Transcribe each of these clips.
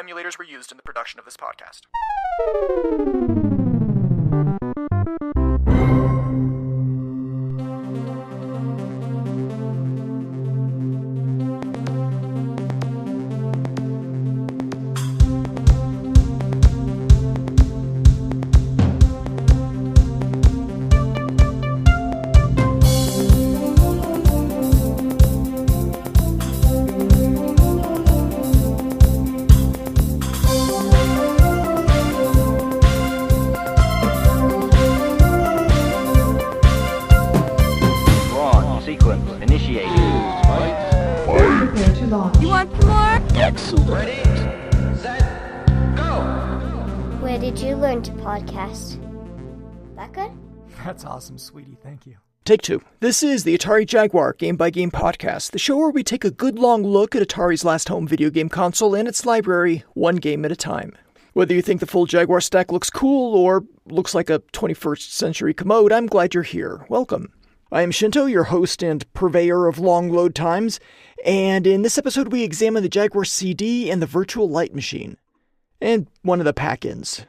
emulators were used in the production of this podcast. You want more? Excellent. Ready, set, go! Where did you learn to podcast? That good? That's awesome, sweetie. Thank you. Take two. This is the Atari Jaguar Game by Game podcast, the show where we take a good long look at Atari's last home video game console and its library, one game at a time. Whether you think the full Jaguar stack looks cool or looks like a 21st century commode, I'm glad you're here. Welcome. I am Shinto, your host and purveyor of long load times, and in this episode we examine the JaguarCD and the Virtual Light Machine, and one of the pack-ins.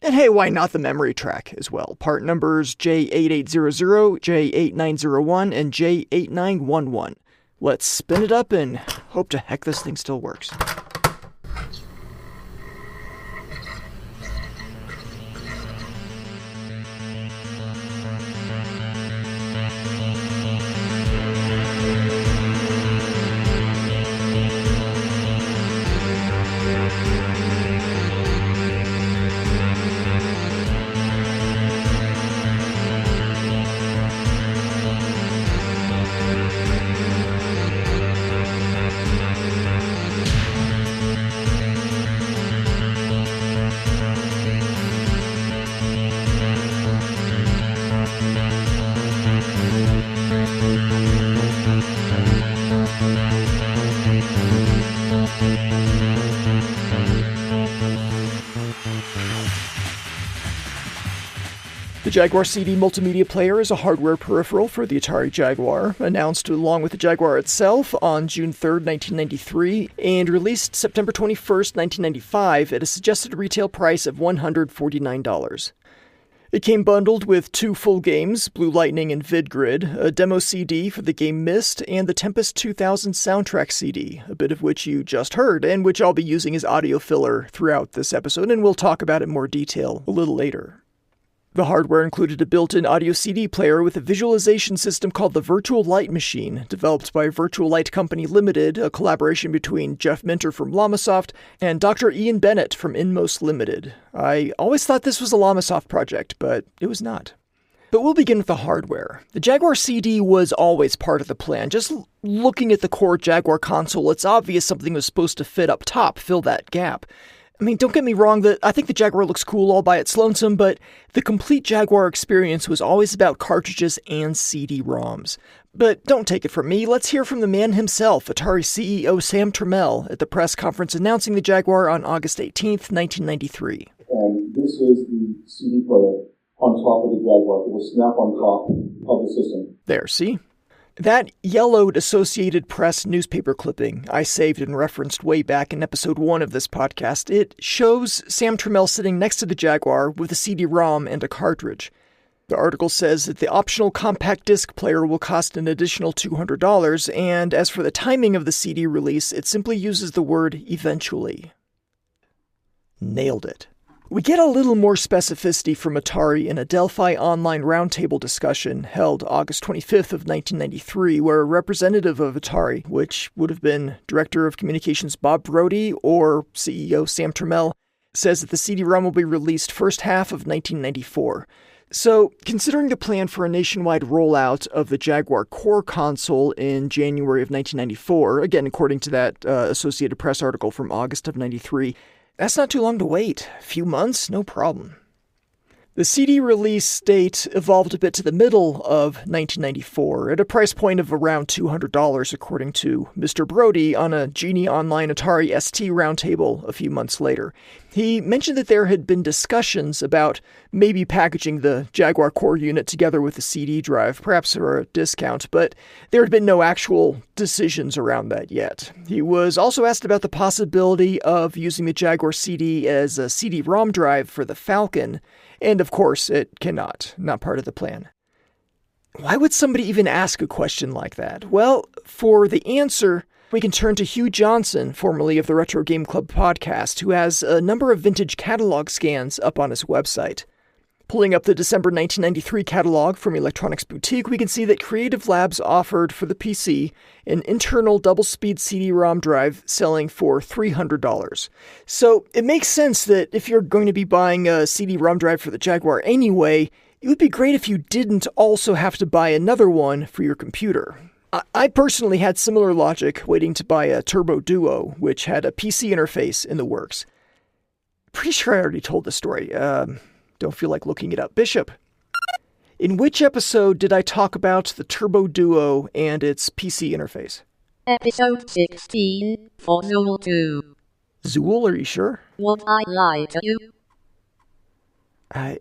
And hey, why not the MemoryTrack as well? Part numbers J8800, J8901, and J8911. Let's spin it up and hope to heck this thing still works. The JaguarCD multimedia player is a hardware peripheral for the Atari Jaguar, announced along with the Jaguar itself on June 3, 1993, and released September 21, 1995 at a suggested retail price of $149. It came bundled with two full games, Blue Lightning and VidGrid, a demo CD for the game Myst, and the Tempest 2000 soundtrack CD, a bit of which you just heard, and which I'll be using as audio filler throughout this episode, and we'll talk about it in more detail a little later. The hardware included a built-in audio CD player with a visualization system called the Virtual Light Machine, developed by Virtual Light Company Limited, a collaboration between Jeff Minter from Llamasoft and Dr. Ian Bennett from Inmost Limited. I always thought this was a Llamasoft project, but it was not. But we'll begin with the hardware. The JaguarCD was always part of the plan. Just looking at the core Jaguar console, it's obvious something was supposed to fit up top, fill that gap. I mean, don't get me wrong, I think the Jaguar looks cool all by its lonesome, but the complete Jaguar experience was always about cartridges and CD-ROMs. But don't take it from me, let's hear from the man himself, Atari CEO Sam Trammell, at the press conference announcing the Jaguar on August 18th, 1993. And this is the CD player on top of the Jaguar. It will snap on top of the system. There, see? That yellowed Associated Press newspaper clipping I saved and referenced way back in episode 1 of this podcast, it shows Sam Trammell sitting next to the Jaguar with a CD-ROM and a cartridge. The article says that the optional compact disc player will cost an additional $200, and as for the timing of the CD release, it simply uses the word eventually. Nailed it. We get a little more specificity from Atari in a Delphi Online roundtable discussion held August 25th of 1993, where a representative of Atari, which would have been Director of Communications Bob Brody or CEO Sam Trammell, says that the CD-ROM will be released first half of 1994. So, considering the plan for a nationwide rollout of the Jaguar core console in January of 1994, again according to that Associated Press article from August of 93, that's not too long to wait. A few months, no problem. The CD release date evolved a bit to the middle of 1994 at a price point of around $200, according to Mr. Brody on a Genie Online Atari ST roundtable a few months later. He mentioned that there had been discussions about maybe packaging the Jaguar core unit together with the CD drive, perhaps for a discount, but there had been no actual decisions around that yet. He was also asked about the possibility of using the Jaguar CD as a CD-ROM drive for the Falcon, and of course, it cannot. Not part of the plan. Why would somebody even ask a question like that? Well, for the answer, we can turn to Hugh Johnson, formerly of the Retro Game Club podcast, who has a number of vintage catalog scans up on his website. Pulling up the December 1993 catalog from Electronics Boutique, we can see that Creative Labs offered for the PC an internal double-speed CD-ROM drive selling for $300. So it makes sense that if you're going to be buying a CD-ROM drive for the Jaguar anyway, it would be great if you didn't also have to buy another one for your computer. I personally had similar logic waiting to buy a Turbo Duo, which had a PC interface in the works. Pretty sure I already told this story. Don't feel like looking it up. Bishop, in which episode did I talk about the Turbo Duo and its PC interface? Episode 16, for Zool 2. Zool, are you sure? Would I lie to you? I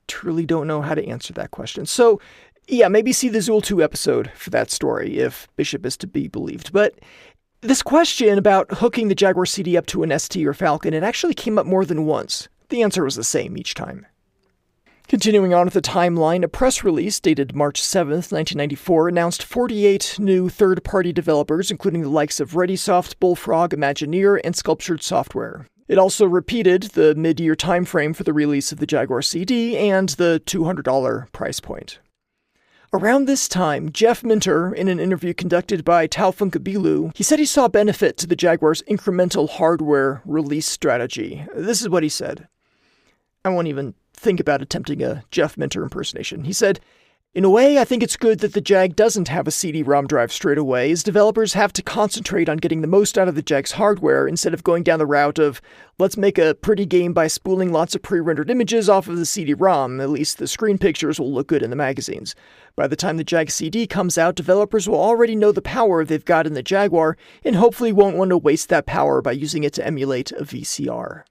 truly don't know how to answer that question. So, yeah, maybe see the Zool 2 episode for that story, if Bishop is to be believed. But this question about hooking the Jaguar CD up to an ST or Falcon, it actually came up more than once. The answer was the same each time. Continuing on with the timeline, a press release dated March 7th, 1994, announced 48 new third-party developers, including the likes of ReadySoft, Bullfrog, Imagineer, and Sculptured Software. It also repeated the mid-year timeframe for the release of the Jaguar CD and the $200 price point. Around this time, Jeff Minter, in an interview conducted by Tal Funkabilu, he said he saw benefit to the Jaguar's incremental hardware release strategy. This is what he said. I won't even think about attempting a Jeff Minter impersonation. He said, "In a way, I think it's good that the Jag doesn't have a CD-ROM drive straight away, as developers have to concentrate on getting the most out of the Jag's hardware instead of going down the route of, let's make a pretty game by spooling lots of pre-rendered images off of the CD-ROM. At least the screen pictures will look good in the magazines. By the time the Jag CD comes out, developers will already know the power they've got in the Jaguar, and hopefully won't want to waste that power by using it to emulate a VCR."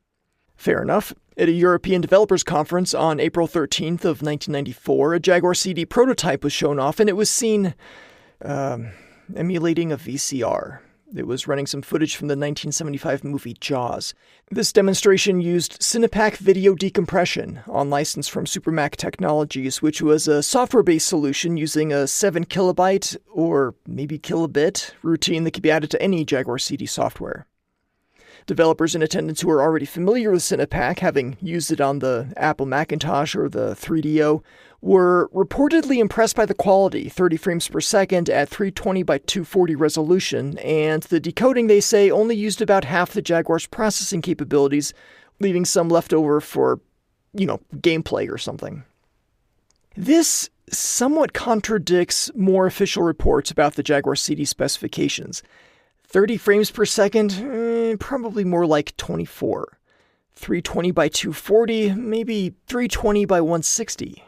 Fair enough. At a European Developers Conference on April 13th of 1994, a Jaguar CD prototype was shown off, and it was seen emulating a VCR. It was running some footage from the 1975 movie Jaws. This demonstration used Cinepack video decompression on license from Supermac Technologies, which was a software-based solution using a 7 kilobyte, or maybe kilobit, routine that could be added to any Jaguar CD software. Developers in attendance who are already familiar with Cinepack, having used it on the Apple Macintosh or the 3DO, were reportedly impressed by the quality, 30 frames per second at 320 by 240 resolution, and the decoding, they say, only used about half the Jaguar's processing capabilities, leaving some left over for, gameplay or something. This somewhat contradicts more official reports about the Jaguar CD specifications. 30 frames per second, probably more like 24. 320 by 240, maybe 320 by 160.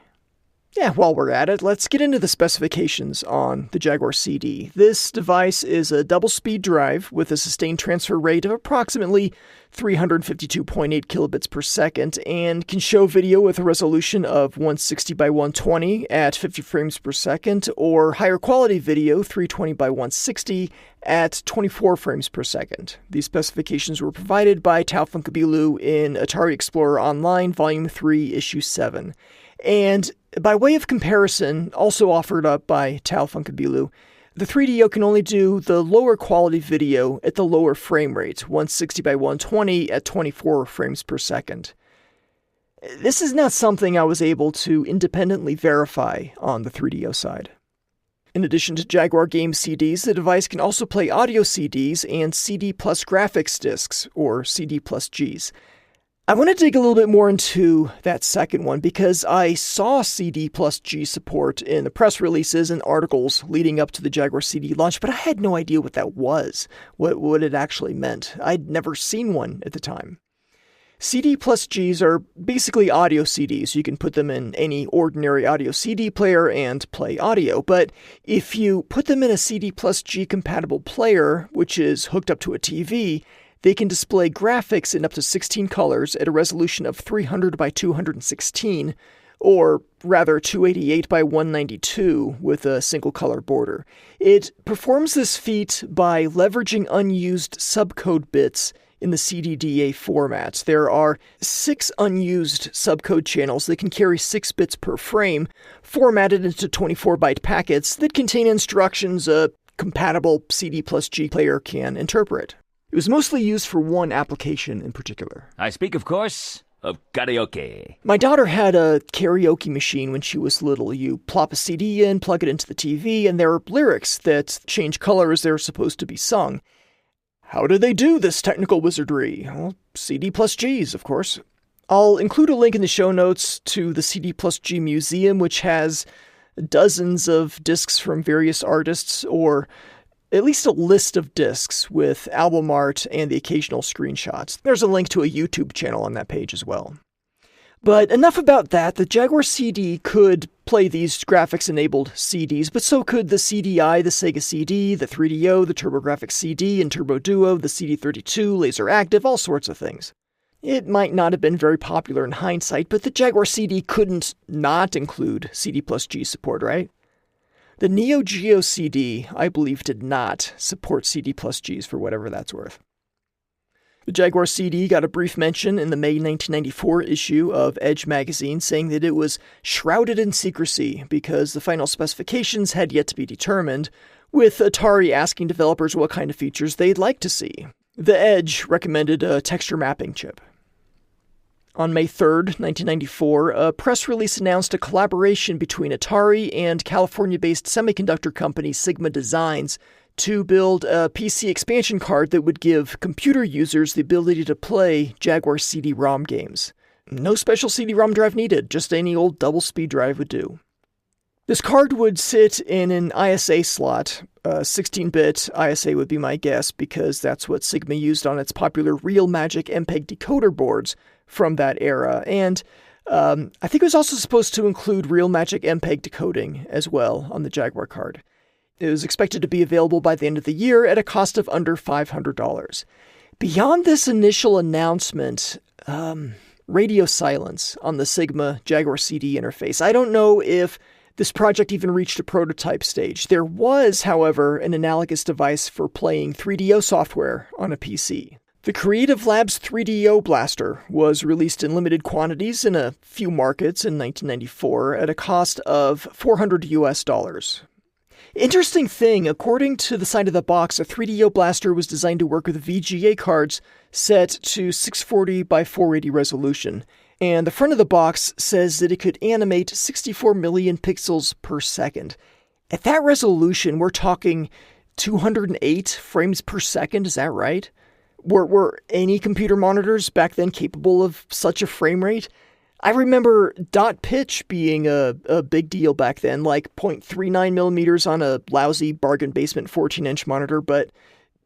Yeah, while we're at it, let's get into the specifications on the Jaguar CD. This device is a double-speed drive with a sustained transfer rate of approximately 352.8 kilobits per second and can show video with a resolution of 160 by 120 at 50 frames per second or higher quality video 320 by 160 at 24 frames per second. These specifications were provided by Tal Funkabilu in Atari Explorer Online, Volume 3, Issue 7. And by way of comparison, also offered up by Tal Funkabilu, the 3DO can only do the lower quality video at the lower frame rate, 160 by 120 at 24 frames per second. This is not something I was able to independently verify on the 3DO side. In addition to Jaguar game CDs, the device can also play audio CDs and CD plus graphics discs, or CD plus Gs. I want to dig a little bit more into that second one because I saw CD plus G support in the press releases and articles leading up to the Jaguar CD launch, but I had no idea what that was, what it actually meant. I'd never seen one at the time. CD plus Gs are basically audio CDs. You can put them in any ordinary audio CD player and play audio. But if you put them in a CD plus G compatible player, which is hooked up to a TV, they can display graphics in up to 16 colors at a resolution of 300 by 216, or rather 288 by 192 with a single color border. It performs this feat by leveraging unused subcode bits in the CDDA format. There are 6 unused subcode channels that can carry 6 bits per frame, formatted into 24-byte packets that contain instructions a compatible CD plus G player can interpret. It was mostly used for one application in particular. I speak, of course, of karaoke. My daughter had a karaoke machine when she was little. You plop a CD in, plug it into the TV, and there are lyrics that change color as they're supposed to be sung. How do they do this technical wizardry? Well, CD plus Gs, of course. I'll include a link in the show notes to the CD plus G Museum, which has dozens of discs from various artists, or at least a list of discs with album art and the occasional screenshots. There's a link to a YouTube channel on that page as well. But enough about that. The Jaguar CD could play these graphics-enabled CDs, but so could the CDI, the Sega CD, the 3DO, the TurboGrafx CD, and Turbo Duo, the CD32, Laser Active, all sorts of things. It might not have been very popular in hindsight, but the Jaguar CD couldn't not include CD plus G support, right? The Neo Geo CD, I believe, did not support CD plus Gs for whatever that's worth. The Jaguar CD got a brief mention in the May 1994 issue of Edge magazine, saying that it was shrouded in secrecy because the final specifications had yet to be determined, with Atari asking developers what kind of features they'd like to see. The Edge recommended a texture mapping chip. On May 3rd, 1994, a press release announced a collaboration between Atari and California-based semiconductor company Sigma Designs to build a PC expansion card that would give computer users the ability to play Jaguar CD-ROM games. No special CD-ROM drive needed, just any old double-speed drive would do. This card would sit in an ISA slot. 16-bit ISA would be my guess, because that's what Sigma used on its popular Real Magic MPEG decoder boards from that era. And I think it was also supposed to include Real Magic MPEG decoding as well on the Jaguar card. It was expected to be available by the end of the year at a cost of under $500. Beyond this initial announcement, radio silence on the Sigma Jaguar CD interface. I don't know if this project even reached a prototype stage. There was, however, an analogous device for playing 3DO software on a PC. The Creative Labs 3DO Blaster was released in limited quantities in a few markets in 1994 at a cost of $400 US. Interesting thing, according to the side of the box, a 3DO Blaster was designed to work with VGA cards set to 640 by 480 resolution, and the front of the box says that it could animate 64 million pixels per second. At that resolution, we're talking 208 frames per second, is that right? Were any computer monitors back then capable of such a frame rate? I remember dot pitch being a big deal back then, like 0.39 millimeters on a lousy bargain basement 14-inch monitor, but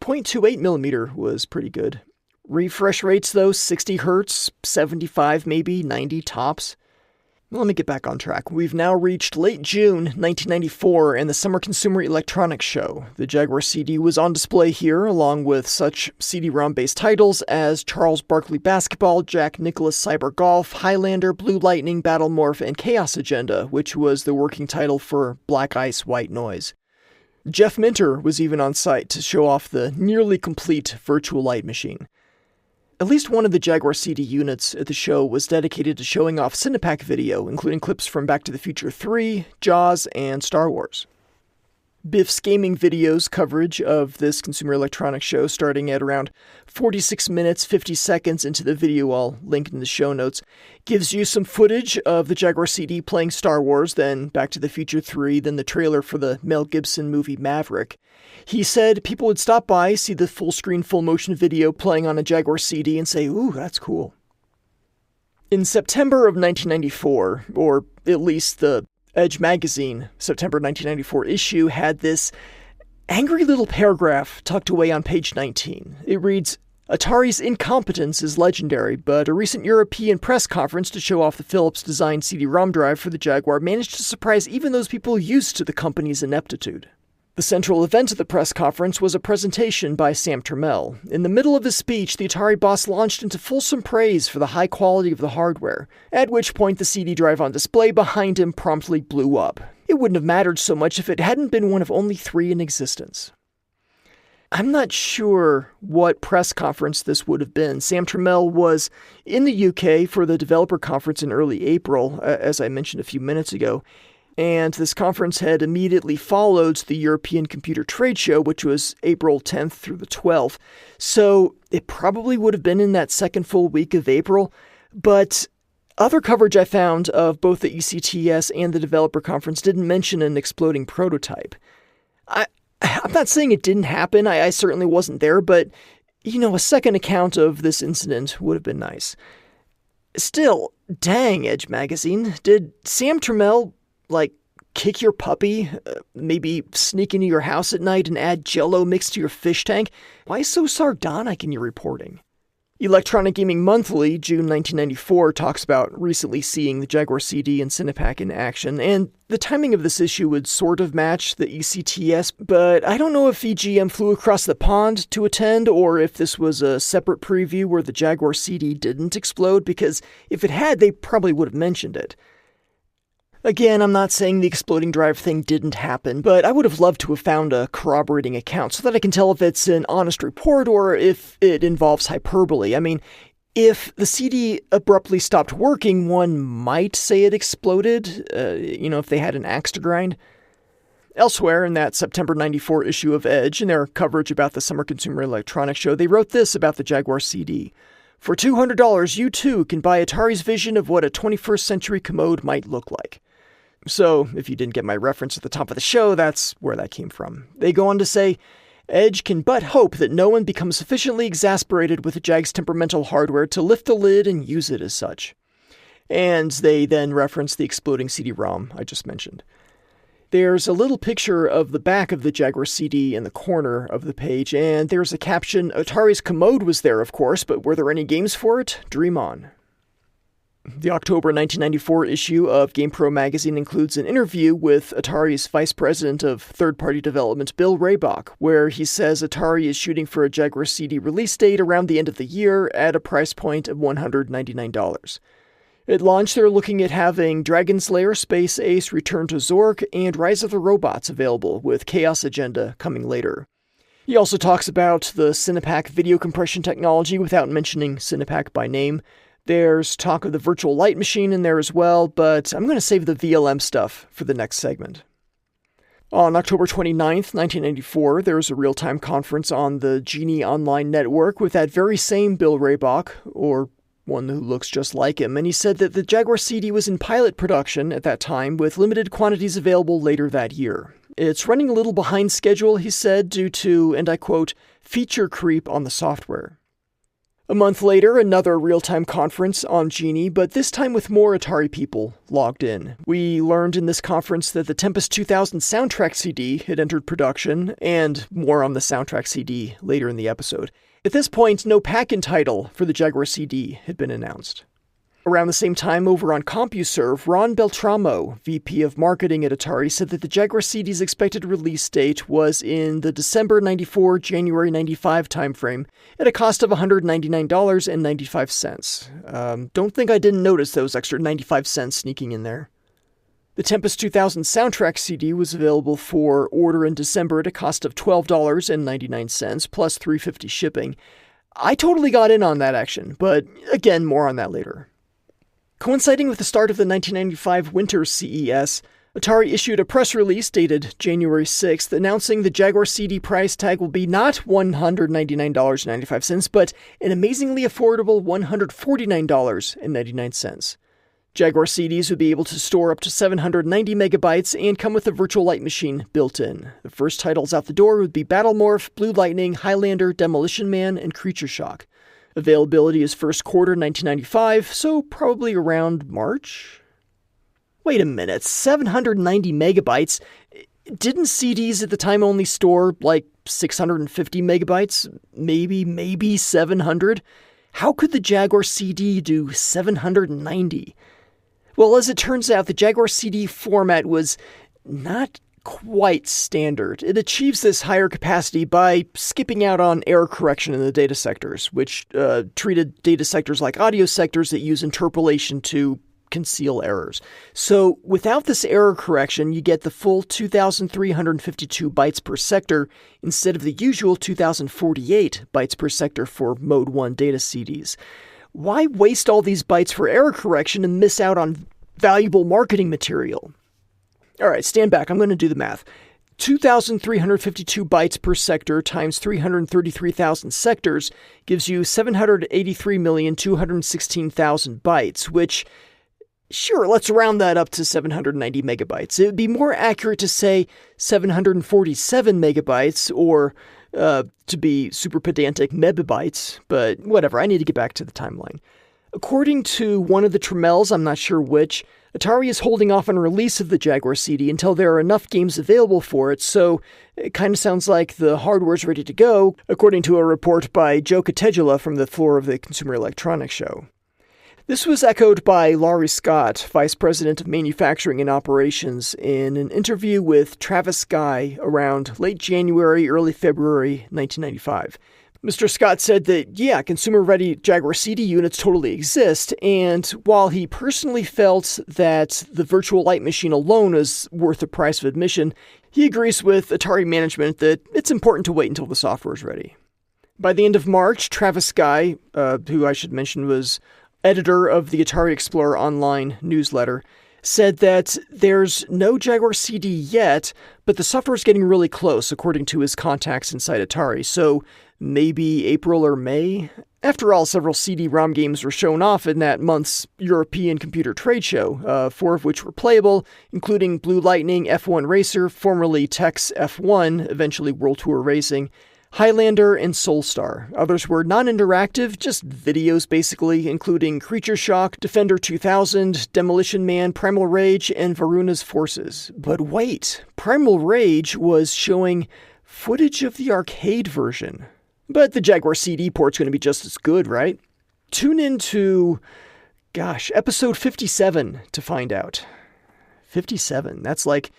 0.28 millimeter was pretty good. Refresh rates, though, 60 hertz, 75 maybe, 90 tops. Let me get back on track. We've now reached late June 1994 and the Summer Consumer Electronics Show. The Jaguar CD was on display here, along with such CD-ROM-based titles as Charles Barkley Basketball, Jack Nicklaus Cyber Golf, Highlander, Blue Lightning, Battle Morph, and Chaos Agenda, which was the working title for Black Ice, White Noise. Jeff Minter was even on site to show off the nearly complete Virtual Light machine. At least one of the Jaguar CD units at the show was dedicated to showing off Cinepack video, including clips from Back to the Future 3, Jaws, and Star Wars. Biff's Gaming Videos coverage of this Consumer Electronics Show, starting at around 46 minutes, 50 seconds into the video I'll link in the show notes, gives you some footage of the Jaguar CD playing Star Wars, then Back to the Future 3, then the trailer for the Mel Gibson movie Maverick. He said people would stop by, see the full-screen, full-motion video playing on a Jaguar CD, and say, ooh, that's cool. In September of 1994, or at least the Edge magazine September 1994 issue, had this angry little paragraph tucked away on page 19. It reads, Atari's incompetence is legendary, but a recent European press conference to show off the Philips-designed CD-ROM drive for the Jaguar managed to surprise even those people used to the company's ineptitude. The central event of the press conference was a presentation by Sam Trammell. In the middle of his speech, the Atari boss launched into fulsome praise for the high quality of the hardware, at which point the CD drive on display behind him promptly blew up. It wouldn't have mattered so much if it hadn't been one of only 3 in existence. I'm not sure what press conference this would have been. Sam Trammell was in the UK for the developer conference in early April, as I mentioned a few minutes ago, and this conference had immediately followed the European Computer Trade Show, which was April 10th through the 12th. So it probably would have been in that second full week of April, but other coverage I found of both the ECTS and the developer conference didn't mention an exploding prototype. I'm not saying it didn't happen, I certainly wasn't there, but, a second account of this incident would have been nice. Still, dang, Edge Magazine, did Sam Trammell, kick your puppy, maybe sneak into your house at night and add Jell-O mixed to your fish tank? Why so sardonic in your reporting? Electronic Gaming Monthly, June 1994, talks about recently seeing the Jaguar CD and Cinepack in action, and the timing of this issue would sort of match the ECTS, but I don't know if EGM flew across the pond to attend, or if this was a separate preview where the Jaguar CD didn't explode, because if it had, they probably would have mentioned it. Again, I'm not saying the exploding drive thing didn't happen, but I would have loved to have found a corroborating account so that I can tell if it's an honest report or if it involves hyperbole. I mean, if the CD abruptly stopped working, one might say it exploded, if they had an axe to grind. Elsewhere, in that September 94 issue of Edge, in their coverage about the Summer Consumer Electronics Show, they wrote this about the Jaguar CD. For $200, you too can buy Atari's vision of what a 21st century commode might look like. So, if you didn't get my reference at the top of the show, that's where that came from. They go on to say, Edge can but hope that no one becomes sufficiently exasperated with the Jag's temperamental hardware to lift the lid and use it as such. And they then reference the exploding CD-ROM I just mentioned. There's a little picture of the back of the Jaguar CD in the corner of the page, and there's a caption, Atari's commode was there, of course, but were there any games for it? Dream on. The October 1994 issue of GamePro magazine includes an interview with Atari's vice president of third-party development, Bill Raybach, where he says Atari is shooting for a Jaguar CD release date around the end of the year at a price point of $199. At launch, they're looking at having Dragon's Lair, Space Ace, Return to Zork, and Rise of the Robots available, with Chaos Agenda coming later. He also talks about the Cinepack video compression technology without mentioning Cinepack by name. There's talk of the virtual light machine in there as well, but I'm going to save the VLM stuff for the next segment. On October 29th, 1994, there was a real-time conference on the Genie Online Network with that very same Bill Raybach, or one who looks just like him, and he said that the Jaguar CD was in pilot production at that time with limited quantities available later that year. It's running a little behind schedule, he said, due to, and I quote, feature creep on the software. A month later, another real-time conference on Genie, but this time with more Atari people logged in. We learned in this conference that the Tempest 2000 soundtrack CD had entered production, and more on the soundtrack CD later in the episode. At this point, no pack-in title for the Jaguar CD had been announced. Around the same time, over on CompuServe, Ron Beltramo, VP of Marketing at Atari, said that the Jaguar CD's expected release date was in the December 94, January 95 timeframe, at a cost of $199.95. Don't think I didn't notice those extra 95 cents sneaking in there. The Tempest 2000 soundtrack CD was available for order in December at a cost of $12.99, plus $3.50 shipping. I totally got in on that action, but again, more on that later. Coinciding with the start of the 1995 Winter CES, Atari issued a press release dated January 6th announcing the Jaguar CD price tag will be not $199.95, but an amazingly affordable $149.99. Jaguar CDs would be able to store up to 790 megabytes and come with a virtual light machine built in. The first titles out the door would be Battlemorph, Blue Lightning, Highlander, Demolition Man, and Creature Shock. Availability is first quarter 1995, so probably around March? Wait a minute, 790 megabytes? Didn't CDs at the time only store like 650 megabytes? Maybe 700? How could the Jaguar CD do 790? Well, as it turns out, the Jaguar CD format was not quite standard. It achieves this higher capacity by skipping out on error correction in the data sectors, which treated data sectors like audio sectors that use interpolation to conceal errors. So without this error correction, you get the full 2,352 bytes per sector instead of the usual 2,048 bytes per sector for Mode 1 data CDs. Why waste all these bytes for error correction and miss out on valuable marketing material? All right, stand back. I'm going to do the math. 2,352 bytes per sector times 333,000 sectors gives you 783,216,000 bytes, which, sure, let's round that up to 790 megabytes. It would be more accurate to say 747 megabytes, or, to be super pedantic, megabytes, but whatever, I need to get back to the timeline. According to one of the Tremels, I'm not sure which, Atari is holding off on release of the Jaguar CD until there are enough games available for it, so it kind of sounds like the hardware's ready to go, according to a report by Joe Cattegula from the floor of the Consumer Electronics Show. This was echoed by Laurie Scott, Vice President of Manufacturing and Operations, in an interview with Travis Guy around late January, early February 1995. Mr. Scott said that, yeah, consumer-ready Jaguar CD units totally exist, and while he personally felt that the Virtual Light machine alone is worth the price of admission, he agrees with Atari management that it's important to wait until the software is ready. By the end of March, Travis Guy, who I should mention was editor of the Atari Explorer Online newsletter, said that there's no Jaguar CD yet, but the software's getting really close, according to his contacts inside Atari, so maybe April or May? After all, several CD-ROM games were shown off in that month's European Computer Trade Show, 4 of which were playable, including Blue Lightning, F1 Racer, formerly Tex F1, eventually World Tour Racing, Highlander, and Soulstar. Others were non-interactive, just videos basically, including Creature Shock, Defender 2000, Demolition Man, Primal Rage, and Varuna's Forces. But wait, Primal Rage was showing footage of the arcade version. But the Jaguar CD port's going to be just as good, right? Tune in to, episode 57 to find out. 57, that's like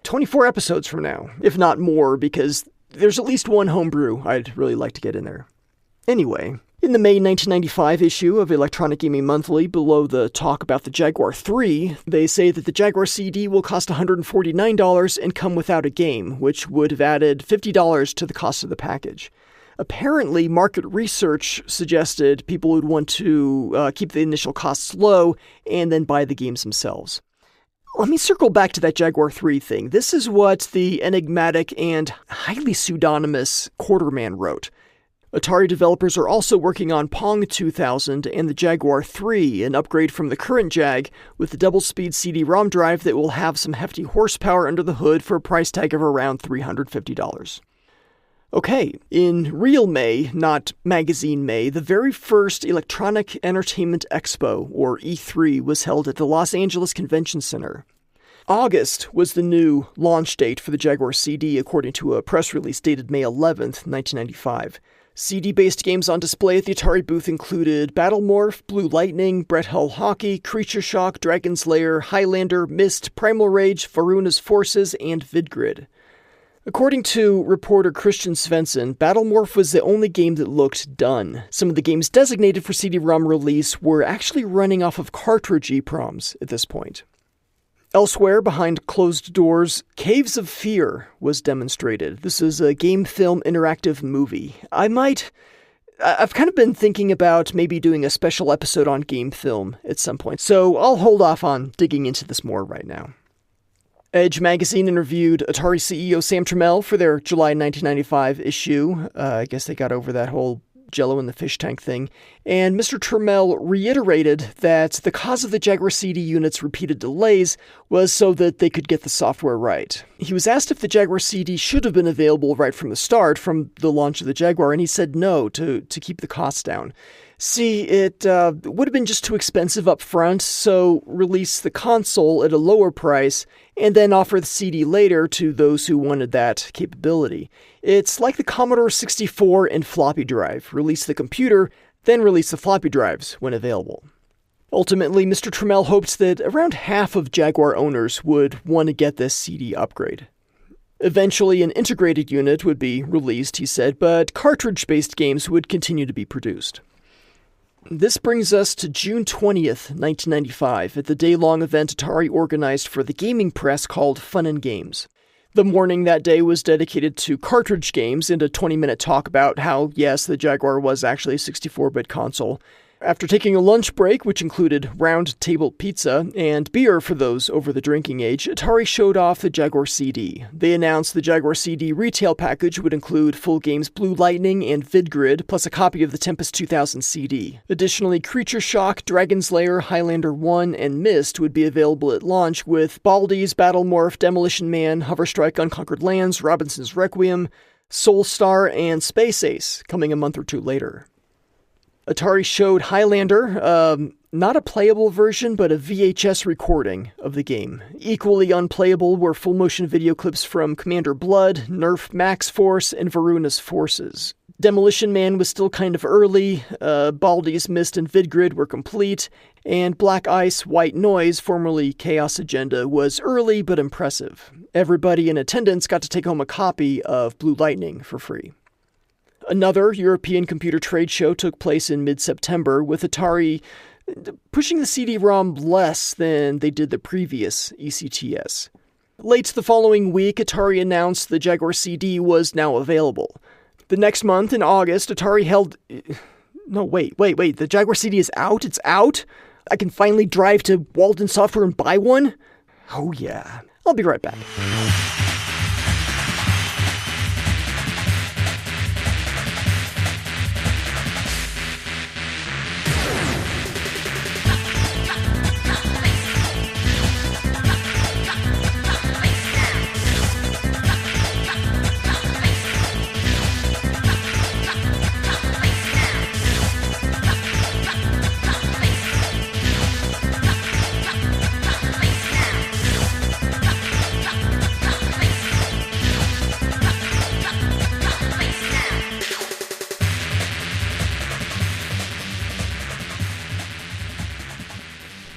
24 episodes from now, if not more, because there's at least one homebrew I'd really like to get in there. Anyway, in the May 1995 issue of Electronic Gaming Monthly, below the talk about the Jaguar 3, they say that the Jaguar CD will cost $149 and come without a game, which would have added $50 to the cost of the package. Apparently, market research suggested people would want to keep the initial costs low and then buy the games themselves. Let me circle back to that Jaguar 3 thing. This is what the enigmatic and highly pseudonymous Quarterman wrote. Atari developers are also working on Pong 2000 and the Jaguar 3, an upgrade from the current Jag, with a double-speed CD-ROM drive that will have some hefty horsepower under the hood for a price tag of around $350. Okay, in real May, not magazine May, the very first Electronic Entertainment Expo, or E3, was held at the Los Angeles Convention Center. August was the new launch date for the Jaguar CD, according to a press release dated May 11th, 1995. CD-based games on display at the Atari booth included Battle Morph, Blue Lightning, Brett Hull Hockey, Creature Shock, Dragon's Lair, Highlander, Myst, Primal Rage, Varuna's Forces, and Vidgrid. According to reporter Christian Svensson, Battle Morph was the only game that looked done. Some of the games designated for CD-ROM release were actually running off of cartridge EPROMs at this point. Elsewhere, behind closed doors, Caves of Fear was demonstrated. This is a game film interactive movie. I've kind of been thinking about maybe doing a special episode on game film at some point, so I'll hold off on digging into this more right now. Edge magazine interviewed Atari CEO Sam Tramiel for their July 1995 issue. I guess they got over that whole Jello in the fish tank thing. And Mr. Tramiel reiterated that the cause of the Jaguar CD unit's repeated delays was so that they could get the software right. He was asked if the Jaguar CD should have been available right from the start, from the launch of the Jaguar, and he said no, to keep the costs down. See, it would have been just too expensive up front, so release the console at a lower price and then offer the CD later to those who wanted that capability. It's like the Commodore 64 and floppy drive. Release the computer, then release the floppy drives when available. Ultimately, Mr. Trammell hoped that around half of Jaguar owners would want to get this CD upgrade. Eventually, an integrated unit would be released, he said, but cartridge-based games would continue to be produced. This brings us to June 20th, 1995, at the day-long event Atari organized for the gaming press called Fun and Games. The morning that day was dedicated to cartridge games and a 20-minute talk about how, yes, the Jaguar was actually a 64-bit console. After taking a lunch break, which included round table pizza and beer for those over the drinking age, Atari showed off the Jaguar CD. They announced the Jaguar CD retail package would include full games Blue Lightning and VidGrid, plus a copy of the Tempest 2000 CD. Additionally, Creature Shock, Dragon's Lair, Highlander 1, and Myst would be available at launch, with Baldi's, Battle Morph, Demolition Man, Hoverstrike Unconquered Lands, Robinson's Requiem, Soulstar, and Space Ace, coming a month or two later. Atari showed Highlander, not a playable version, but a VHS recording of the game. Equally unplayable were full-motion video clips from Commander Blood, Nerf Max Force, and Varuna's Forces. Demolition Man was still kind of early, Baldi's, Myst, and VidGrid were complete, and Black Ice, White Noise, formerly Chaos Agenda, was early but impressive. Everybody in attendance got to take home a copy of Blue Lightning for free. Another European computer trade show took place in mid-September, with Atari pushing the CD-ROM less than they did the previous ECTS. Late the following week, Atari announced the Jaguar CD was now available. The next month, in August, Atari held... No, wait, the Jaguar CD is out? It's out? I can finally drive to Walden Software and buy one? Oh yeah. I'll be right back.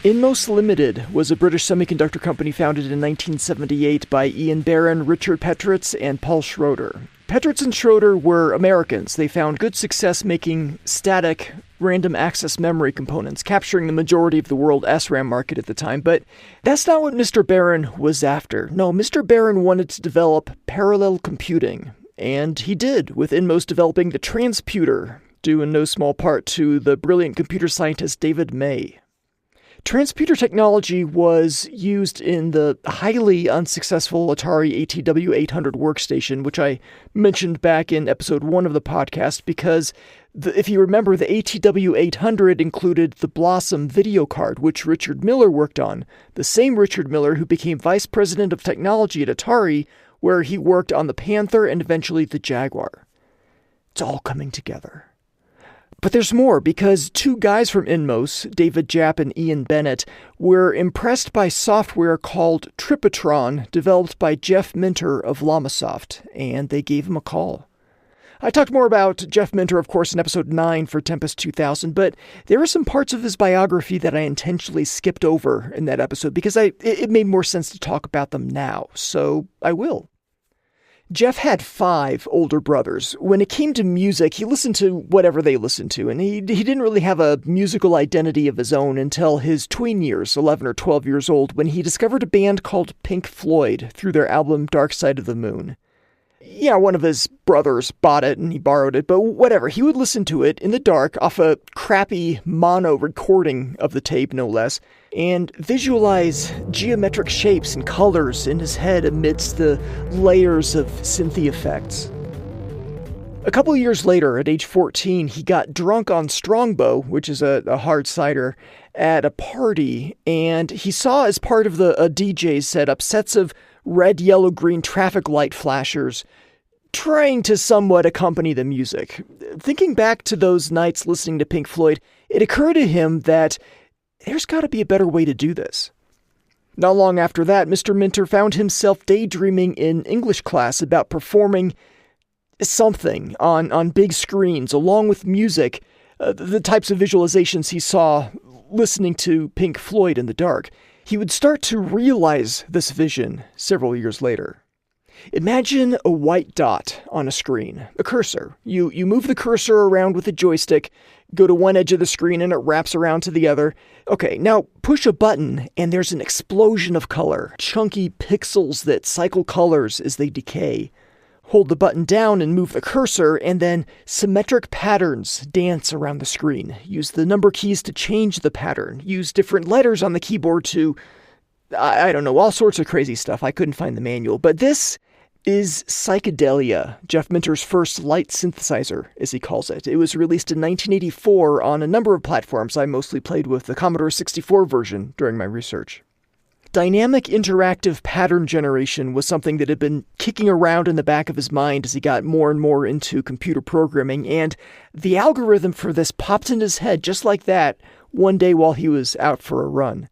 Inmos Limited was a British semiconductor company founded in 1978 by Ian Barron, Richard Petritz, and Paul Schroeder. Petritz and Schroeder were Americans. They found good success making static, random access memory components, capturing the majority of the world SRAM market at the time. But that's not what Mr. Barron was after. No, Mr. Barron wanted to develop parallel computing. And he did, with Inmos developing the transputer, due in no small part to the brilliant computer scientist David May. Transputer technology was used in the highly unsuccessful Atari ATW-800 workstation, which I mentioned back in episode 1 of the podcast, because if you remember, the ATW-800 included the Blossom video card, which Richard Miller worked on, the same Richard Miller who became vice president of technology at Atari, where he worked on the Panther and eventually the Jaguar. It's all coming together. But there's more, because two guys from Inmos, David Japp and Ian Bennett, were impressed by software called Tripitron, developed by Jeff Minter of Llamasoft, and they gave him a call. I talked more about Jeff Minter, of course, in episode 9 for Tempest 2000, but there are some parts of his biography that I intentionally skipped over in that episode, because it made more sense to talk about them now, so I will. Jeff had 5 older brothers. When it came to music, he listened to whatever they listened to, and he didn't really have a musical identity of his own until his tween years, 11 or 12 years old, when he discovered a band called Pink Floyd through their album Dark Side of the Moon. Yeah, one of his brothers bought it and he borrowed it, but whatever. He would listen to it in the dark off a crappy mono recording of the tape, no less, and visualize geometric shapes and colors in his head amidst the layers of synthy effects. A couple years later, at age 14, he got drunk on Strongbow, which is a hard cider, at a party, and he saw as part of a DJ's setup sets of red, yellow, green traffic light flashers trying to somewhat accompany the music. Thinking back to those nights listening to Pink Floyd, it occurred to him that there's got to be a better way to do this. Not long after that, Mr. Minter found himself daydreaming in English class about performing something on big screens, along with music, the types of visualizations he saw listening to Pink Floyd in the dark. He would start to realize this vision several years later. Imagine a white dot on a screen, a cursor. You move the cursor around with a joystick, go to one edge of the screen and it wraps around to the other. Okay, now push a button and there's an explosion of color, chunky pixels that cycle colors as they decay. Hold the button down and move the cursor, and then symmetric patterns dance around the screen. Use the number keys to change the pattern. Use different letters on the keyboard to, I don't know, all sorts of crazy stuff. I couldn't find the manual. But this is Psychedelia, Jeff Minter's first light synthesizer, as he calls it. It was released in 1984 on a number of platforms. I mostly played with the Commodore 64 version during my research. Dynamic interactive pattern generation was something that had been kicking around in the back of his mind as he got more and more into computer programming, and the algorithm for this popped in his head just like that one day while he was out for a run.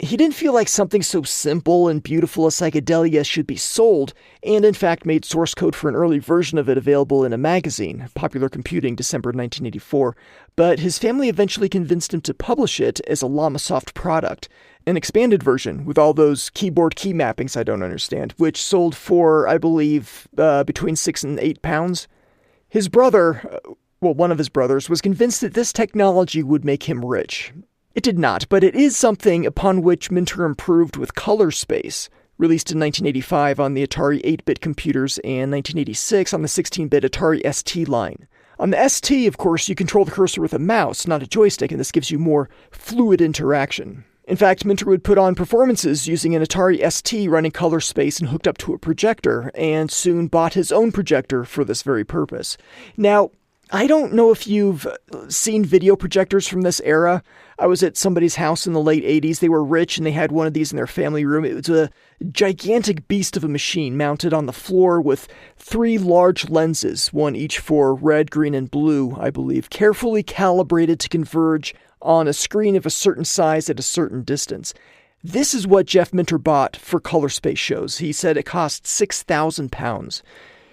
He didn't feel like something so simple and beautiful as Psychedelia should be sold, and in fact made source code for an early version of it available in a magazine, Popular Computing, December 1984, but his family eventually convinced him to publish it as a LlamaSoft product, an expanded version with all those keyboard key mappings I don't understand, which sold for, I believe, between £6 and £8. His brother, one of his brothers, was convinced that this technology would make him rich. It did not, but it is something upon which Minter improved with Color Space, released in 1985 on the Atari 8-bit computers and 1986 on the 16-bit Atari ST line. On the ST, of course, you control the cursor with a mouse, not a joystick, and this gives you more fluid interaction. In fact, Minter would put on performances using an Atari ST running Color Space and hooked up to a projector, and soon bought his own projector for this very purpose. Now, I don't know if you've seen video projectors from this era. I was at somebody's house in the late 80s. They were rich and they had one of these in their family room. It was a gigantic beast of a machine mounted on the floor with 3 large lenses, one each for red, green, and blue, I believe, carefully calibrated to converge on a screen of a certain size at a certain distance. This is what Jeff Minter bought for Color Space shows. He said it cost £6,000.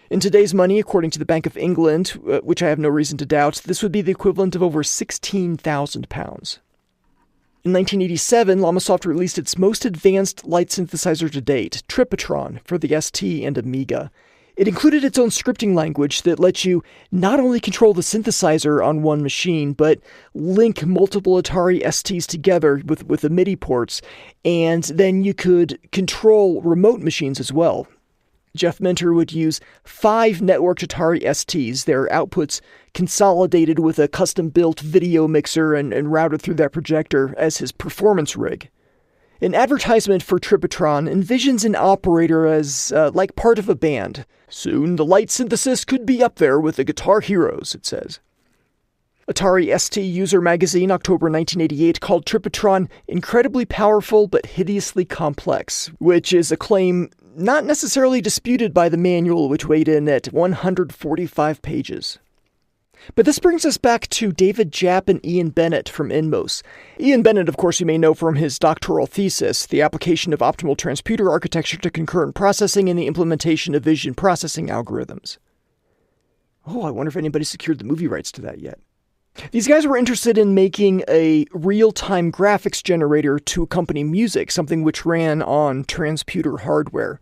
In today's money, according to the Bank of England, which I have no reason to doubt, this would be the equivalent of over £16,000. In 1987, LlamaSoft released its most advanced light synthesizer to date, Tripitron, for the ST and Amiga. It included its own scripting language that lets you not only control the synthesizer on one machine, but link multiple Atari STs together with the MIDI ports, and then you could control remote machines as well. Jeff Minter would use 5 networked Atari STs, their outputs consolidated with a custom-built video mixer and routed through that projector as his performance rig. An advertisement for Tripitron envisions an operator as like part of a band. Soon, the light synthesis could be up there with the guitar heroes, it says. Atari ST User Magazine, October 1988, called Tripitron incredibly powerful but hideously complex, which is a claim not necessarily disputed by the manual, which weighed in at 145 pages. But this brings us back to David Japp and Ian Bennett from Inmos. Ian Bennett, of course, you may know from his doctoral thesis, The Application of Optimal Transputer Architecture to Concurrent Processing and the Implementation of Vision Processing Algorithms. Oh, I wonder if anybody secured the movie rights to that yet. These guys were interested in making a real-time graphics generator to accompany music, something which ran on transputer hardware.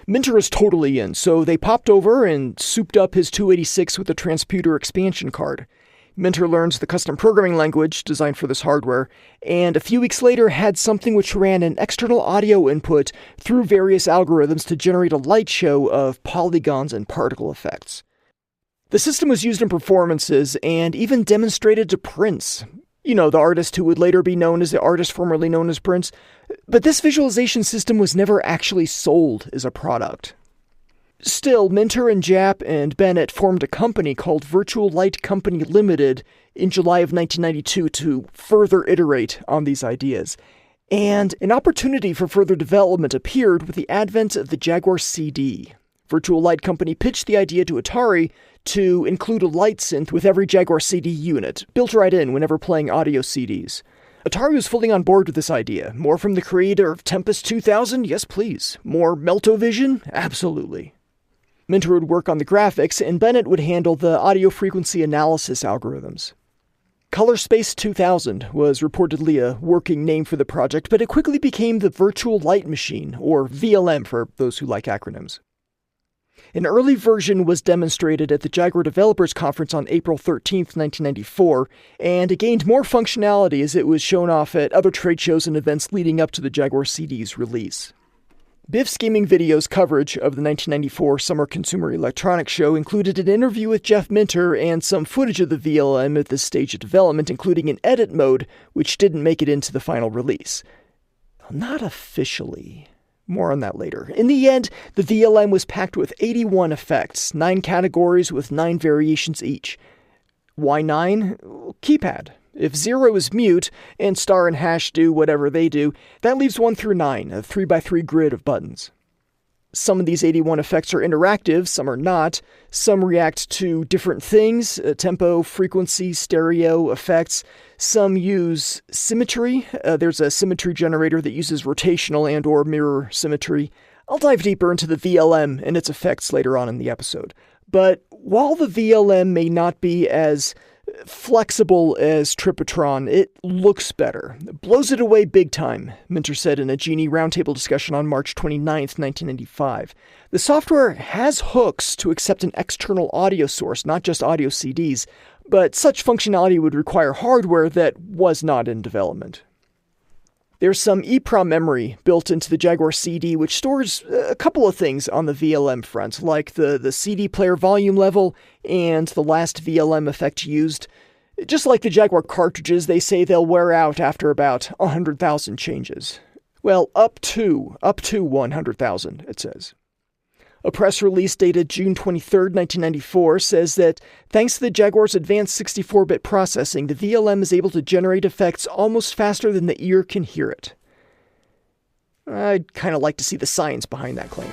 Minter is totally in, so they popped over and souped up his 286 with a transputer expansion card. Minter learns the custom programming language designed for this hardware, and a few weeks later had something which ran an external audio input through various algorithms to generate a light show of polygons and particle effects. The system was used in performances and even demonstrated to Prince. You know, the artist who would later be known as the artist formerly known as Prince. But this visualization system was never actually sold as a product. Still, Minter and Japp and Bennett formed a company called Virtual Light Company Limited in July of 1992 to further iterate on these ideas. And an opportunity for further development appeared with the advent of the JaguarCD. Virtual Light Company pitched the idea to Atari to include a light synth with every Jaguar CD unit, built right in whenever playing audio CDs. Atari was fully on board with this idea. More from the creator of Tempest 2000? Yes, please. More Meltovision? Absolutely. Minter would work on the graphics, and Bennett would handle the audio frequency analysis algorithms. Color Space 2000 was reportedly a working name for the project, but it quickly became the Virtual Light Machine, or VLM for those who like acronyms. An early version was demonstrated at the Jaguar Developers Conference on April 13, 1994, and it gained more functionality as it was shown off at other trade shows and events leading up to the Jaguar CD's release. Biff's Gaming Video's coverage of the 1994 Summer Consumer Electronics Show included an interview with Jeff Minter and some footage of the VLM at this stage of development, including an edit mode, which didn't make it into the final release. Not officially. More on that later. In the end, the VLM was packed with 81 effects, 9 categories with 9 variations each. Why 9? Keypad. If 0 is mute, and star and hash do whatever they do, that leaves 1 through 9, a 3x3 grid of buttons. Some of these 81 effects are interactive, some are not. Some react to different things, tempo, frequency, stereo, effects. Some use symmetry. There's a symmetry generator that uses rotational and or mirror symmetry. I'll dive deeper into the VLM and its effects later on in the episode. But while the VLM may not be as flexible as Tripitron, it looks better. Blows it away big time, Minter said in a Genie Roundtable discussion on March 29, 1995. The software has hooks to accept an external audio source, not just audio CDs, but such functionality would require hardware that was not in development. There's some EEPROM memory built into the Jaguar CD, which stores a couple of things on the VLM front, like the CD player volume level and the last VLM effect used. Just like the Jaguar cartridges, they say they'll wear out after about 100,000 changes. Well, up to 100,000, it says. A press release dated June 23, 1994 says that thanks to the Jaguar's advanced 64-bit processing, the VLM is able to generate effects almost faster than the ear can hear it. I'd kind of like to see the science behind that claim.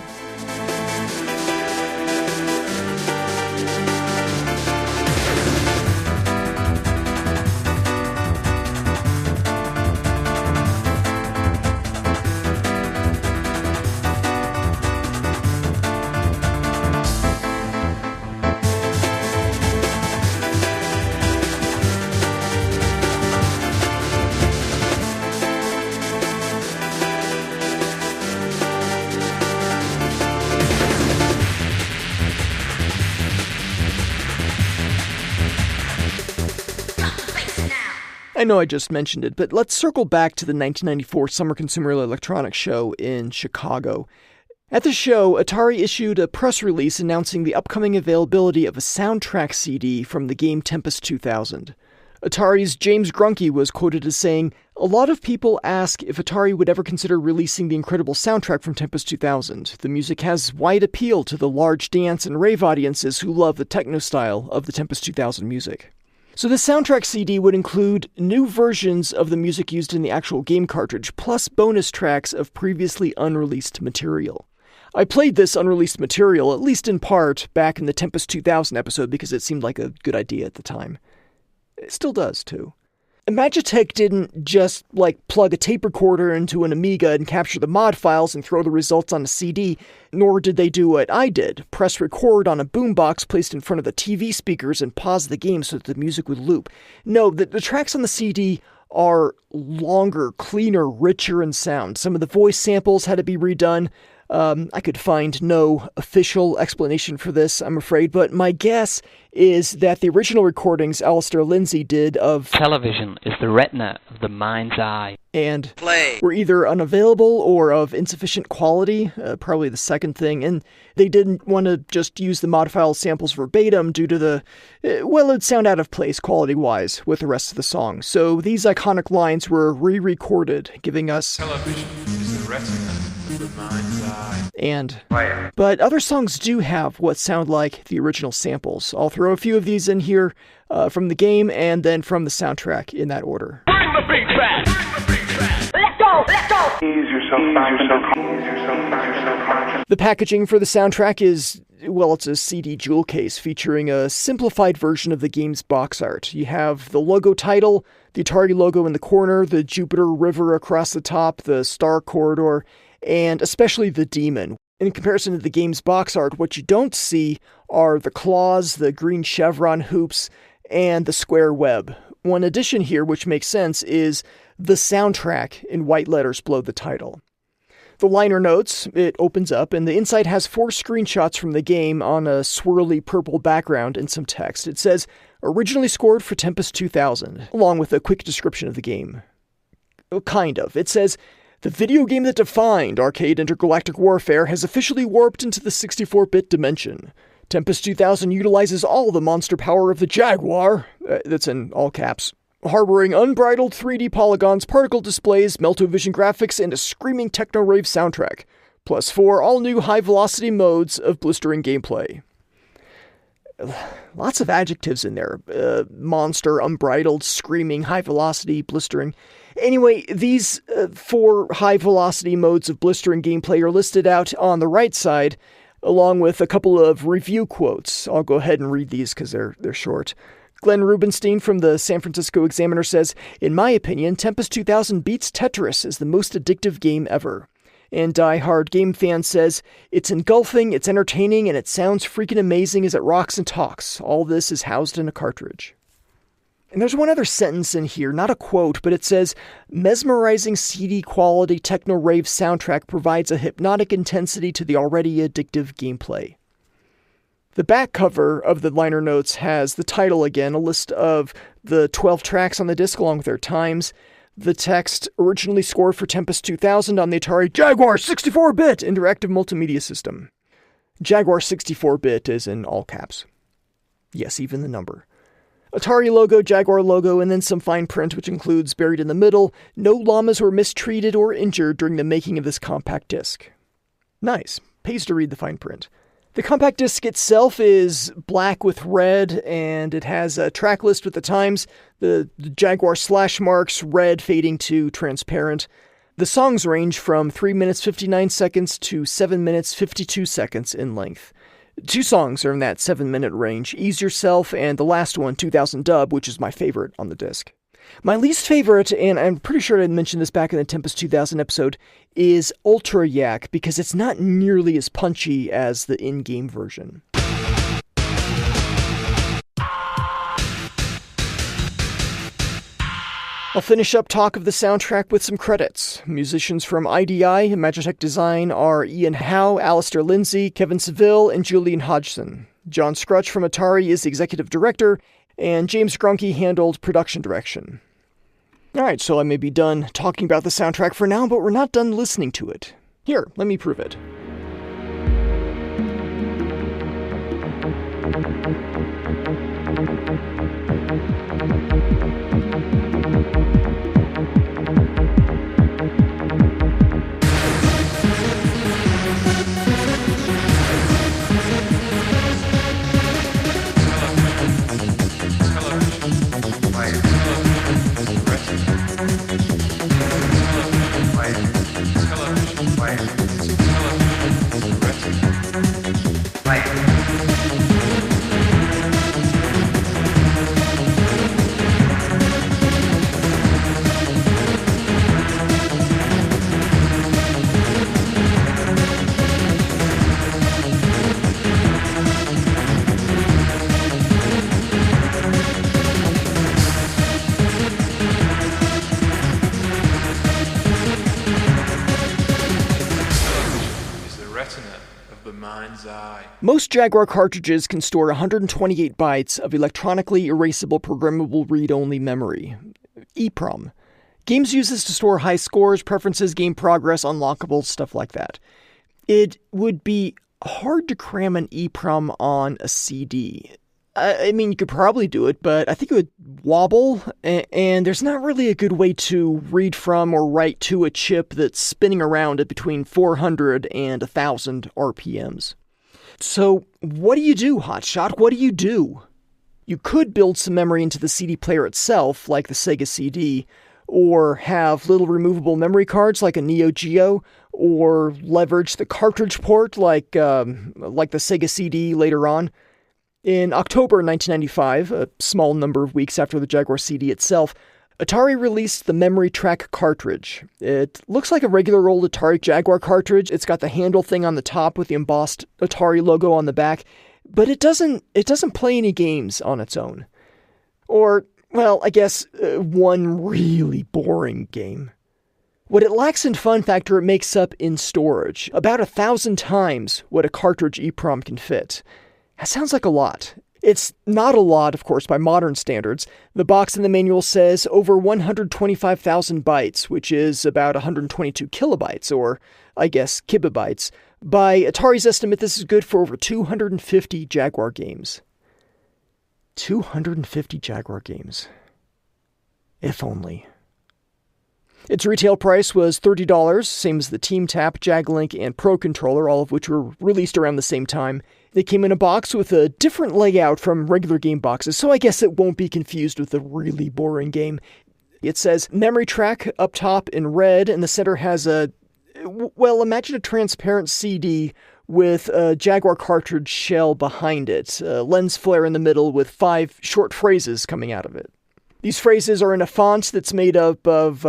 I know I just mentioned it, but let's circle back to the 1994 Summer Consumer Electronics Show in Chicago. At the show, Atari issued a press release announcing the upcoming availability of a soundtrack CD from the game Tempest 2000. Atari's James Grunke was quoted as saying, "A lot of people ask if Atari would ever consider releasing the incredible soundtrack from Tempest 2000. The music has wide appeal to the large dance and rave audiences who love the techno style of the Tempest 2000 music." So the soundtrack CD would include new versions of the music used in the actual game cartridge, plus bonus tracks of previously unreleased material. I played this unreleased material, at least in part, back in the Tempest 2000 episode because it seemed like a good idea at the time. It still does, too. Magitech didn't just, plug a tape recorder into an Amiga and capture the mod files and throw the results on a CD, nor did they do what I did, press record on a boombox placed in front of the TV speakers and pause the game so that the music would loop. No, the tracks on the CD are longer, cleaner, richer in sound. Some of the voice samples had to be redone. I could find no official explanation for this, I'm afraid, but my guess is that the original recordings Alistair Lindsay did of television is the retina of the mind's eye and were either unavailable or of insufficient quality, probably the second thing, and they didn't want to just use the mod file samples verbatim due to the, it'd sound out of place quality-wise with the rest of the song. So these iconic lines were re-recorded, giving us television is the retina. But other songs do have what sound like the original samples. I'll throw a few of these in here from the game and then from the soundtrack in that order. Bring the beat back! Bring the beat back! Let go! The packaging for the soundtrack is, well, it's a CD jewel case featuring a simplified version of the game's box art. You have the logo title, the Atari logo in the corner, the Jupiter River across the top, the Star Corridor, and especially the Demon. In comparison to the game's box art, what you don't see are the claws, the green chevron hoops, and the square web. One addition here, which makes sense, is the soundtrack in white letters below the title. The liner notes, it opens up, and the inside has 4 screenshots from the game on a swirly purple background and some text. It says, originally scored for Tempest 2000, along with a quick description of the game. Kind of. It says, the video game that defined arcade intergalactic warfare has officially warped into the 64-bit dimension. Tempest 2000 utilizes all the monster power of the Jaguar, that's in all caps, harboring unbridled 3D polygons, particle displays, meltovision graphics, and a screaming techno-rave soundtrack, plus 4 all-new high-velocity modes of blistering gameplay. Lots of adjectives in there. Monster, unbridled, screaming, high-velocity, blistering. Anyway, these 4 high-velocity modes of blistering gameplay are listed out on the right side, along with a couple of review quotes. I'll go ahead and read these because they're short. Glenn Rubenstein from the San Francisco Examiner says, in my opinion, Tempest 2000 beats Tetris as the most addictive game ever. And Die Hard Game Fan says, it's engulfing, it's entertaining, and it sounds freaking amazing as it rocks and talks. All this is housed in a cartridge. And there's one other sentence in here, not a quote, but it says, mesmerizing CD-quality techno-rave soundtrack provides a hypnotic intensity to the already addictive gameplay. The back cover of the liner notes has the title again, a list of the 12 tracks on the disc along with their times. The text, originally scored for Tempest 2000 on the Atari Jaguar 64-bit interactive multimedia system. Jaguar 64-bit is in all caps. Yes, even the number. Atari logo, Jaguar logo, and then some fine print, which includes, buried in the middle, no llamas were mistreated or injured during the making of this compact disc. Nice. Pays to read the fine print. The compact disc itself is black with red, and it has a track list with the times, the Jaguar slash marks, red fading to transparent. The songs range from 3 minutes 59 seconds to 7 minutes 52 seconds in length. 2 songs are in that 7-minute range, Ease Yourself and the last one, 2000 Dub, which is my favorite on the disc. My least favorite, and I'm pretty sure I mentioned this back in the Tempest 2000 episode, is Ultra Yak, because it's not nearly as punchy as the in-game version. I'll finish up talk of the soundtrack with some credits. Musicians from IDI and Magitech Design are Ian Howe, Alistair Lindsay, Kevin Seville, and Julian Hodgson. John Scrutch from Atari is the executive director, and James Grunke handled production direction. Alright, so I may be done talking about the soundtrack for now, but we're not done listening to it. Here, let me prove it. Most Jaguar cartridges can store 128 bytes of electronically erasable programmable read-only memory, EEPROM. Games use this to store high scores, preferences, game progress, unlockables, stuff like that. It would be hard to cram an EEPROM on a CD. I mean, you could probably do it, but I think it would wobble, and there's not really a good way to read from or write to a chip that's spinning around at between 400 and 1,000 RPMs. So, what do you do, Hotshot? What do you do? You could build some memory into the CD player itself, like the Sega CD, or have little removable memory cards like a Neo Geo, or leverage the cartridge port like the Sega CD later on. In October 1995, a small number of weeks after the Jaguar CD itself, Atari released the MemoryTrack cartridge. It looks like a regular old Atari Jaguar cartridge. It's got the handle thing on the top with the embossed Atari logo on the back, but it doesn't play any games on its own. Or, well, I guess one really boring game. What it lacks in fun factor, it makes up in storage, about 1,000 times what a cartridge EEPROM can fit. That sounds like a lot. It's not a lot, of course, by modern standards. The box in the manual says over 125,000 bytes, which is about 122 kilobytes, or, I guess, kibibytes. By Atari's estimate, this is good for over 250 Jaguar games. 250 Jaguar games. If only. Its retail price was $30, same as the TeamTap, JagLink, and Pro Controller, all of which were released around the same time. They came in a box with a different layout from regular game boxes, so I guess it won't be confused with a really boring game. It says MemoryTrack up top in red, and the center has imagine a transparent CD with a Jaguar cartridge shell behind it, a lens flare in the middle with 5 short phrases coming out of it. These phrases are in a font that's made up of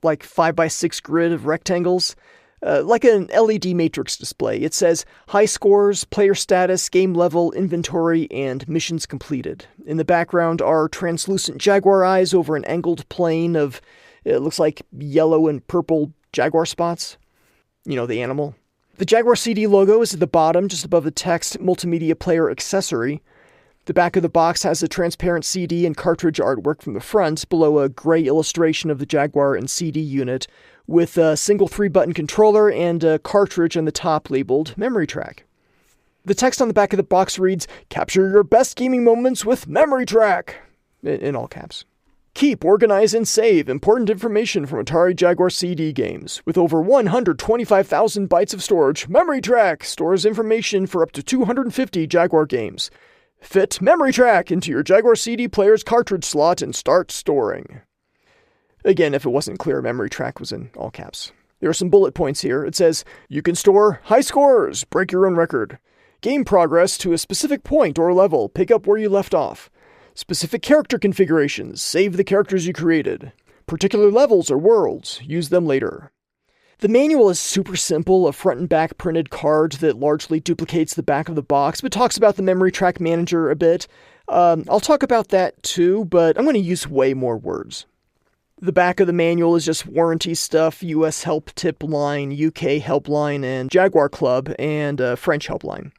5x6 grid of rectangles, like an LED matrix display. It says high scores, player status, game level, inventory, and missions completed. In the background are translucent Jaguar eyes over an angled plane of, it looks like yellow and purple Jaguar spots. You know, the animal. The Jaguar CD logo is at the bottom, just above the text Multimedia Player Accessory. The back of the box has a transparent CD and cartridge artwork from the front, below a gray illustration of the Jaguar and CD unit, with a single 3-button controller and a cartridge on the top labeled MemoryTrack. The text on the back of the box reads, "Capture your best gaming moments with MemoryTrack!" in all caps. Keep, organize, and save important information from Atari Jaguar CD games. With over 125,000 bytes of storage, MemoryTrack stores information for up to 250 Jaguar games. Fit MemoryTrack into your Jaguar CD player's cartridge slot and start storing. Again, if it wasn't clear, MemoryTrack was in all caps. There are some bullet points here. It says, you can store high scores, break your own record. Game progress to a specific point or level, pick up where you left off. Specific character configurations, save the characters you created. Particular levels or worlds, use them later. The manual is super simple, a front and back printed card that largely duplicates the back of the box, but talks about the MemoryTrack manager a bit. I'll talk about that too, but I'm going to use way more words. The back of the manual is just warranty stuff, US help tip line, UK helpline, and Jaguar Club, and French helpline.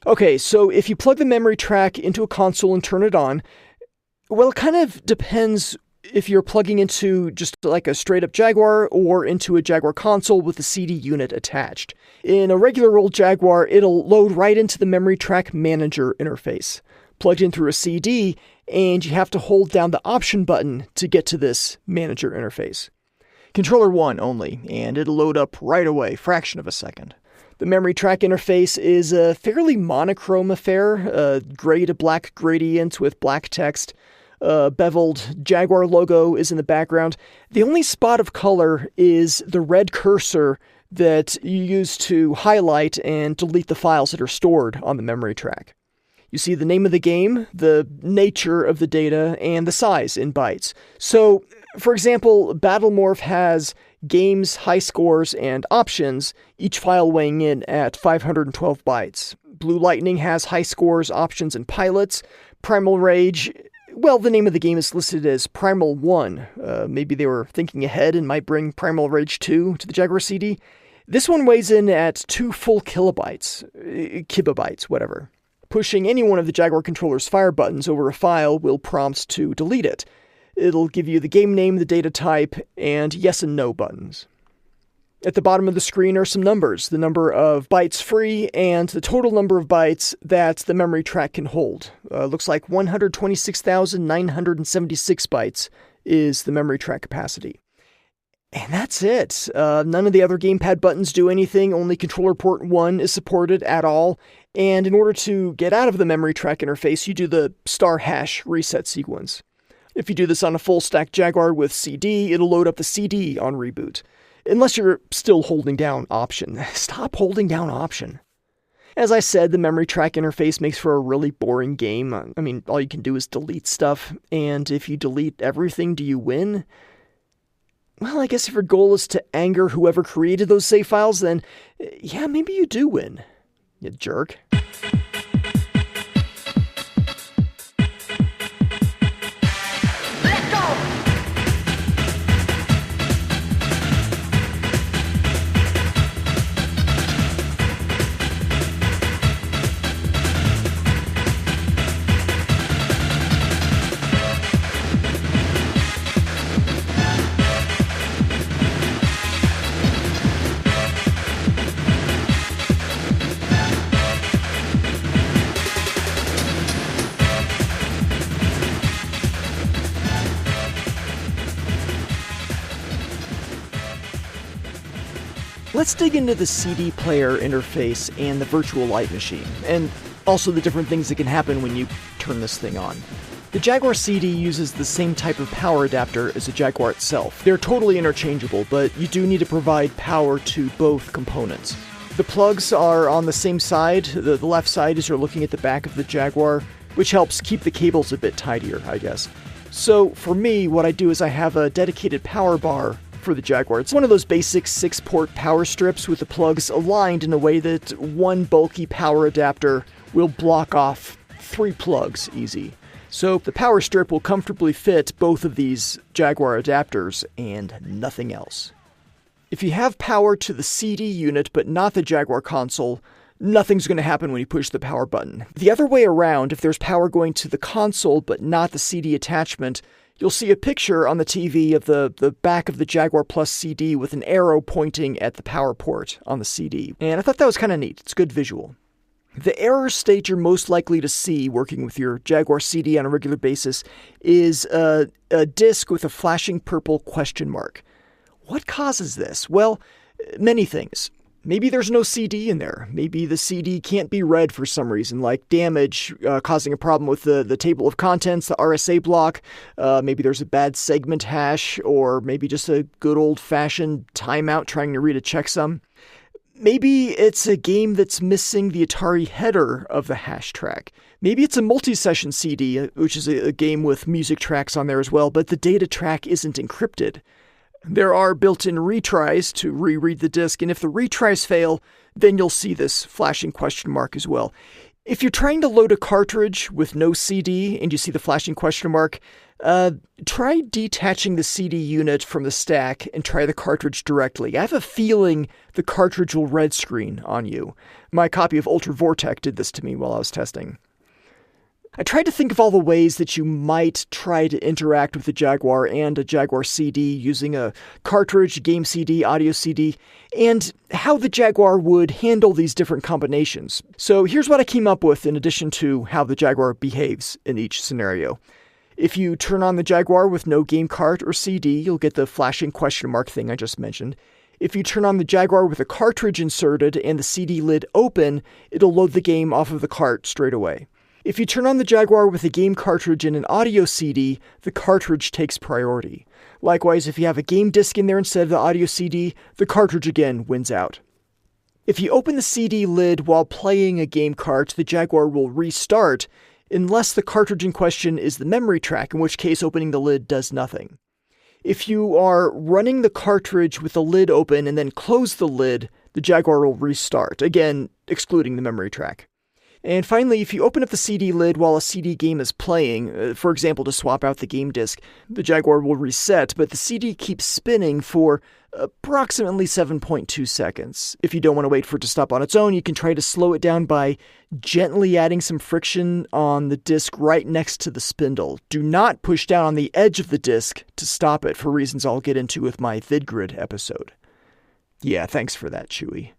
Okay, so if you plug the MemoryTrack into a console and turn it on, well, it kind of depends if you're plugging into just like a straight-up Jaguar or into a Jaguar console with a CD unit attached. In a regular old Jaguar, it'll load right into the MemoryTrack manager interface, plugged in through a CD, and you have to hold down the option button to get to this manager interface. Controller 1 only, and it'll load up right away, fraction of a second. The MemoryTrack interface is a fairly monochrome affair, a gray to black gradient with black text. Beveled Jaguar logo is in the background. The only spot of color is the red cursor that you use to highlight and delete the files that are stored on the MemoryTrack. You see the name of the game, the nature of the data, and the size in bytes. So, for example, Battlemorph has games, high scores, and options, each file weighing in at 512 bytes. Blue Lightning has high scores, options, and pilots. Primal Rage, well, the name of the game is listed as Primal 1. Maybe they were thinking ahead and might bring Primal Rage 2 to the Jaguar CD. This one weighs in at 2 full kilobytes, kibibytes, whatever. Pushing any one of the Jaguar controller's fire buttons over a file will prompt to delete it. It'll give you the game name, the data type, and yes and no buttons. At the bottom of the screen are some numbers, the number of bytes free and the total number of bytes that the MemoryTrack can hold. Looks like 126,976 bytes is the MemoryTrack capacity. And that's it. None of the other gamepad buttons do anything, only controller port 1 is supported at all. And in order to get out of the MemoryTrack interface, you do the *# reset sequence. If you do this on a full-stack Jaguar with CD, it'll load up the CD on reboot. Unless you're still holding down Option. Stop holding down Option. As I said, the MemoryTrack interface makes for a really boring game. I mean, all you can do is delete stuff, and if you delete everything, do you win? Well, I guess if your goal is to anger whoever created those save files, then yeah, maybe you do win. You jerk. Let's dig into the CD player interface and the virtual light machine, and also the different things that can happen when you turn this thing on. The Jaguar CD uses the same type of power adapter as the Jaguar itself. They're totally interchangeable, but you do need to provide power to both components. The plugs are on the same side, the left side as you're looking at the back of the Jaguar, which helps keep the cables a bit tidier, I guess. So for me, what I do is I have a dedicated power bar for the Jaguar. It's one of those basic 6-port power strips with the plugs aligned in a way that one bulky power adapter will block off 3 plugs easy. So the power strip will comfortably fit both of these Jaguar adapters and nothing else. If you have power to the CD unit but not the Jaguar console, nothing's going to happen when you push the power button. The other way around, if there's power going to the console but not the CD attachment, you'll see a picture on the TV of the back of the Jaguar Plus CD with an arrow pointing at the power port on the CD. And I thought that was kind of neat. It's a good visual. The error state you're most likely to see working with your Jaguar CD on a regular basis is a disc with a flashing purple question mark. What causes this? Well, many things. Maybe there's no CD in there. Maybe the CD can't be read for some reason, like damage causing a problem with the table of contents, the RSA block. Maybe there's a bad segment hash, or maybe just a good old-fashioned timeout trying to read a checksum. Maybe it's a game that's missing the Atari header of the hash track. Maybe it's a multi-session CD, which is a game with music tracks on there as well, but the data track isn't encrypted. There are built-in retries to reread the disk, and if the retries fail, then you'll see this flashing question mark as well. If you're trying to load a cartridge with no CD and you see the flashing question mark, try detaching the CD unit from the stack and try the cartridge directly. I have a feeling the cartridge will red screen on you. My copy of Ultra Vortec did this to me while I was testing. I tried to think of all the ways that you might try to interact with a Jaguar and a Jaguar CD using a cartridge, game CD, audio CD, and how the Jaguar would handle these different combinations. So here's what I came up with in addition to how the Jaguar behaves in each scenario. If you turn on the Jaguar with no game cart or CD, you'll get the flashing question mark thing I just mentioned. If you turn on the Jaguar with a cartridge inserted and the CD lid open, it'll load the game off of the cart straight away. If you turn on the Jaguar with a game cartridge and an audio CD, the cartridge takes priority. Likewise, if you have a game disc in there instead of the audio CD, the cartridge again wins out. If you open the CD lid while playing a game cart, the Jaguar will restart, unless the cartridge in question is the MemoryTrack, in which case opening the lid does nothing. If you are running the cartridge with the lid open and then close the lid, the Jaguar will restart, again excluding the MemoryTrack. And finally, if you open up the CD lid while a CD game is playing, for example, to swap out the game disc, the Jaguar will reset, but the CD keeps spinning for approximately 7.2 seconds. If you don't want to wait for it to stop on its own, you can try to slow it down by gently adding some friction on the disc right next to the spindle. Do not push down on the edge of the disc to stop it, for reasons I'll get into with my VidGrid episode. Yeah, thanks for that, Chewy.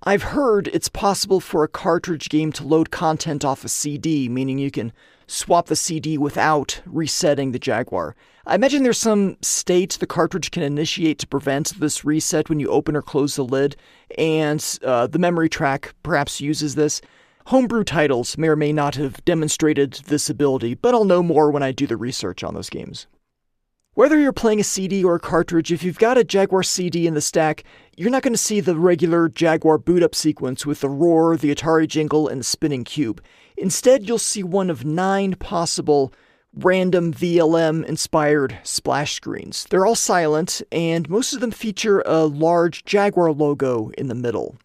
I've heard it's possible for a cartridge game to load content off a CD, meaning you can swap the CD without resetting the Jaguar. I imagine there's some state the cartridge can initiate to prevent this reset when you open or close the lid, and the MemoryTrack perhaps uses this. Homebrew titles may or may not have demonstrated this ability, but I'll know more when I do the research on those games. Whether you're playing a CD or a cartridge, if you've got a Jaguar CD in the stack, you're not going to see the regular Jaguar boot-up sequence with the roar, the Atari jingle, and the spinning cube. Instead, you'll see one of 9 possible random VLM-inspired splash screens. They're all silent, and most of them feature a large Jaguar logo in the middle.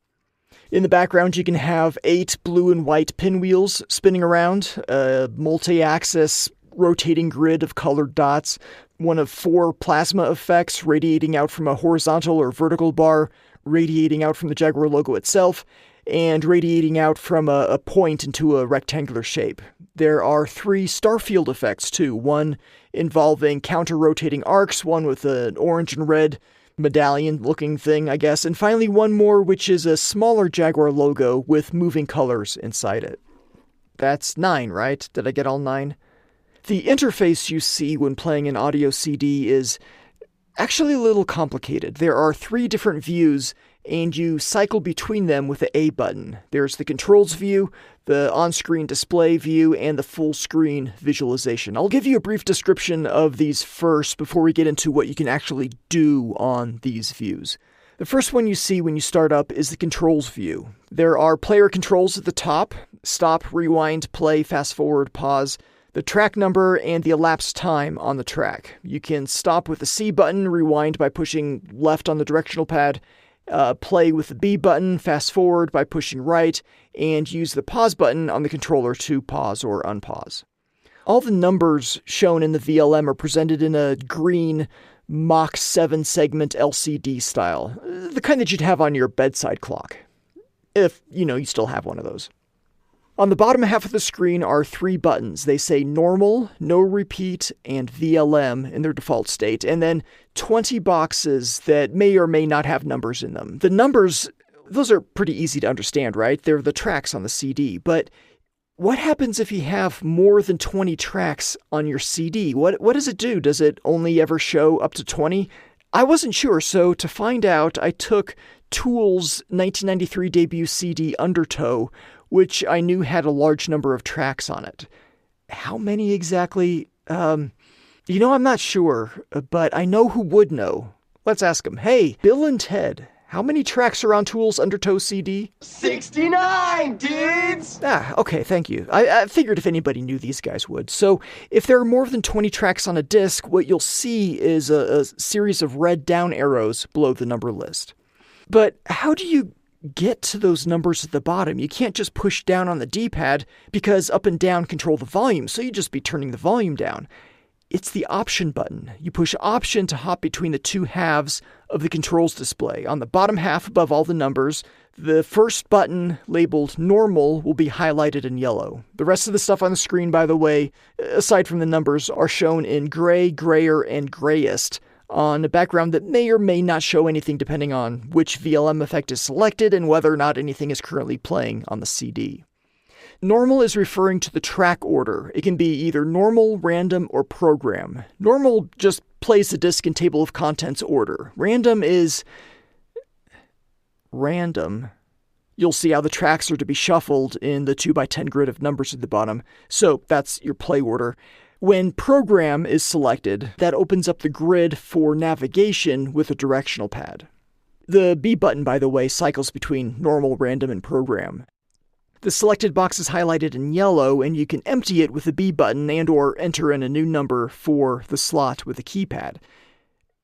In the background, you can have 8 blue and white pinwheels spinning around, a multi-axis rotating grid of colored dots, one of 4 plasma effects radiating out from a horizontal or vertical bar, radiating out from the Jaguar logo itself, and radiating out from a point into a rectangular shape. There are 3 starfield effects too, one involving counter-rotating arcs, one with an orange and red medallion-looking thing, I guess, and finally one more which is a smaller Jaguar logo with moving colors inside it. That's 9, right? Did I get all 9? The interface you see when playing an audio CD is actually a little complicated. There are 3 different views, and you cycle between them with the A button. There's the controls view, the on-screen display view, and the full-screen visualization. I'll give you a brief description of these first before we get into what you can actually do on these views. The first one you see when you start up is the controls view. There are player controls at the top: stop, rewind, play, fast forward, pause, the track number, and the elapsed time on the track. You can stop with the C button, rewind by pushing left on the directional pad, play with the B button, fast forward by pushing right, and use the pause button on the controller to pause or unpause. All the numbers shown in the VLM are presented in a green Mach 7 segment LCD style, the kind that you'd have on your bedside clock, if, you still have one of those. On the bottom half of the screen are 3 buttons. They say Normal, No Repeat, and VLM in their default state, and then 20 boxes that may or may not have numbers in them. The numbers, those are pretty easy to understand, right? They're the tracks on the CD, but what happens if you have more than 20 tracks on your CD? What does it do? Does it only ever show up to 20? I wasn't sure, so to find out, I took Tool's 1993 debut CD Undertow, which I knew had a large number of tracks on it. How many exactly? I'm not sure, but I know who would know. Let's ask him. Hey, Bill and Ted, how many tracks are on Tool's Undertow CD? 69, dudes! Okay, thank you. I figured if anybody knew, these guys would. So, if there are more than 20 tracks on a disc, what you'll see is a series of red down arrows below the number list. But how do you get to those numbers at the bottom? You can't just push down on the D-pad because up and down control the volume, so you'd just be turning the volume down. It's the Option button. You push Option to hop between the 2 halves of the controls display. On the bottom half above all the numbers, the first button labeled Normal will be highlighted in yellow. The rest of the stuff on the screen, by the way, aside from the numbers, are shown in gray, grayer, and grayest, on a background that may or may not show anything depending on which VLM effect is selected and whether or not anything is currently playing on the CD. Normal is referring to the track order. It can be either normal, random, or program. Normal just plays the disc in table of contents order. Random is random. You'll see how the tracks are to be shuffled in the 2x10 grid of numbers at the bottom. So that's your play order. When program is selected, that opens up the grid for navigation with a directional pad. The B button, by the way, cycles between normal, random, and program. The selected box is highlighted in yellow, and you can empty it with the B button and or enter in a new number for the slot with a keypad.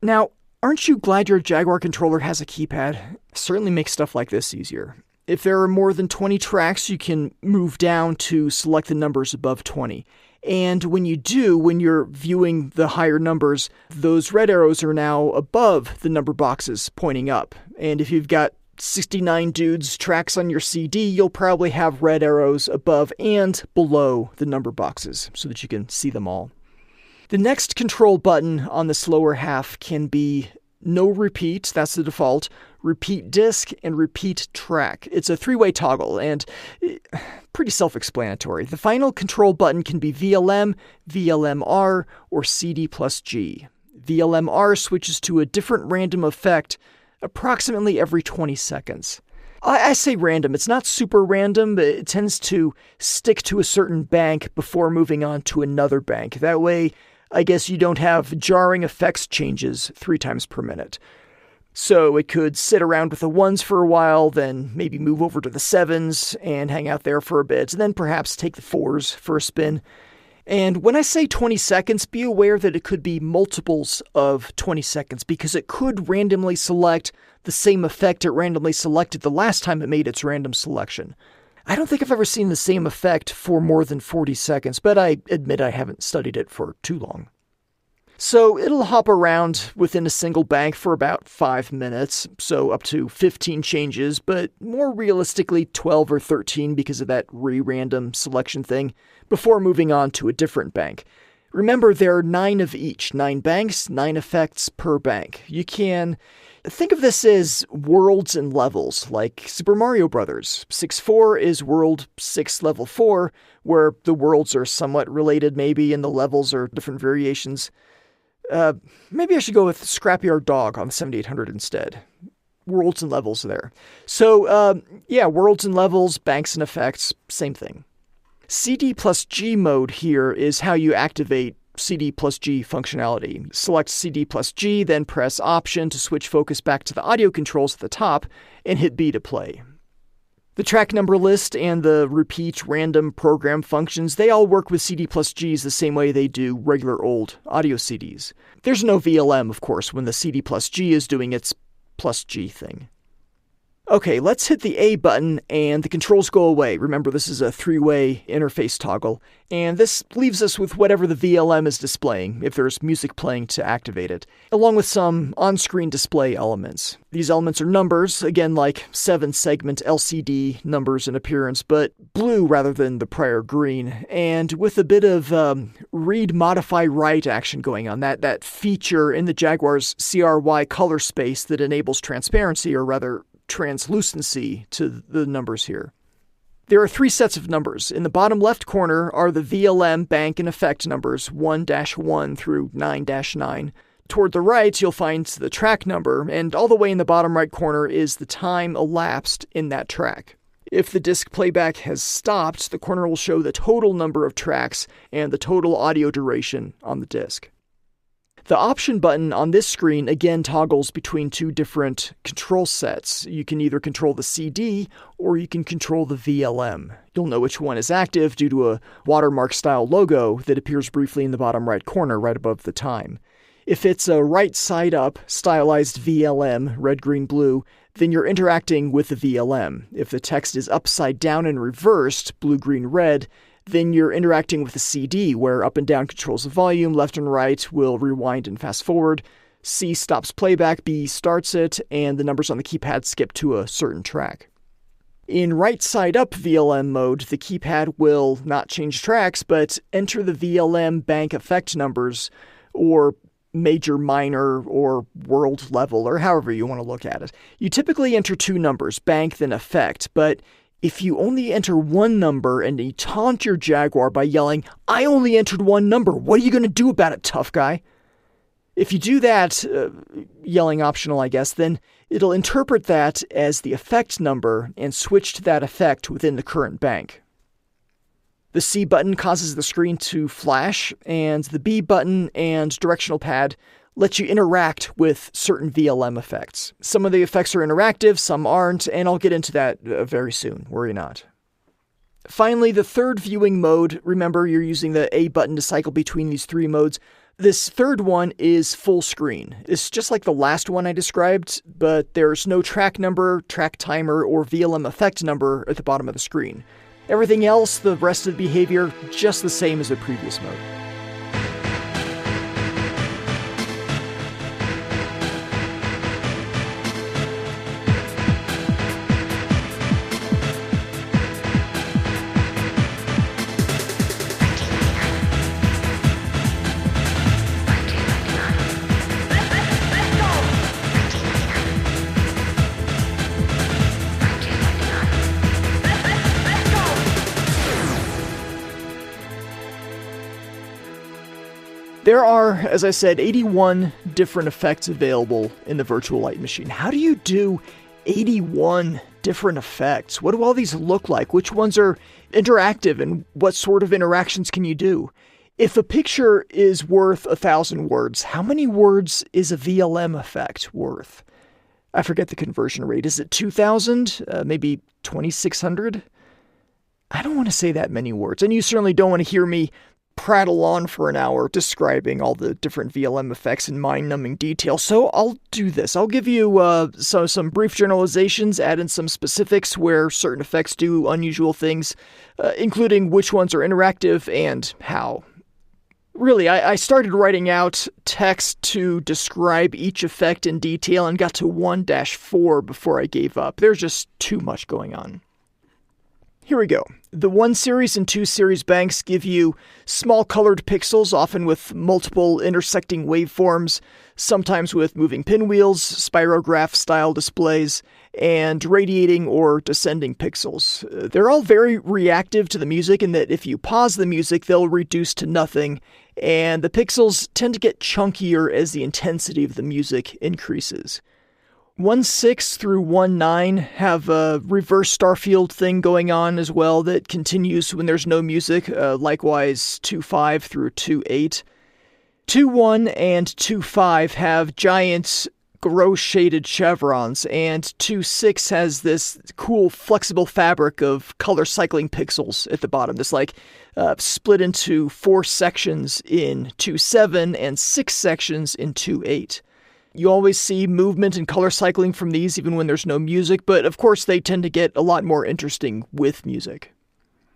Now, aren't you glad your Jaguar controller has a keypad? It certainly makes stuff like this easier. If there are more than 20 tracks, you can move down to select the numbers above 20. And when you do, when you're viewing the higher numbers, those red arrows are now above the number boxes pointing up. And if you've got 69 dudes tracks on your CD, you'll probably have red arrows above and below the number boxes so that you can see them all. The next control button on this lower half can be No Repeat, that's the default, Repeat Disc, and Repeat Track. It's a 3-way toggle, and pretty self-explanatory. The final control button can be VLM, VLMR, or CD plus G. VLMR switches to a different random effect approximately every 20 seconds. I say random. It's not super random, but it tends to stick to a certain bank before moving on to another bank. That way, I guess you don't have jarring effects changes 3 times per minute. So it could sit around with the 1s for a while, then maybe move over to the 7s and hang out there for a bit, and then perhaps take the 4s for a spin. And when I say 20 seconds, be aware that it could be multiples of 20 seconds because it could randomly select the same effect it randomly selected the last time it made its random selection. I don't think I've ever seen the same effect for more than 40 seconds, but I admit I haven't studied it for too long. So it'll hop around within a single bank for about 5 minutes, so up to 15 changes, but more realistically 12 or 13 because of that re-random selection thing, before moving on to a different bank. Remember, there are 9 of each, 9 banks, 9 effects per bank. You can think of this as worlds and levels, like Super Mario Bros. 6-4 is World 6 Level 4, where the worlds are somewhat related maybe, and the levels are different variations. Maybe I should go with Scrapyard Dog on the 7800 instead. Worlds and levels there. So, worlds and levels, banks and effects, same thing. CD plus G mode here is how you activate CD plus G functionality. Select CD plus G, then press Option to switch focus back to the audio controls at the top, and hit B to play. The track number list and the repeat random program functions, they all work with CD plus Gs the same way they do regular old audio CDs. There's no VLM, of course, when the CD plus G is doing its plus G thing. Okay, let's hit the A button and the controls go away. Remember, this is a 3-way interface toggle, and this leaves us with whatever the VLM is displaying, if there's music playing to activate it, along with some on-screen display elements. These elements are numbers, again like 7-segment LCD numbers in appearance, but blue rather than the prior green, and with a bit of read, modify, write action going on, that feature in the Jaguar's CRY color space that enables transparency, or rather translucency, to the numbers here. There are 3 sets of numbers. In the bottom left corner are the VLM bank and effect numbers 1-1 through 9-9. Toward the right, you'll find the track number, and all the way in the bottom right corner is the time elapsed in that track. If the disc playback has stopped, the corner will show the total number of tracks and the total audio duration on the disc. The option button on this screen again toggles between 2 different control sets. You can either control the CD or you can control the VLM. You'll know which one is active due to a watermark style logo that appears briefly in the bottom right corner right above the time. If it's a right side up stylized VLM, red, green, blue, then you're interacting with the VLM. If the text is upside down and reversed, blue, green, red, then you're interacting with the CD, where up and down controls the volume, left and right will rewind and fast forward, C stops playback, B starts it, and the numbers on the keypad skip to a certain track. In right side up VLM mode, the keypad will not change tracks, but enter the VLM bank effect numbers, or major, minor, or world level, or however you want to look at it. You typically enter 2 numbers, bank then effect, but if you only enter 1 number and you taunt your Jaguar by yelling, "I only entered 1 number, what are you going to do about it, tough guy?" If you do that, yelling optional I guess, then it'll interpret that as the effect number and switch to that effect within the current bank. The C button causes the screen to flash, and the B button and directional pad let you interact with certain VLM effects. Some of the effects are interactive, some aren't, and I'll get into that very soon, worry not. Finally, the third viewing mode, remember you're using the A button to cycle between these 3 modes. This third one is full screen. It's just like the last one I described, but there's no track number, track timer, or VLM effect number at the bottom of the screen. Everything else, the rest of the behavior, just the same as the previous mode. There are, as I said, 81 different effects available in the Virtual Light Machine. How do you do 81 different effects? What do all these look like? Which ones are interactive, and what sort of interactions can you do? If a picture is worth 1,000 words, how many words is a VLM effect worth? I forget the conversion rate. Is it 2,000? Maybe 2,600? I don't want to say that many words, and you certainly don't want to hear me prattle on for an hour describing all the different VLM effects in mind-numbing detail, so I'll do this. I'll give you some brief generalizations, add in some specifics where certain effects do unusual things, including which ones are interactive and how. Really, I started writing out text to describe each effect in detail and got to 1-4 before I gave up. There's just too much going on. Here we go. The 1 series and 2 series banks give you small colored pixels, often with multiple intersecting waveforms, sometimes with moving pinwheels, spirograph-style displays, and radiating or descending pixels. They're all very reactive to the music in that if you pause the music, they'll reduce to nothing, and the pixels tend to get chunkier as the intensity of the music increases. 1.6 through 1.9 have a reverse Starfield thing going on as well that continues when there's no music, likewise 2.5 through 2.8. 2.1 and 2.5 have giant gross shaded chevrons, and 2.6 has this cool flexible fabric of color cycling pixels at the bottom. This split into 4 sections in 2.7 and 6 sections in 2.8. You always see movement and color cycling from these even when there's no music, but of course they tend to get a lot more interesting with music.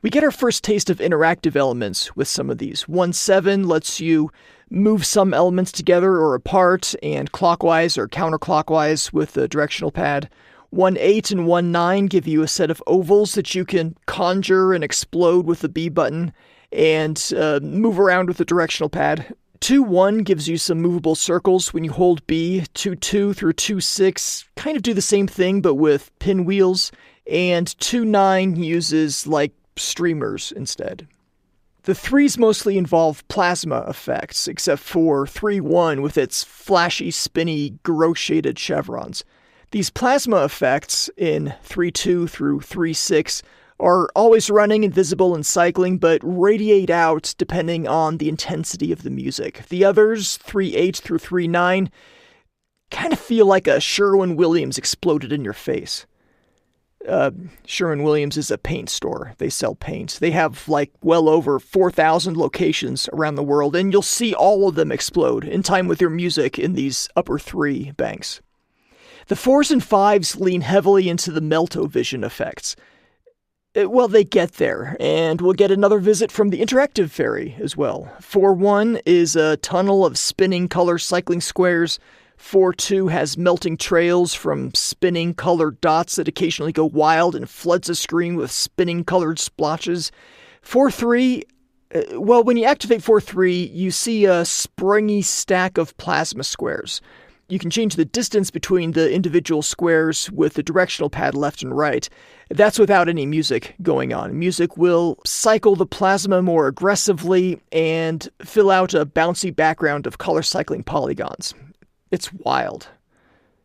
We get our first taste of interactive elements with some of these. 1.7 lets you move some elements together or apart and clockwise or counterclockwise with the directional pad. 1.8 and 1.9 give you a set of ovals that you can conjure and explode with the B button and move around with the directional pad. 2.1 gives you some movable circles when you hold B. 2.2 through 2.6 kind of do the same thing but with pinwheels, and 2.9 uses streamers instead. The 3s mostly involve plasma effects, except for 3.1 with its flashy, spinny, gross shaded chevrons. These plasma effects in 3.2 through 3.6 are always running and visible and cycling, but radiate out depending on the intensity of the music. The others, 3.8 through 3.9, kind of feel like a Sherwin-Williams exploded in your face. Sherwin-Williams is a paint store. They sell paint. They have well over 4,000 locations around the world, and you'll see all of them explode in time with your music in these upper 3 banks. The 4s and 5s lean heavily into the Meltovision effects. Well, they get there, and we'll get another visit from the Interactive Fairy as well. 4.1 is a tunnel of spinning color cycling squares. 4.2 has melting trails from spinning colored dots that occasionally go wild and floods the screen with spinning colored splotches. 4.3, when you activate 4.3, you see a springy stack of plasma squares. You can change the distance between the individual squares with the directional pad left and right. That's without any music going on. Music will cycle the plasma more aggressively and fill out a bouncy background of color cycling polygons. It's wild.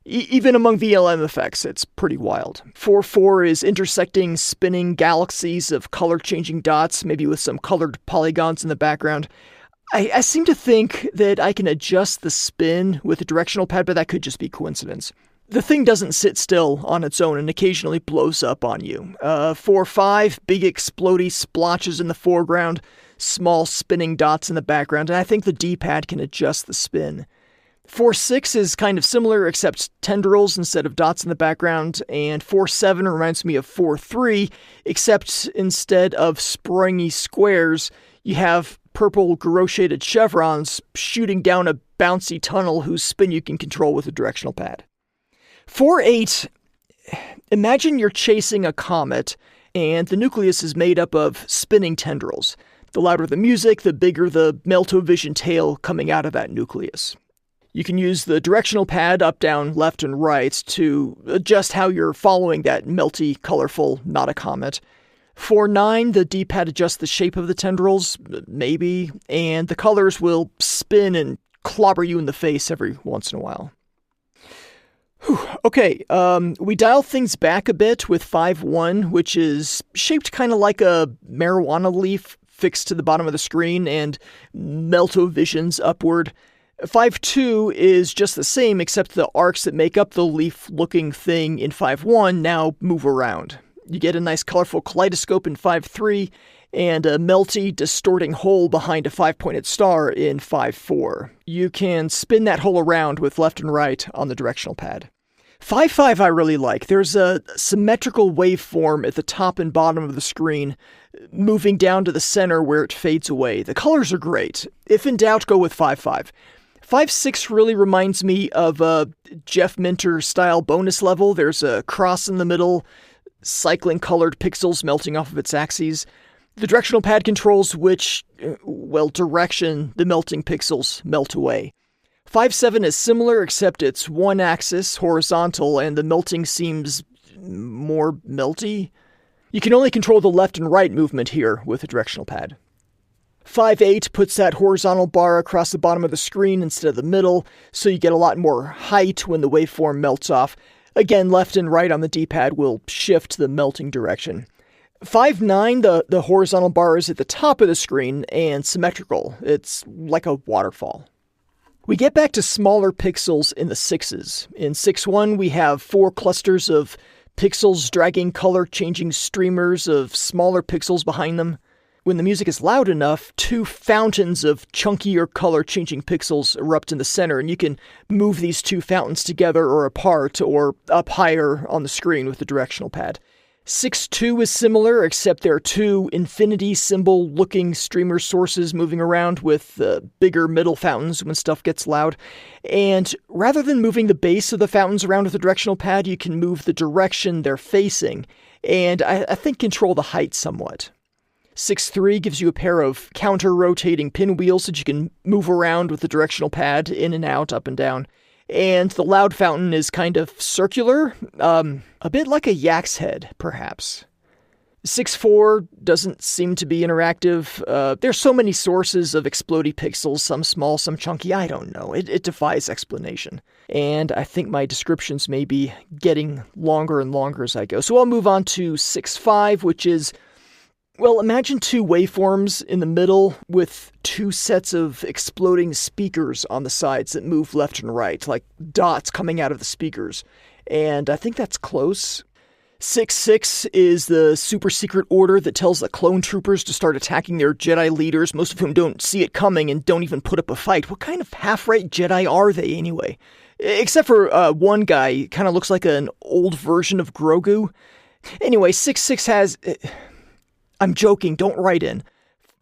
Even among VLM effects, it's pretty wild. 4.4 is intersecting spinning galaxies of color-changing dots, maybe with some colored polygons in the background. I seem to think that I can adjust the spin with the directional pad, but that could just be coincidence. The thing doesn't sit still on its own and occasionally blows up on you. 4.5, big explodey splotches in the foreground, small spinning dots in the background, and I think the D-pad can adjust the spin. 4.6 is kind of similar, except tendrils instead of dots in the background, and 4.7 reminds me of 4.3, except instead of springy squares, you have purple gross-shaded chevrons shooting down a bouncy tunnel whose spin you can control with a directional pad. 4.8, imagine you're chasing a comet, and the nucleus is made up of spinning tendrils. The louder the music, the bigger the Meltovision tail coming out of that nucleus. You can use the directional pad up, down, left, and right to adjust how you're following that melty, colorful, not a comet. 4.9, the D-pad adjusts the shape of the tendrils, maybe, and the colors will spin and clobber you in the face every once in a while. Okay, we dial things back a bit with 5.1, which is shaped kind of like a marijuana leaf fixed to the bottom of the screen and meltovisions upward. 5.2 is just the same, except the arcs that make up the leaf-looking thing in 5.1 now move around. You get a nice colorful kaleidoscope in 5.3, and a melty, distorting hole behind a 5-pointed star in 5.4. You can spin that hole around with left and right on the directional pad. 5.5 I really like. There's a symmetrical waveform at the top and bottom of the screen, moving down to the center where it fades away. The colors are great. If in doubt, go with 5.5. 5.6 really reminds me of a Jeff Minter-style bonus level. There's a cross in the middle, cycling colored pixels melting off of its axes. The directional pad controls which, direction the melting pixels melt away. 5.7 is similar, except it's one axis, horizontal, and the melting seems more melty. You can only control the left and right movement here with the directional pad. 5.8 puts that horizontal bar across the bottom of the screen instead of the middle, so you get a lot more height when the waveform melts off. Again, left and right on the D-pad will shift the melting direction. 5.9, the horizontal bar is at the top of the screen and symmetrical. It's like a waterfall. We get back to smaller pixels in the 6s. In 6.1, we have 4 clusters of pixels dragging color-changing streamers of smaller pixels behind them. When the music is loud enough, 2 fountains of chunkier color-changing pixels erupt in the center, and you can move these 2 fountains together or apart or up higher on the screen with the directional pad. 6.2 is similar, except there are 2 infinity symbol-looking streamer sources moving around with bigger middle fountains when stuff gets loud. And rather than moving the base of the fountains around with the directional pad, you can move the direction they're facing, and I think control the height somewhat. 6.3 gives you a pair of counter-rotating pinwheels that you can move around with the directional pad, in and out, up and down. And the loud fountain is kind of circular, a bit like a yak's head, perhaps. 6.4 doesn't seem to be interactive. There's so many sources of explodey pixels, some small, some chunky, I don't know. It defies explanation. And I think my descriptions may be getting longer and longer as I go. So I'll move on to 6.5, which is, well, imagine 2 waveforms in the middle with 2 sets of exploding speakers on the sides that move left and right, like dots coming out of the speakers. And I think that's close. 6.6 is the super secret order that tells the clone troopers to start attacking their Jedi leaders, most of whom don't see it coming and don't even put up a fight. What kind of half-right Jedi are they, anyway? Except for one guy, kind of looks like an old version of Grogu. Anyway, 6.6 has... I'm joking, don't write in.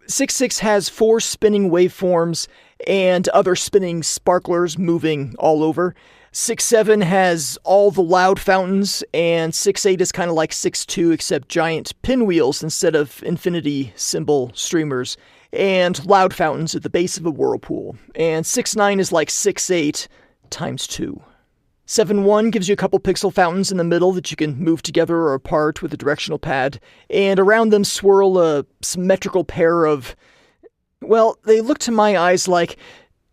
6.6 has 4 spinning waveforms and other spinning sparklers moving all over. 6.7 has all the loud fountains, and 6.8 is kind of like 6.2 except giant pinwheels instead of infinity symbol streamers, and loud fountains at the base of a whirlpool. And 6.9 is like 6.8 times 2. 7.1 gives you a couple pixel fountains in the middle that you can move together or apart with a directional pad, and around them swirl a symmetrical pair of, well, they look to my eyes like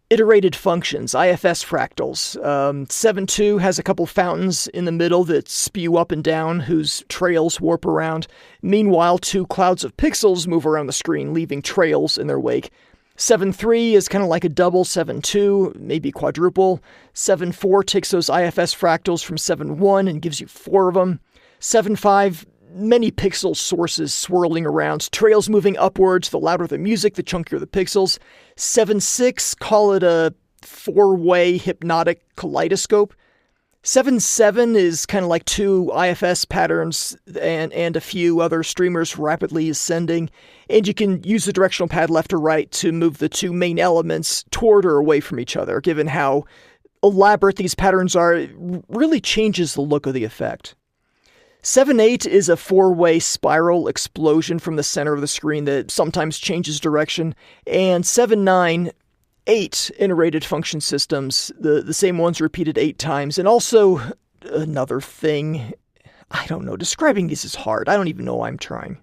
iterated functions, IFS fractals. 7.2 has a couple fountains in the middle that spew up and down, whose trails warp around. Meanwhile, 2 clouds of pixels move around the screen, leaving trails in their wake. 7.3 is kind of like a double 7.2, maybe quadruple. 7.4 takes those IFS fractals from 7.1 and gives you 4 of them. 7.5, many pixel sources swirling around, trails moving upwards, the louder the music, the chunkier the pixels. 7.6, call it a 4-way hypnotic kaleidoscope. 7.7 is kind of like 2 IFS patterns and a few other streamers rapidly ascending, and you can use the directional pad left or right to move the 2 main elements toward or away from each other. Given how elaborate these patterns are, it really changes the look of the effect. 7.8 is a 4-way spiral explosion from the center of the screen that sometimes changes direction, and 7.9, 8 iterated function systems, the same ones repeated 8 times, and also another thing, I don't know, describing these is hard, I don't even know why I'm trying.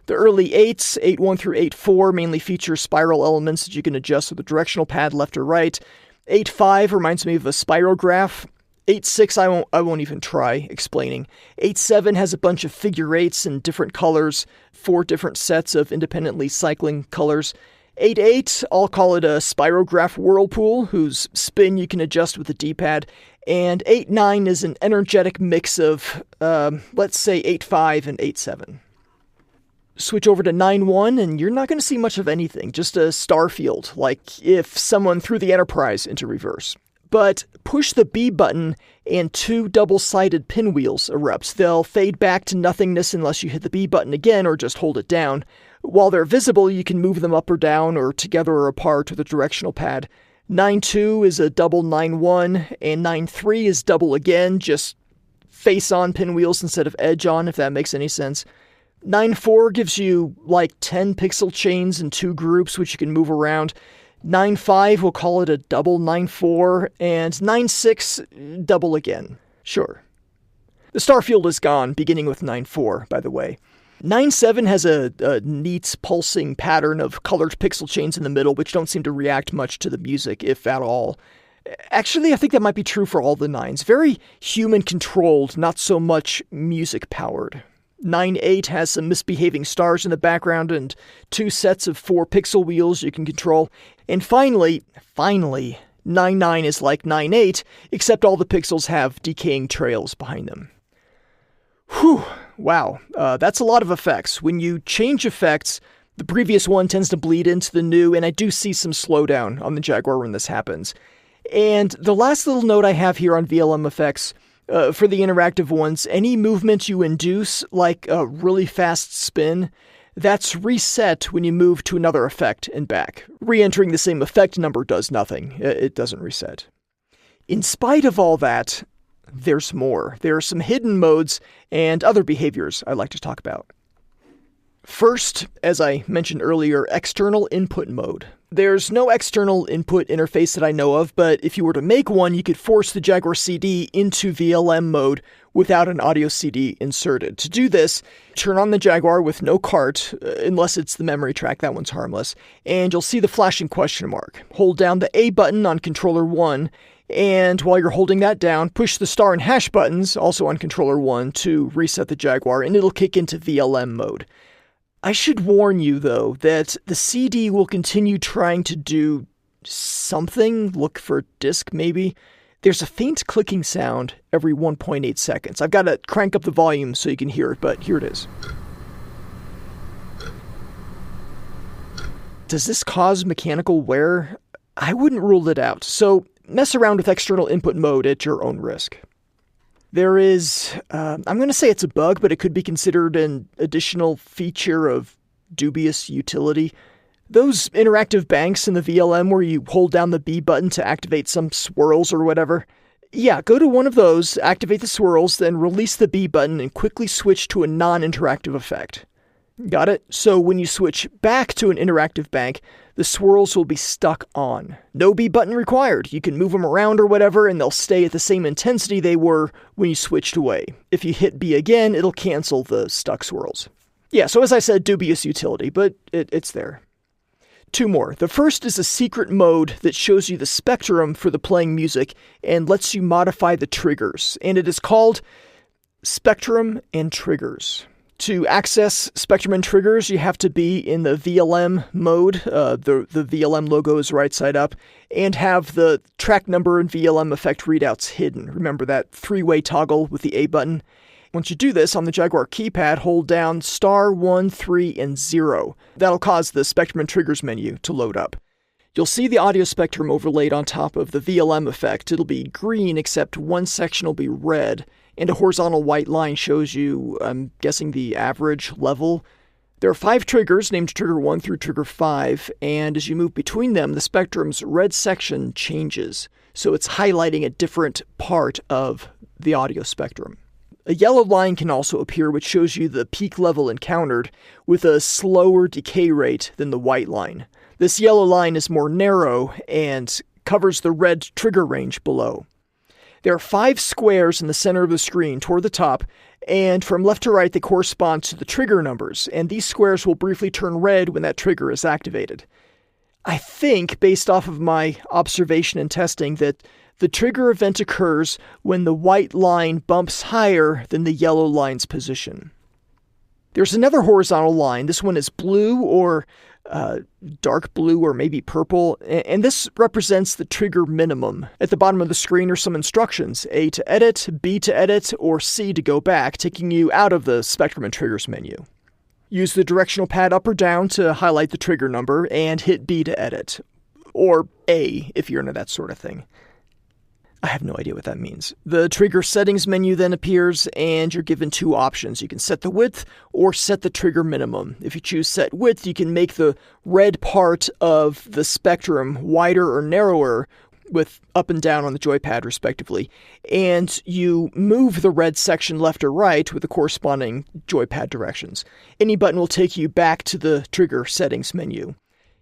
The early 8s, 8.1 through 8.4, mainly feature spiral elements that you can adjust with the directional pad left or right. 8.5 reminds me of a spirograph. 8.6 I won't even try explaining. 8.7 has a bunch of figure 8s in different colors, 4 different sets of independently cycling colors. 8.8, I'll call it a spirograph whirlpool, whose spin you can adjust with the D-pad. And 8.9 is an energetic mix of, let's say 8.5 and 8.7. Switch over to 9.1 and you're not going to see much of anything, just a star field, like if someone threw the Enterprise into reverse. But push the B button and 2 double-sided pinwheels erupt. They'll fade back to nothingness unless you hit the B button again or just hold it down. While they're visible, you can move them up or down or together or apart with a directional pad. 9.2 is a double 9.1 and 9.3 is double again, just face-on pinwheels instead of edge-on, if that makes any sense. 9.4 gives you like 10 pixel chains in 2 groups, which you can move around. 9.5, we'll call it a double 9.4, and 9.6, double again. Sure. The star field is gone, beginning with 9.4, by the way. 9.7 has a neat pulsing pattern of colored pixel chains in the middle, which don't seem to react much to the music, if at all. Actually, I think that might be true for all the 9s. Very human-controlled, not so much music-powered. 9.8 has some misbehaving stars in the background and 2 sets of 4 pixel wheels you can control. And finally, 9.9 is like 9.8, except all the pixels have decaying trails behind them. Whew, wow, that's a lot of effects. When you change effects, the previous one tends to bleed into the new, and I do see some slowdown on the Jaguar when this happens. And the last little note I have here on VLM effects, for the interactive ones, any movement you induce, like a really fast spin, that's reset when you move to another effect and back. Re-entering the same effect number does nothing. It doesn't reset. In spite of all that, there's more. There are some hidden modes and other behaviors I'd like to talk about. First, as I mentioned earlier, external input mode. There's no external input interface that I know of, but if you were to make one, you could force the JaguarCD into VLM mode without an audio CD inserted. To do this, turn on the Jaguar with no cart, unless it's the MemoryTrack, that one's harmless, and you'll see the flashing question mark. Hold down the A button on controller 1, and while you're holding that down, push the star and hash buttons, also on controller 1, to reset the Jaguar, and it'll kick into VLM mode. I should warn you, though, that the CD will continue trying to do something. Look for disk, maybe. There's a faint clicking sound every 1.8 seconds. I've got to crank up the volume so you can hear it, but here it is. Does this cause mechanical wear? I wouldn't rule it out, so mess around with external input mode at your own risk. There is, I'm going to say it's a bug, but it could be considered an additional feature of dubious utility. Those interactive banks in the VLM where you hold down the B button to activate some swirls or whatever. Yeah, go to one of those, activate the swirls, then release the B button and quickly switch to a non-interactive effect. Got it? So when you switch back to an interactive bank, the swirls will be stuck on. No B button required. You can move them around or whatever, and they'll stay at the same intensity they were when you switched away. If you hit B again, it'll cancel the stuck swirls. Yeah, so as I said, dubious utility, but it's there. 2 more. The first is a secret mode that shows you the spectrum for the playing music and lets you modify the triggers, and it is called Spectrum and Triggers. To access Spectrum and Triggers, you have to be in the VLM mode, the VLM logo is right side up, and have the track number and VLM effect readouts hidden. Remember that 3-way toggle with the A button? Once you do this, on the Jaguar keypad, hold down star, 1, 3, and 0. That'll cause the Spectrum and Triggers menu to load up. You'll see the audio spectrum overlaid on top of the VLM effect. It'll be green, except one section will be red, and a horizontal white line shows you, I'm guessing, the average level. There are 5 triggers, named Trigger 1 through Trigger 5, and as you move between them, the spectrum's red section changes, so it's highlighting a different part of the audio spectrum. A yellow line can also appear, which shows you the peak level encountered, with a slower decay rate than the white line. This yellow line is more narrow and covers the red trigger range below. There are 5 squares in the center of the screen toward the top, and from left to right they correspond to the trigger numbers, and these squares will briefly turn red when that trigger is activated. I think, based off of my observation and testing, that The trigger event occurs when the white line bumps higher than the yellow line's position. There's another horizontal line. This one is blue or dark blue or maybe purple, and this represents the trigger minimum. At the bottom of the screen are some instructions: A to edit, B to edit, or C to go back, taking you out of the Spectrum and Triggers menu. Use the directional pad up or down to highlight the trigger number, and hit B to edit, or A if you're into that sort of thing. I have no idea what that means. The trigger settings menu then appears, and you're given two options. You can set the width or set the trigger minimum. If you choose set width, you can make the red part of the spectrum wider or narrower with up and down on the joypad respectively, and you move the red section left or right with the corresponding joypad directions. Any button will take you back to the trigger settings menu.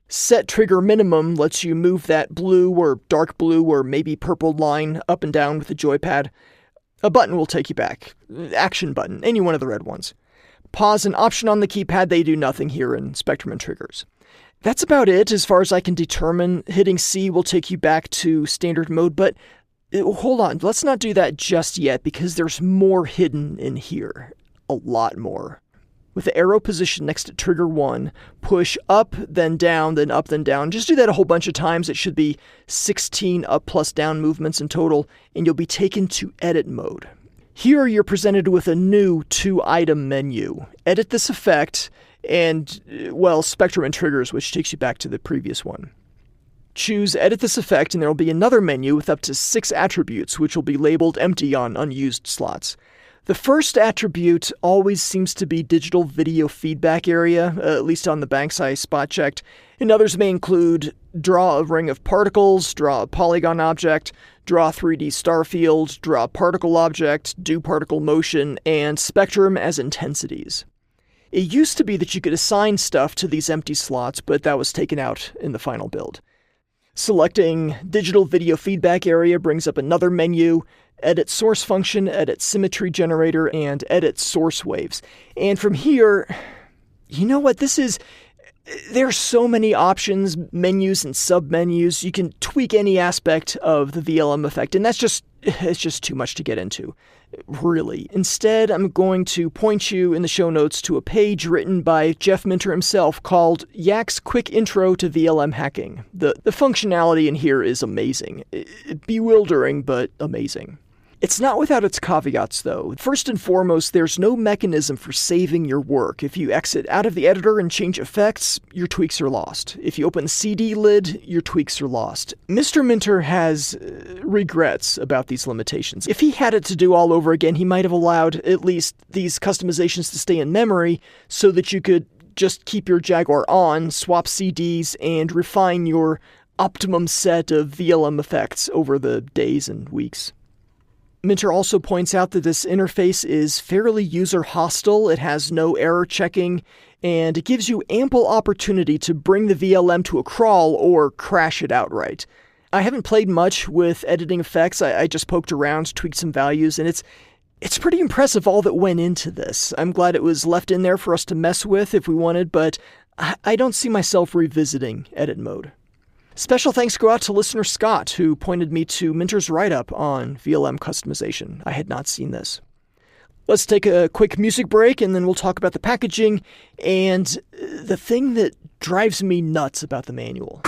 Set trigger minimum lets you move that blue or dark blue or maybe purple line up and down with the joypad. A button will take you back. Action button, any one of the red ones. Pause and option on the keypad, they do nothing here in Spectrum and Triggers. That's about it as far as I can determine. Hitting C will take you back to standard mode, but hold on, let's not do that just yet because there's more hidden in here. A lot more. With the arrow position next to trigger 1, push up, then down, then up, then down. Just do that a whole bunch of times. It should be 16 up plus down movements in total, and you'll be taken to edit mode. Here you're presented with a new 2-item menu. Edit this effect, and, well, Spectrum and Triggers, which takes you back to the previous one. Choose Edit this effect, and there will be another menu with up to 6 attributes, which will be labeled empty on unused slots. The first attribute always seems to be digital video feedback area, at least on the banks I spot checked, and others may include draw a ring of particles, draw a polygon object, draw a 3D star field, draw a particle object, do particle motion, and spectrum as intensities. It used to be that you could assign stuff to these empty slots, but that was taken out in the final build. Selecting digital video feedback area brings up another menu: edit source function, edit symmetry generator, and edit source waves. And from here, you know what this is? There's so many options, menus, and sub-menus. You can tweak any aspect of the VLM effect, and it's just too much to get into, really. Instead, I'm going to point you in the show notes to a page written by Jeff Minter himself called Yak's Quick Intro to VLM Hacking. The functionality in here is amazing. Bewildering, but amazing. It's not without its caveats, though. First and foremost, there's no mechanism for saving your work. If you exit out of the editor and change effects, your tweaks are lost. If you open the CD lid, your tweaks are lost. Mr. Minter has regrets about these limitations. If he had it to do all over again, he might have allowed at least these customizations to stay in memory so that you could just keep your Jaguar on, swap CDs, and refine your optimum set of VLM effects over the days and weeks. Minter also points out that this interface is fairly user-hostile, it has no error checking, and it gives you ample opportunity to bring the VLM to a crawl or crash it outright. I haven't played much with editing effects, I just poked around, tweaked some values, and it's pretty impressive all that went into this. I'm glad it was left in there for us to mess with if we wanted, but I don't see myself revisiting edit mode. Special thanks go out to listener Scott, who pointed me to Minter's write-up on VLM customization. I had not seen this. Let's take a quick music break, and then we'll talk about the packaging and the thing that drives me nuts about the manual.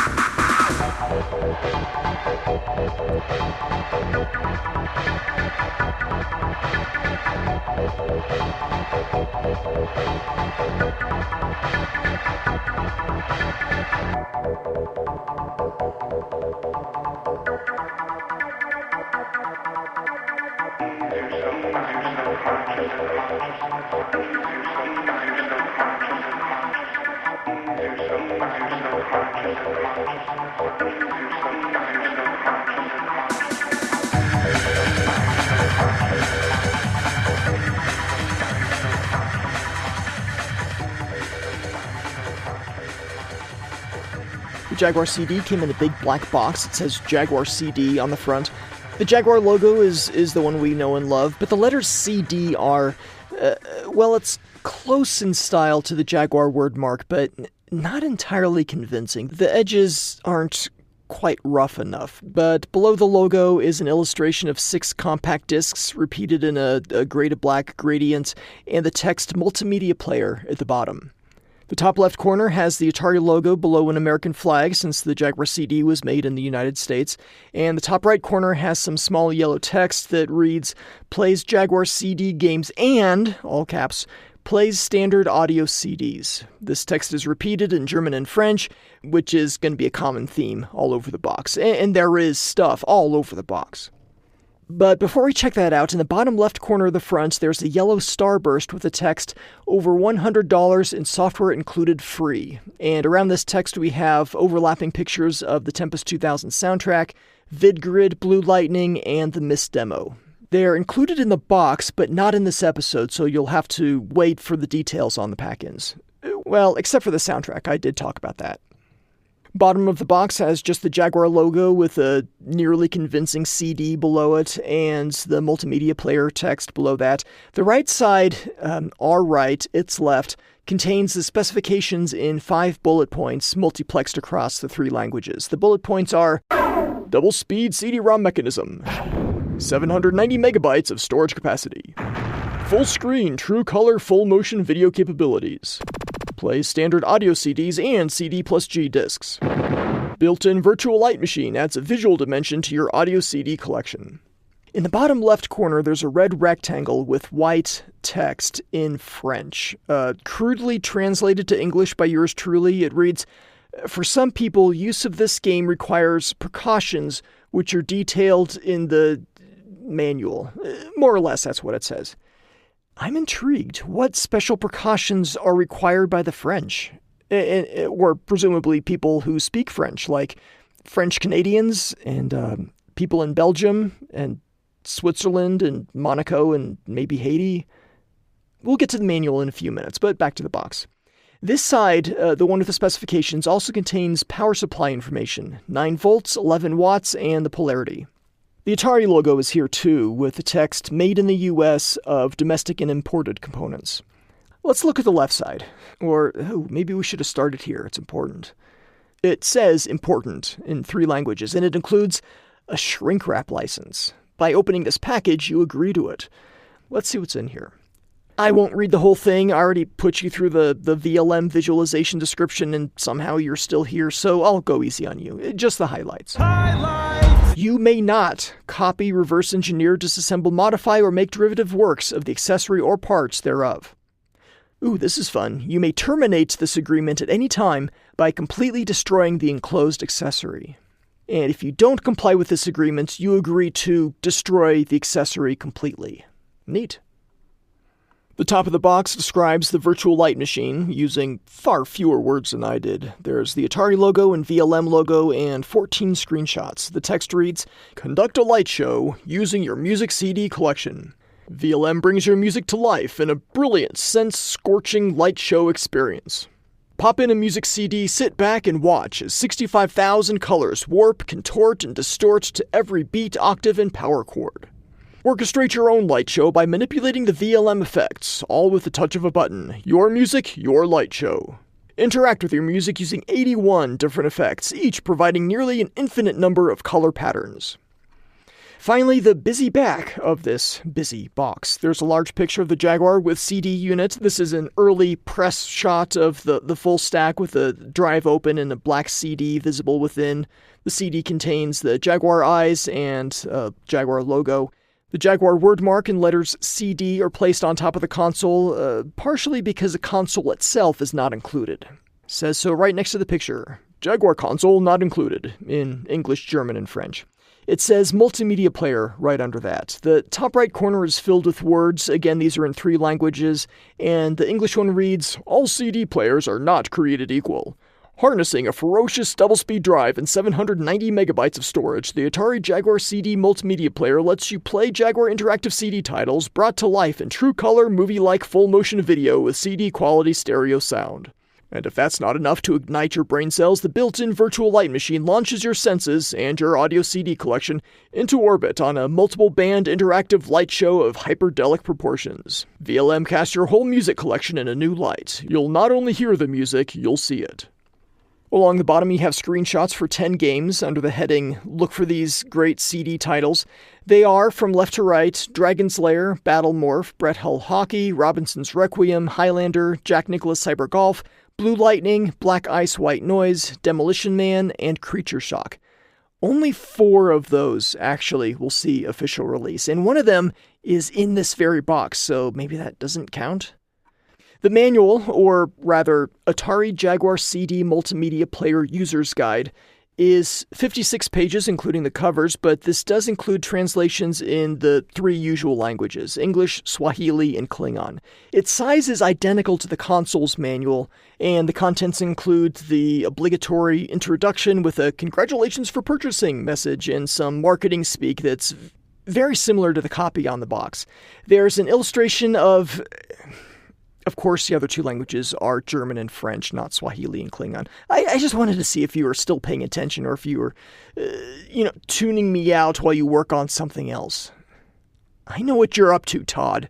The Jaguar CD came in a big black box. It says Jaguar CD on the front. The Jaguar logo is the one we know and love, but the letters CD are, well, it's close in style to the Jaguar wordmark, but not entirely convincing. The edges aren't quite rough enough. But below the logo is an illustration of 6 compact discs repeated in a gray to black gradient, and the text multimedia player at the bottom. The top left corner has the Atari logo below an American flag, since the Jaguar CD was made in the United States, and the top right corner has some small yellow text that reads, "Plays Jaguar CD games and," all caps, "plays standard audio CDs." This text is repeated in German and French, which is going to be a common theme all over the box, and there is stuff all over the box. But before we check that out, in the bottom left corner of the front, there's a yellow starburst with the text, "Over $100 in software included free." And around this text we have overlapping pictures of the Tempest 2000 soundtrack, VidGrid, Blue Lightning, and the Mist demo. They're included in the box, but not in this episode, so you'll have to wait for the details on the pack-ins. Well, except for the soundtrack, I did talk about that. Bottom of the box has just the Jaguar logo with a nearly convincing CD below it and the multimedia player text below that. The right side, our right, its left, contains the specifications in 5 bullet points multiplexed across the 3 languages. The bullet points are: double-speed CD-ROM mechanism, 790 megabytes of storage capacity, full-screen, true-color, full-motion video capabilities, plays standard audio CDs and CD plus G discs. Built-in virtual light machine adds a visual dimension to your audio CD collection. In the bottom left corner, there's a red rectangle with white text in French. Crudely translated to English by yours truly, it reads, "For some people, use of this game requires precautions which are detailed in the manual." More or less, that's what it says. I'm intrigued. What special precautions are required by the French? Or presumably people who speak French, like French Canadians and people in Belgium and Switzerland and Monaco and maybe Haiti. We'll get to the manual in a few minutes, but back to the box. This side, the one with the specifications, also contains power supply information, 9 volts, 11 watts, and the polarity. The Atari logo is here too, with the text "Made in the US" of domestic and imported components. Let's look at the left side. Or, maybe we should have started here, it's important. It says important in 3 languages, and it includes a shrink wrap license. By opening this package, you agree to it. Let's see what's in here. I won't read the whole thing. I already put you through the VLM visualization description, and somehow you're still here, so I'll go easy on you. Just the highlights. You may not copy, reverse engineer, disassemble, modify, or make derivative works of the accessory or parts thereof. Ooh, this is fun. You may terminate this agreement at any time by completely destroying the enclosed accessory. And if you don't comply with this agreement, you agree to destroy the accessory completely. Neat. The top of the box describes the virtual light machine, using far fewer words than I did. There's the Atari logo and VLM logo and 14 screenshots. The text reads, "Conduct a light show using your music CD collection. VLM brings your music to life in a brilliant, sense-scorching light show experience. Pop in a music CD, sit back and watch as 65,000 colors warp, contort, and distort to every beat, octave, and power chord. Orchestrate your own light show by manipulating the VLM effects, all with the touch of a button. Your music, your light show. Interact with your music using 81 different effects, each providing nearly an infinite number of color patterns." Finally, the busy back of this busy box. There's a large picture of the Jaguar with CD unit. This is an early press shot of the full stack with the drive open and a black CD visible within. The CD contains the Jaguar eyes and Jaguar logo. The Jaguar word mark and letters CD are placed on top of the console, partially because the console itself is not included. Says so right next to the picture. Jaguar console not included, in English, German, and French. It says multimedia player right under that. The top right corner is filled with words. Again, these are in 3 languages, and the English one reads, "All CD players are not created equal. Harnessing a ferocious double-speed drive and 790 megabytes of storage, the Atari Jaguar CD multimedia player lets you play Jaguar interactive CD titles brought to life in true color, movie-like full-motion video with CD-quality stereo sound. And if that's not enough to ignite your brain cells, the built-in virtual light machine launches your senses and your audio CD collection into orbit on a multiple-band interactive light show of hyperdelic proportions. VLM casts your whole music collection in a new light. You'll not only hear the music, you'll see it." Along the bottom, you have screenshots for 10 games under the heading, Look for these great CD titles. They are, from left to right, Dragon's Lair, Battle Morph, Brett Hull Hockey, Robinson's Requiem, Highlander, Jack Nicklaus Cyber Golf, Blue Lightning, Black Ice White Noise, Demolition Man, and Creature Shock. Only 4 of those, actually, will see official release, and one of them is in this very box, so maybe that doesn't count? The manual, or rather, Atari Jaguar CD Multimedia Player User's Guide, is 56 pages, including the covers, but this does include translations in the 3 usual languages, English, Swahili, and Klingon. Its size is identical to the console's manual, and the contents include the obligatory introduction with a congratulations for purchasing message and some marketing speak that's very similar to the copy on the box. There's an illustration Of course, the other 2 languages are German and French, not Swahili and Klingon. I just wanted to see if you were still paying attention or if you were, tuning me out while you work on something else. I know what you're up to, Todd.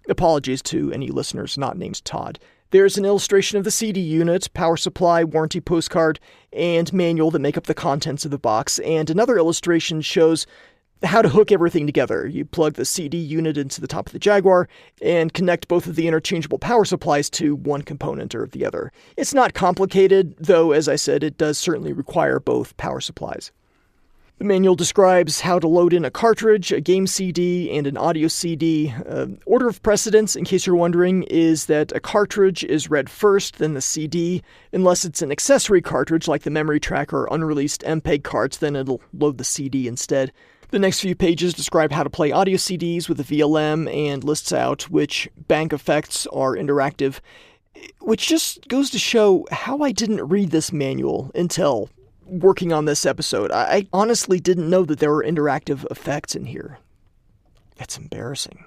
Apologies to any listeners not named Todd. There's an illustration of the CD unit, power supply, warranty postcard, and manual that make up the contents of the box, and another illustration shows how to hook everything together. You plug the CD unit into the top of the Jaguar and connect both of the interchangeable power supplies to one component or the other. It's not complicated, though, as I said, it does certainly require both power supplies. The manual describes how to load in a cartridge, a game CD, and an audio CD. Order of precedence, in case you're wondering, is that a cartridge is read first, then the CD. Unless it's an accessory cartridge like the MemoryTrack or unreleased MPEG cards, then it'll load the CD instead. The next few pages describe how to play audio CDs with a VLM and lists out which bank effects are interactive, which just goes to show how I didn't read this manual until working on this episode. I honestly didn't know that there were interactive effects in here. It's embarrassing.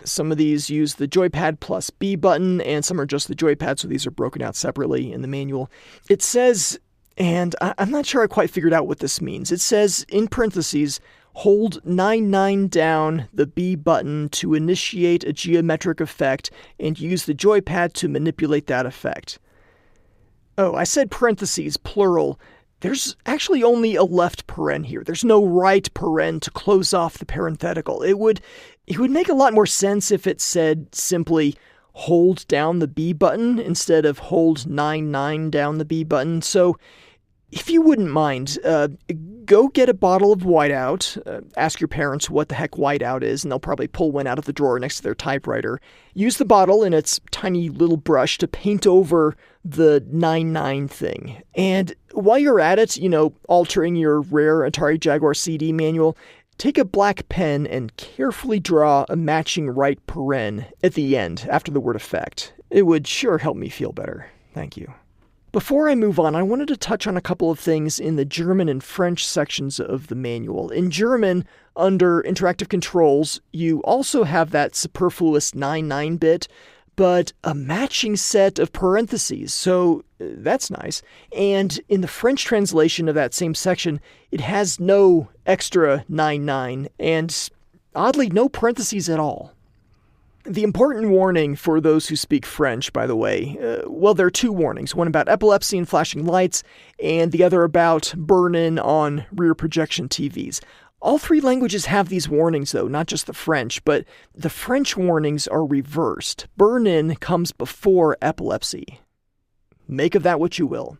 Some of these use the joypad plus B button, and some are just the joypad, so these are broken out separately in the manual. It says, and I'm not sure I quite figured out what this means. It says, in parentheses, hold 9 down the B button to initiate a geometric effect and use the joypad to manipulate that effect. Oh, I said parentheses, plural. There's actually only a left paren here. There's no right paren to close off the parenthetical. It would make a lot more sense if it said simply hold down the B button instead of hold 9 down the B button. So if you wouldn't mind, go get a bottle of whiteout, ask your parents what the heck whiteout is, and they'll probably pull one out of the drawer next to their typewriter. Use the bottle and its tiny little brush to paint over the 9 thing. And while you're at it, altering your rare Atari Jaguar CD manual, take a black pen and carefully draw a matching right paren at the end after the word effect. It would sure help me feel better. Thank you. Before I move on, I wanted to touch on a couple of things in the German and French sections of the manual. In German, under interactive controls, you also have that superfluous 9 bit, but a matching set of parentheses, so that's nice. And in the French translation of that same section, it has no extra 9, and oddly, no parentheses at all. The important warning for those who speak French, by the way, there are 2 warnings, one about epilepsy and flashing lights, and the other about burn-in on rear projection TVs. All 3 languages have these warnings, though, not just the French, but the French warnings are reversed. Burn-in comes before epilepsy. Make of that what you will.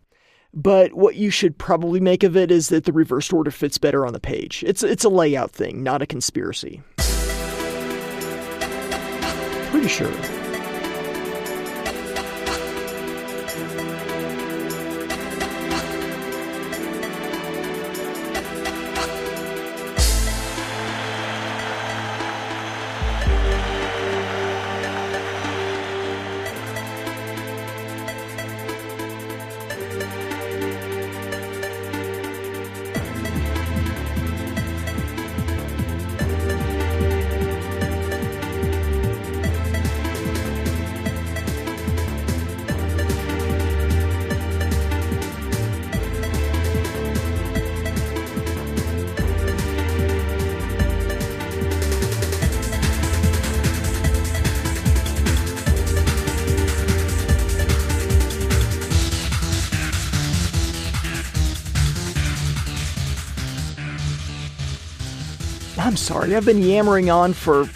But what you should probably make of it is that the reversed order fits better on the page. It's a layout thing, not a conspiracy. Pretty sure. I'm sorry, I've been yammering on for,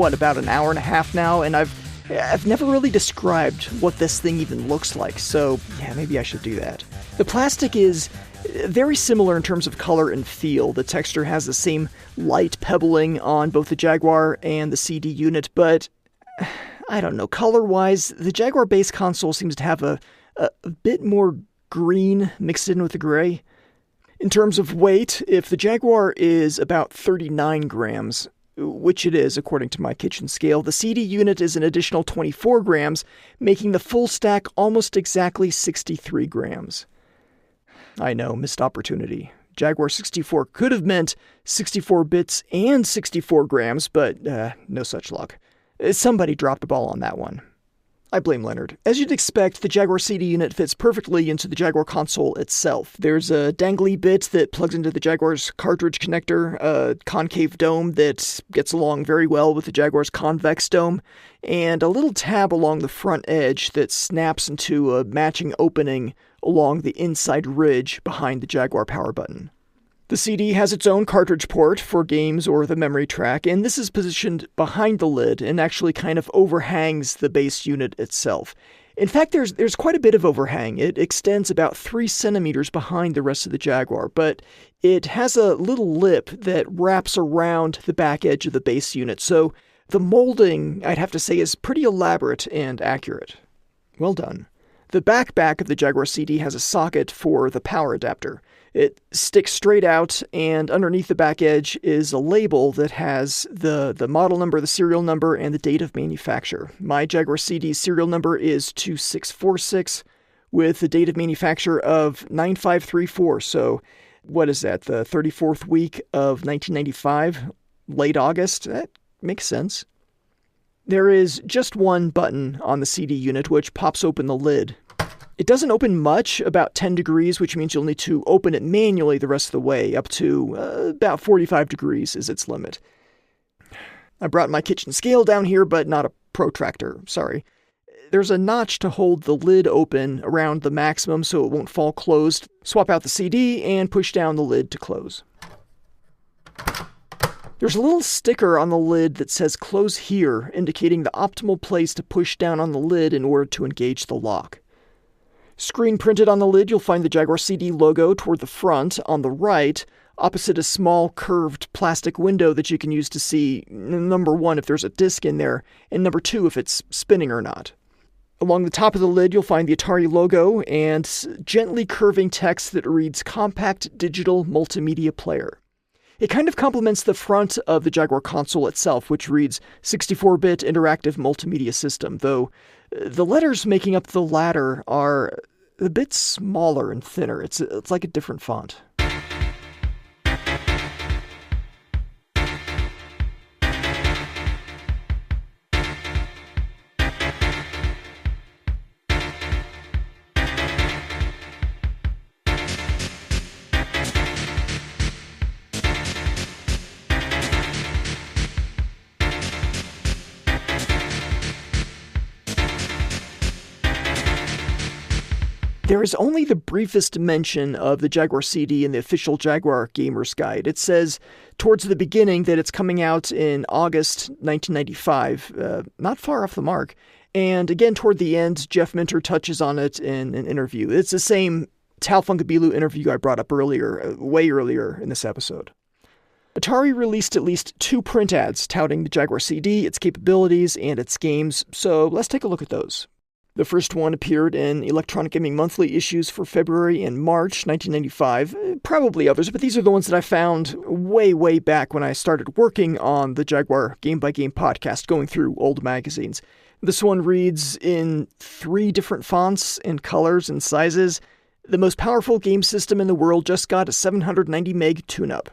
about an hour and a half now, and I've never really described what this thing even looks like, so yeah, maybe I should do that. The plastic is very similar in terms of color and feel. The texture has the same light pebbling on both the Jaguar and the CD unit, but I don't know, color-wise, the Jaguar base console seems to have a bit more green mixed in with the gray. In terms of weight, if the Jaguar is about 39 grams, which it is according to my kitchen scale, the CD unit is an additional 24 grams, making the full stack almost exactly 63 grams. I know, missed opportunity. Jaguar 64 could have meant 64 bits and 64 grams, but no such luck. Somebody dropped a ball on that one. I blame Leonard. As you'd expect, the Jaguar CD unit fits perfectly into the Jaguar console itself. There's a dangly bit that plugs into the Jaguar's cartridge connector, a concave dome that gets along very well with the Jaguar's convex dome, and a little tab along the front edge that snaps into a matching opening along the inside ridge behind the Jaguar power button. The CD has its own cartridge port for games or the MemoryTrack, and this is positioned behind the lid and actually kind of overhangs the base unit itself. In fact, there's quite a bit of overhang. It extends about 3 centimeters behind the rest of the Jaguar, but it has a little lip that wraps around the back edge of the base unit, so the molding, I'd have to say, is pretty elaborate and accurate. Well done. The back of the Jaguar CD has a socket for the power adapter. It sticks straight out, and underneath the back edge is a label that has the model number, the serial number, and the date of manufacture. My Jaguar CD's serial number is 2646, with the date of manufacture of 9534. So, what is that, the 34th week of 1995? Late August? That makes sense. There is just one button on the CD unit which pops open the lid. It doesn't open much, about 10 degrees, which means you'll need to open it manually the rest of the way, up to about 45 degrees is its limit. I brought my kitchen scale down here, but not a protractor, sorry. There's a notch to hold the lid open around the maximum so it won't fall closed. Swap out the CD and push down the lid to close. There's a little sticker on the lid that says "Close here," indicating the optimal place to push down on the lid in order to engage the lock. Screen printed on the lid, you'll find the Jaguar CD logo toward the front on the right, opposite a small curved plastic window that you can use to see, number 1, if there's a disc in there, and number 2, if it's spinning or not. Along the top of the lid, you'll find the Atari logo and gently curving text that reads "Compact Digital Multimedia Player." It kind of complements the front of the Jaguar console itself, which reads 64-bit interactive multimedia system, though the letters making up the latter are a bit smaller and thinner. It's like a different font. There is only the briefest mention of the Jaguar CD in the official Jaguar Gamer's Guide. It says towards the beginning that it's coming out in August 1995, not far off the mark. And again, toward the end, Jeff Minter touches on it in an interview. It's the same Tal Funkabilu interview I brought up earlier, way earlier in this episode. Atari released at least 2 print ads touting the Jaguar CD, its capabilities, and its games, so let's take a look at those. The first one appeared in Electronic Gaming Monthly issues for February and March 1995. Probably others, but these are the ones that I found way back when I started working on the Jaguar Game by Game podcast, going through old magazines. This one reads in 3 different fonts and colors and sizes. The most powerful game system in the world just got a 790 meg tune-up.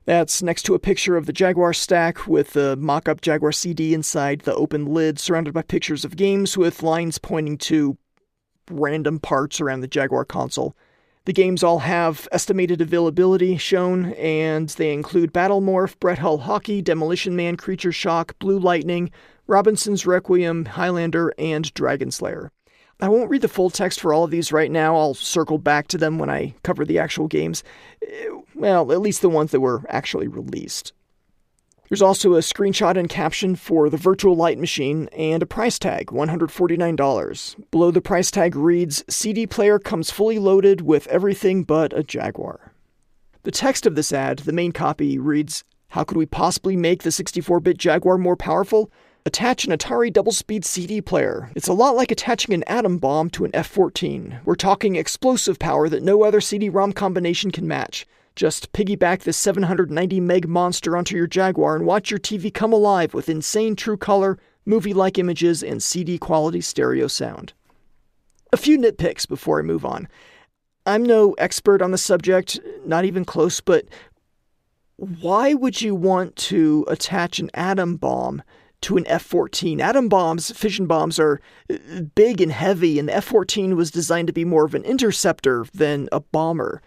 That's next to a picture of the Jaguar stack with the mock-up Jaguar CD inside the open lid, surrounded by pictures of games with lines pointing to random parts around the Jaguar console. The games all have estimated availability shown, and they include Battle Morph, Brett Hull Hockey, Demolition Man, Creature Shock, Blue Lightning, Robinson's Requiem, Highlander, and Dragon Slayer. I won't read the full text for all of these right now. I'll circle back to them when I cover the actual games. Well, at least the ones that were actually released. There's also a screenshot and caption for the virtual light machine and a price tag, $149. Below the price tag reads, CD player comes fully loaded with everything but a Jaguar. The text of this ad, the main copy, reads, how could we possibly make the 64-bit Jaguar more powerful? Attach an Atari double-speed CD player. It's a lot like attaching an atom bomb to an F-14. We're talking explosive power that no other CD-ROM combination can match. Just piggyback this 790 meg monster onto your Jaguar and watch your TV come alive with insane true color, movie-like images, and CD-quality stereo sound. A few nitpicks before I move on. I'm no expert on the subject, not even close, but why would you want to attach an atom bomb to an F-14? Atom bombs, fission bombs, are big and heavy, and the F-14 was designed to be more of an interceptor than a bomber.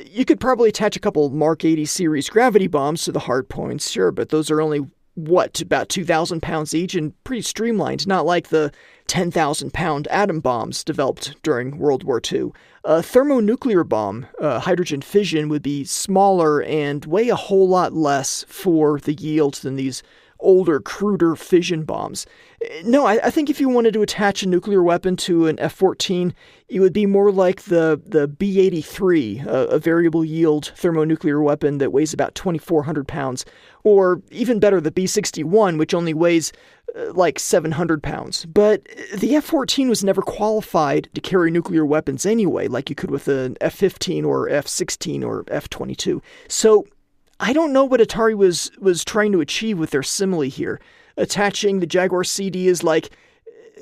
You could probably attach a couple Mark 80 series gravity bombs to the hard points, sure, but those are only, about 2,000 pounds each and pretty streamlined, not like the 10,000-pound atom bombs developed during World War II. A thermonuclear bomb, hydrogen fission, would be smaller and weigh a whole lot less for the yield than these older, cruder fission bombs. No, I think if you wanted to attach a nuclear weapon to an F-14, it would be more like the B-83, a variable yield thermonuclear weapon that weighs about 2,400 pounds, or even better, the B-61, which only weighs like 700 pounds. But the F-14 was never qualified to carry nuclear weapons anyway, like you could with an F-15 or F-16 or F-22. So I don't know what Atari was trying to achieve with their simile here. Attaching the Jaguar CD is like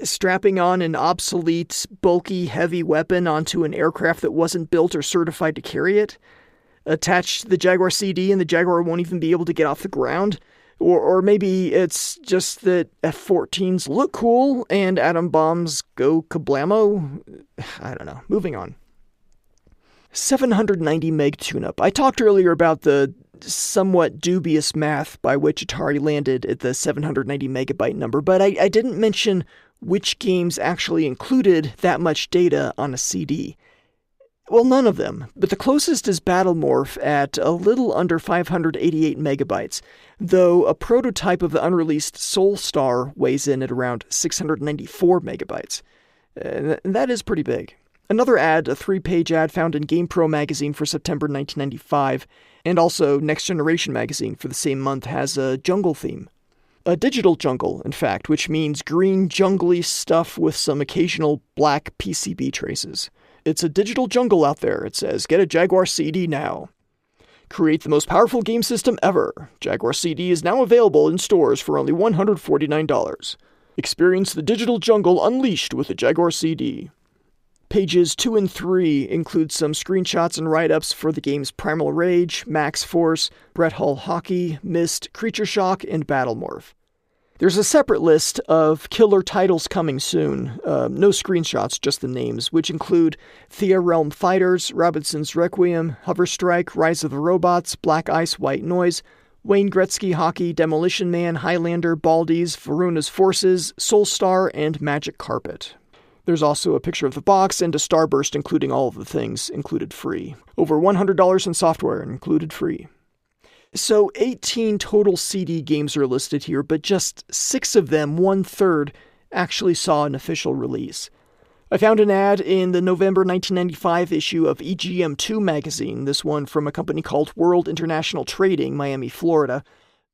strapping on an obsolete, bulky, heavy weapon onto an aircraft that wasn't built or certified to carry it. Attach the Jaguar CD and the Jaguar won't even be able to get off the ground. Or maybe it's just that F-14s look cool and atom bombs go kablamo. I don't know. Moving on. 790 meg tune-up. I talked earlier about the somewhat dubious math by which Atari landed at the 790 megabyte number, but I didn't mention which games actually included that much data on a CD. Well, none of them, but the closest is Battlemorph at a little under 588 megabytes, though a prototype of the unreleased Soulstar weighs in at around 694 megabytes. And that is pretty big. Another ad, a 3-page ad found in GamePro magazine for September 1995, and also Next Generation magazine for the same month, has a jungle theme. A digital jungle, in fact, which means green jungly stuff with some occasional black PCB traces. It's a digital jungle out there, it says. Get a Jaguar CD now. Create the most powerful game system ever. Jaguar CD is now available in stores for only $149. Experience the digital jungle unleashed with the Jaguar CD. Pages 2 and 3 include some screenshots and write-ups for the games Primal Rage, Max Force, Brett Hull Hockey, Myst, Creature Shock, and Battlemorph. There's a separate list of killer titles coming soon. No screenshots, just the names, which include Thea Realm Fighters, Robinson's Requiem, Hover Strike, Rise of the Robots, Black Ice, White Noise, Wayne Gretzky Hockey, Demolition Man, Highlander, Baldies, Varuna's Forces, Soulstar, and Magic Carpet. There's also a picture of the box and a Starburst including all of the things, included free. Over $100 in software, included free. So 18 total CD games are listed here, but just 6 of them, 1/3, actually saw an official release. I found an ad in the November 1995 issue of EGM2 magazine, this one from a company called World International Trading, Miami, Florida.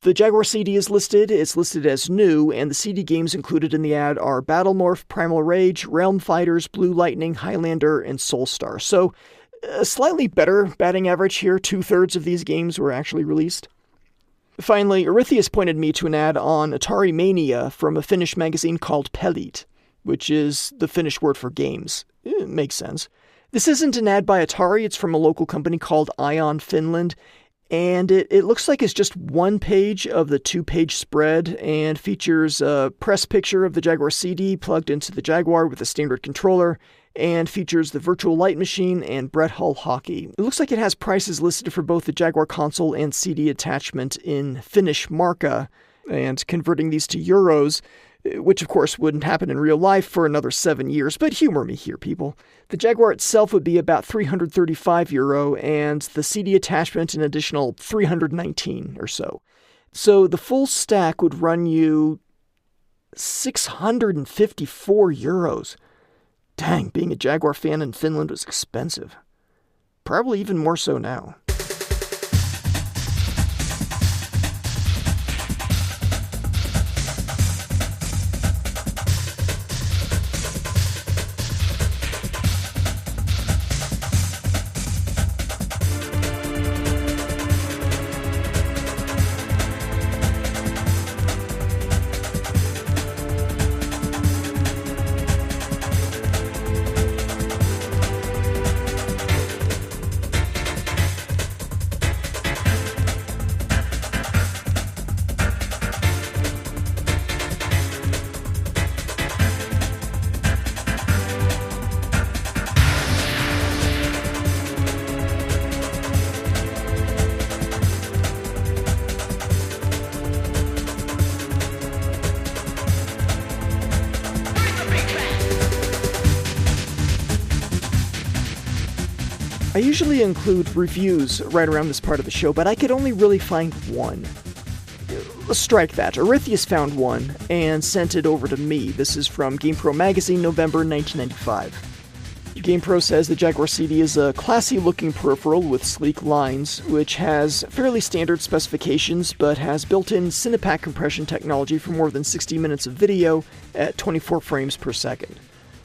The Jaguar CD is listed, it's listed as new, and the CD games included in the ad are Battlemorph, Primal Rage, Realm Fighters, Blue Lightning, Highlander, and Soulstar. So, a slightly better batting average here, 2/3 of these games were actually released. Finally, Aritheus pointed me to an ad on Atari Mania from a Finnish magazine called Pelit, which is the Finnish word for games. It makes sense. This isn't an ad by Atari, it's from a local company called Ion Finland, and it looks like it's just one page of the 2-page spread and features a press picture of the Jaguar CD plugged into the Jaguar with a standard controller, and features the virtual light machine and Brett Hull Hockey. It looks like it has prices listed for both the Jaguar console and CD attachment in Finnish marka, and converting these to euros, which of course wouldn't happen in real life for another 7 years, but humor me here, people. The Jaguar itself would be about €335, and the CD attachment an additional 319 or so. So the full stack would run you 654 euros. Dang, being a Jaguar fan in Finland was expensive. Probably even more so now. I usually include reviews right around this part of the show, but I could only really find one. Let's strike that. Aritheus found one and sent it over to me. This is from GamePro Magazine, November 1995. GamePro says the JaguarCD is a classy-looking peripheral with sleek lines, which has fairly standard specifications, but has built-in Cinepack compression technology for more than 60 minutes of video at 24 frames per second.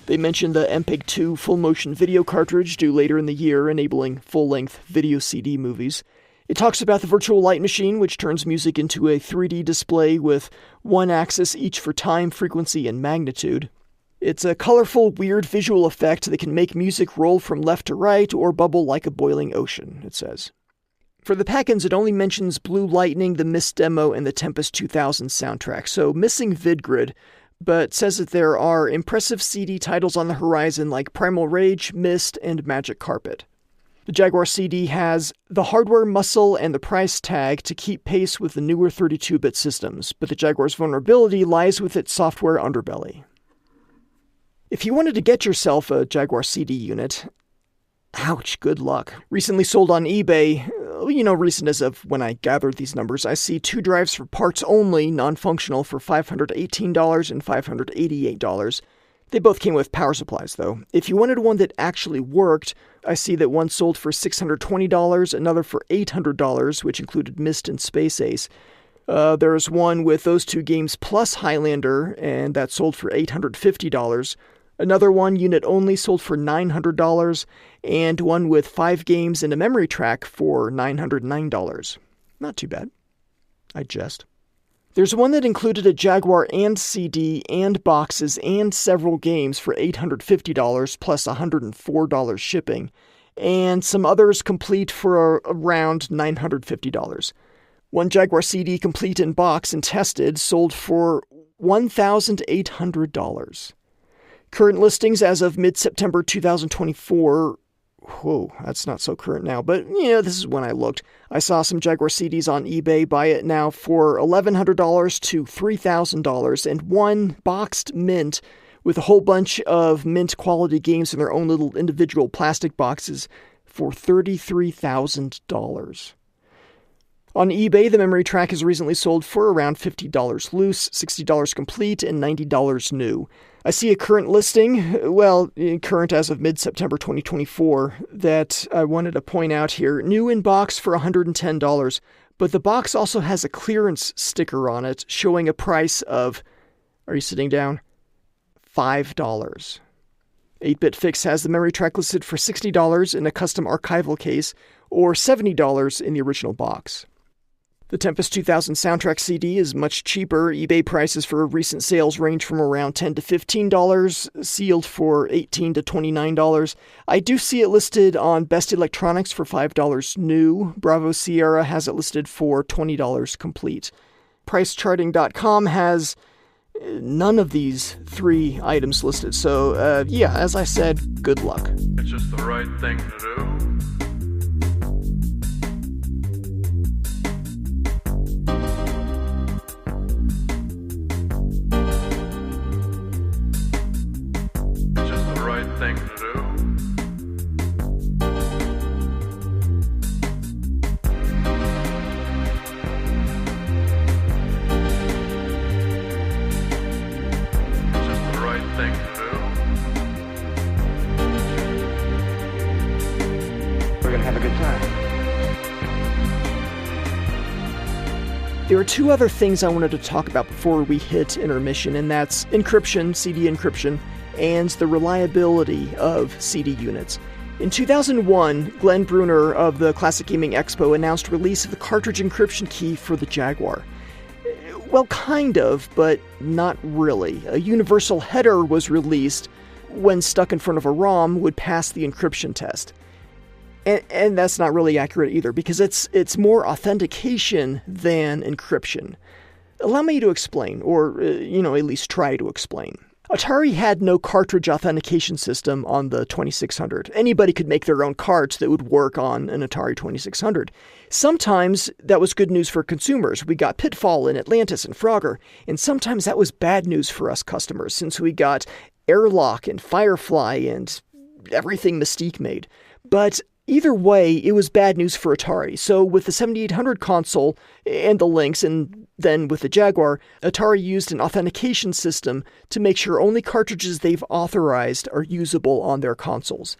They mentioned the MPEG-2 full-motion video cartridge due later in the year, enabling full-length video CD movies. It talks about the virtual light machine, which turns music into a 3D display with one axis each for time, frequency, and magnitude. It's a colorful, weird visual effect that can make music roll from left to right or bubble like a boiling ocean, it says. For the pack-ins, it only mentions Blue Lightning, the Mist demo, and the Tempest 2000 soundtrack, so missing VidGrid, but says that there are impressive CD titles on the horizon like Primal Rage, Mist, and Magic Carpet. The JaguarCD has the hardware muscle and the price tag to keep pace with the newer 32-bit systems, but the Jaguar's vulnerability lies with its software underbelly. If you wanted to get yourself a JaguarCD unit, ouch, good luck. Recently sold on eBay, recent as of when I gathered these numbers, I see 2 drives for parts only, non-functional, for $518 and $588. They both came with power supplies, though. If you wanted one that actually worked, I see that one sold for $620, another for $800, which included Mist and Space Ace. There's one with those 2 games plus Highlander, and that sold for $850. Another one, unit only, sold for $900, and one with 5 games and a MemoryTrack for $909. Not too bad. I jest. There's one that included a Jaguar and CD and boxes and several games for $850 plus $104 shipping, and some others complete for around $950. One JaguarCD complete in box and tested sold for $1,800. Current listings as of mid-September 2024, whoa, that's not so current now, but, this is when I looked. I saw some Jaguar CDs on eBay, buy it now for $1,100 to $3,000, and one boxed mint with a whole bunch of mint-quality games in their own little individual plastic boxes for $33,000. On eBay, the MemoryTrack has recently sold for around $50 loose, $60 complete, and $90 new. I see a current listing, current as of mid-September 2024, that I wanted to point out here. New in box for $110, but the box also has a clearance sticker on it showing a price of, are you sitting down? $5. 8-Bit Fix has the MemoryTrack listed for $60 in a custom archival case, or $70 in the original box. The Tempest 2000 soundtrack CD is much cheaper. eBay prices for recent sales range from around $10 to $15, sealed for $18 to $29. I do see it listed on Best Electronics for $5 new. Bravo Sierra has it listed for $20 complete. Pricecharting.com has none of these 3 items listed. So, as I said, good luck. It's just the right thing to do. Thing to do. There are two other things I wanted to talk about before we hit intermission, and that's encryption, CD encryption, and the reliability of CD units. In 2001, Glenn Bruner of the Classic Gaming Expo announced release of the cartridge encryption key for the Jaguar. Well, kind of, but not really. A universal header was released when stuck in front of a ROM would pass the encryption test. And that's not really accurate either, because it's more authentication than encryption. Allow me to explain, or, at least try to explain. Atari had no cartridge authentication system on the 2600. Anybody could make their own carts that would work on an Atari 2600. Sometimes that was good news for consumers. We got Pitfall and Atlantis and Frogger. And sometimes that was bad news for us customers, since we got Airlock and Firefly and everything Mystique made. But either way, it was bad news for Atari. So with the 7800 console and the Lynx, and then with the Jaguar, Atari used an authentication system to make sure only cartridges they've authorized are usable on their consoles.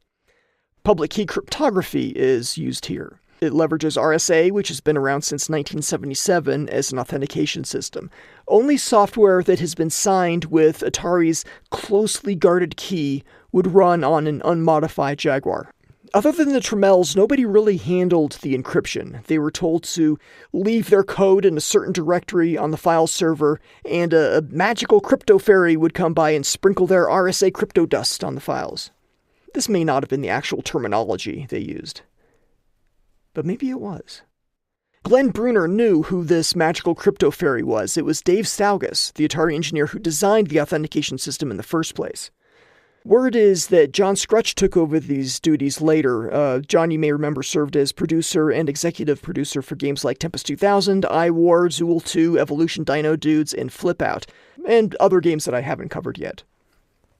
Public key cryptography is used here. It leverages RSA, which has been around since 1977, as an authentication system. Only software that has been signed with Atari's closely guarded key would run on an unmodified Jaguar. Other than the Tremels, nobody really handled the encryption. They were told to leave their code in a certain directory on the file server, and a magical crypto fairy would come by and sprinkle their RSA crypto dust on the files. This may not have been the actual terminology they used, but maybe it was. Glenn Bruner knew who this magical crypto fairy was. It was Dave Staugus, the Atari engineer who designed the authentication system in the first place. Word is that John Scrutch took over these duties later. John, you may remember, served as producer and executive producer for games like Tempest 2000, iWar, Zool 2, Evolution Dino Dudes, and Flip Out, and other games that I haven't covered yet.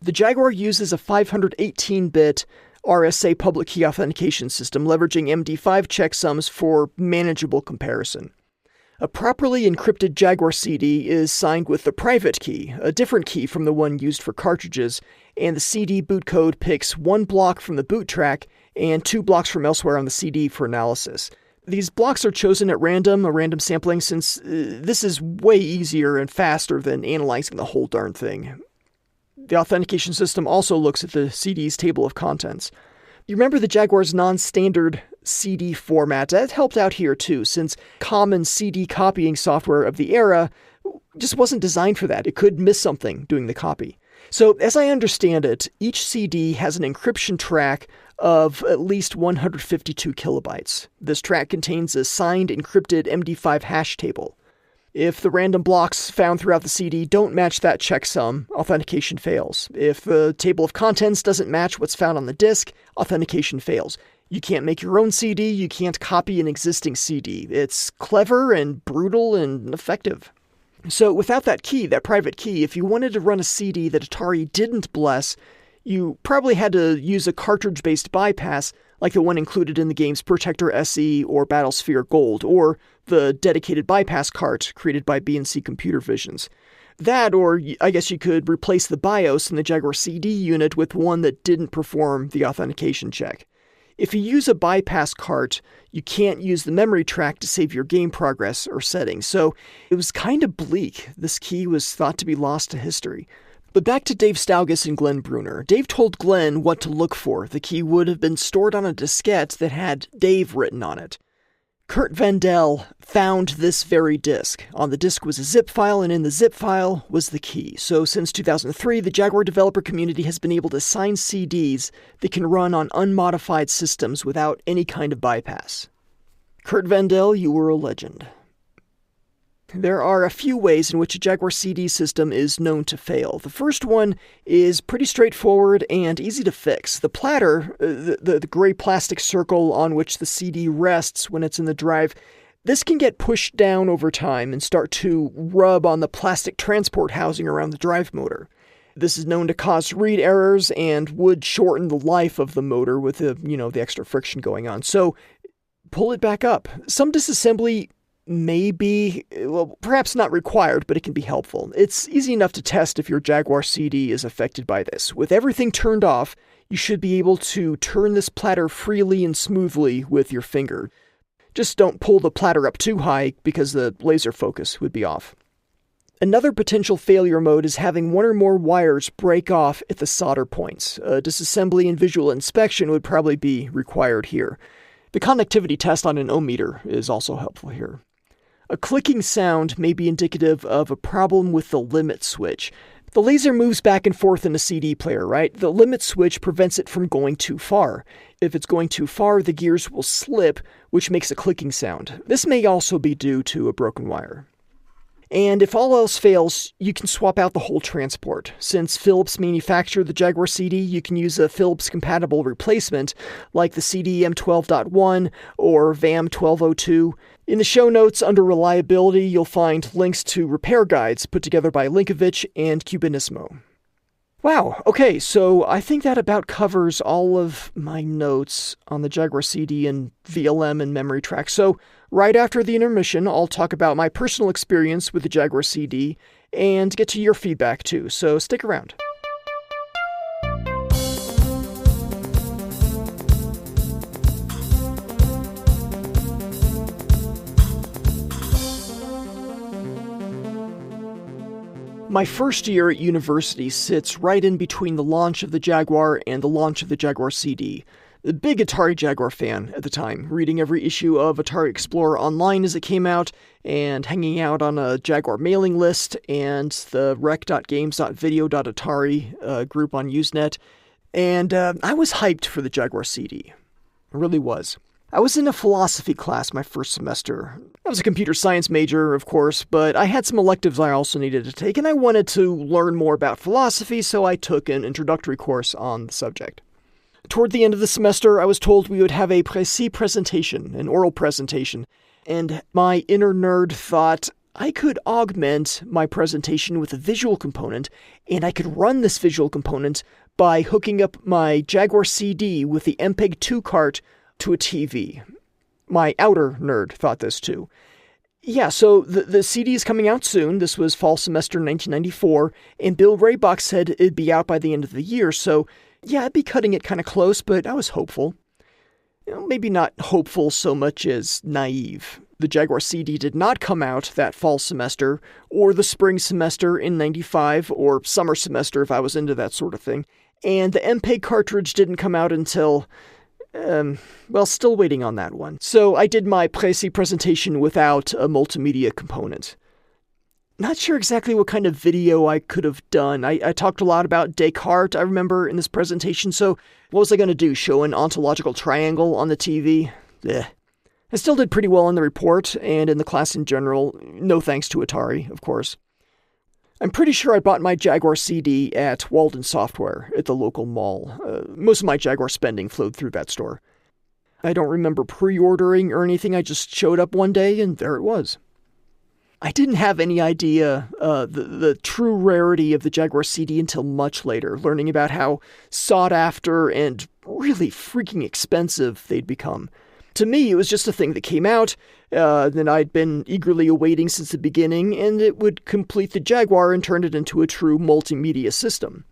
The Jaguar uses a 518-bit RSA public key authentication system, leveraging MD5 checksums for manageable comparison. A properly encrypted Jaguar CD is signed with the private key, a different key from the one used for cartridges, and the CD boot code picks 1 block from the boot track and 2 blocks from elsewhere on the CD for analysis. These blocks are chosen at random, a random sampling, since this is way easier and faster than analyzing the whole darn thing. The authentication system also looks at the CD's table of contents. You remember the Jaguar's non-standard CD format? That helped out here too, since common CD copying software of the era just wasn't designed for that. It could miss something doing the copy. So, as I understand it, each CD has an encryption track of at least 152 kilobytes. This track contains a signed encrypted MD5 hash table. If the random blocks found throughout the CD don't match that checksum, authentication fails. If the table of contents doesn't match what's found on the disk, authentication fails. You can't make your own CD, you can't copy an existing CD. It's clever and brutal and effective. So without that key, that private key, if you wanted to run a CD that Atari didn't bless, you probably had to use a cartridge-based bypass like the one included in the games Protector SE or Battlesphere Gold, or the dedicated bypass cart created by B&C Computer Visions. That, or I guess you could replace the BIOS in the Jaguar CD unit with one that didn't perform the authentication check. If you use a bypass cart, you can't use the MemoryTrack to save your game progress or settings, so it was kind of bleak. This key was thought to be lost to history. But back to Dave Staugus and Glenn Bruner. Dave told Glenn what to look for. The key would have been stored on a diskette that had Dave written on it. Kurt Vandell found this very disk. On the disk was a zip file, and in the zip file was the key. So since 2003, the Jaguar developer community has been able to sign CDs that can run on unmodified systems without any kind of bypass. Kurt Vandell, you were a legend. There are a few ways in which a Jaguar CD system is known to fail. The first one is pretty straightforward and easy to fix. The platter, the gray plastic circle on which the CD rests when it's in the drive, this can get pushed down over time and start to rub on the plastic transport housing around the drive motor. This is known to cause read errors and would shorten the life of the motor with the extra friction going on. So pull it back up. Some disassembly may be, well, perhaps not required, but it can be helpful. It's easy enough to test if your Jaguar CD is affected by this. With everything turned off, you should be able to turn this platter freely and smoothly with your finger. Just don't pull the platter up too high because the laser focus would be off. Another potential failure mode is having one or more wires break off at the solder points. Disassembly and visual inspection would probably be required here. The conductivity test on an ohm meter is also helpful here. A clicking sound may be indicative of a problem with the limit switch. The laser moves back and forth in a CD player, right? The limit switch prevents it from going too far. If it's going too far, the gears will slip, which makes a clicking sound. This may also be due to a broken wire. And if all else fails, you can swap out the whole transport. Since Philips manufactured the Jaguar CD, you can use a Philips-compatible replacement like the CDM 12.1 or VAM 1202. In the show notes under Reliability, you'll find links to repair guides put together by Linkovich and Cubanismo. Wow, okay, so I think that about covers all of my notes on the Jaguar CD and VLM and MemoryTrack. So right after the intermission, I'll talk about my personal experience with the Jaguar CD and get to your feedback too, so stick around. My first year at university sits right in between the launch of the Jaguar and the launch of the Jaguar CD. A big Atari Jaguar fan at the time, reading every issue of Atari Explorer online as it came out, and hanging out on a Jaguar mailing list and the rec.games.video.atari group on Usenet. And I was hyped for the Jaguar CD. I really was. I was in a philosophy class my first semester. I was a computer science major, of course, but I had some electives I also needed to take, and I wanted to learn more about philosophy, so I took an introductory course on the subject. Toward the end of the semester, I was told we would have a précis presentation, an oral presentation, and my inner nerd thought I could augment my presentation with a visual component, and I could run this visual component by hooking up my Jaguar CD with the MPEG-2 cart to a TV. My outer nerd thought this too. Yeah, so the CD is coming out soon. This was fall semester 1994, and Bill Raybach said it'd be out by the end of the year, so yeah, I'd be cutting it kind of close, but I was hopeful. Maybe not hopeful so much as naive. The Jaguar CD did not come out that fall semester, or the spring semester in 95, or summer semester if I was into that sort of thing, and the MPEG cartridge didn't come out until still waiting on that one. So I did my précis presentation without a multimedia component. Not sure exactly what kind of video I could have done. I talked a lot about Descartes, I remember, in this presentation, so what was I going to do, show an ontological triangle on the TV? I still did pretty well in the report, and in the class in general, no thanks to Atari, of course. I'm pretty sure I bought my Jaguar CD at Walden Software at the local mall. Most of my Jaguar spending flowed through that store. I don't remember pre-ordering or anything, I just showed up one day and there it was. I didn't have any idea the true rarity of the Jaguar CD until much later, learning about how sought after and really freaking expensive they'd become. To me, it was just a thing that came out, that I'd been eagerly awaiting since the beginning, and it would complete the Jaguar and turn it into a true multimedia system.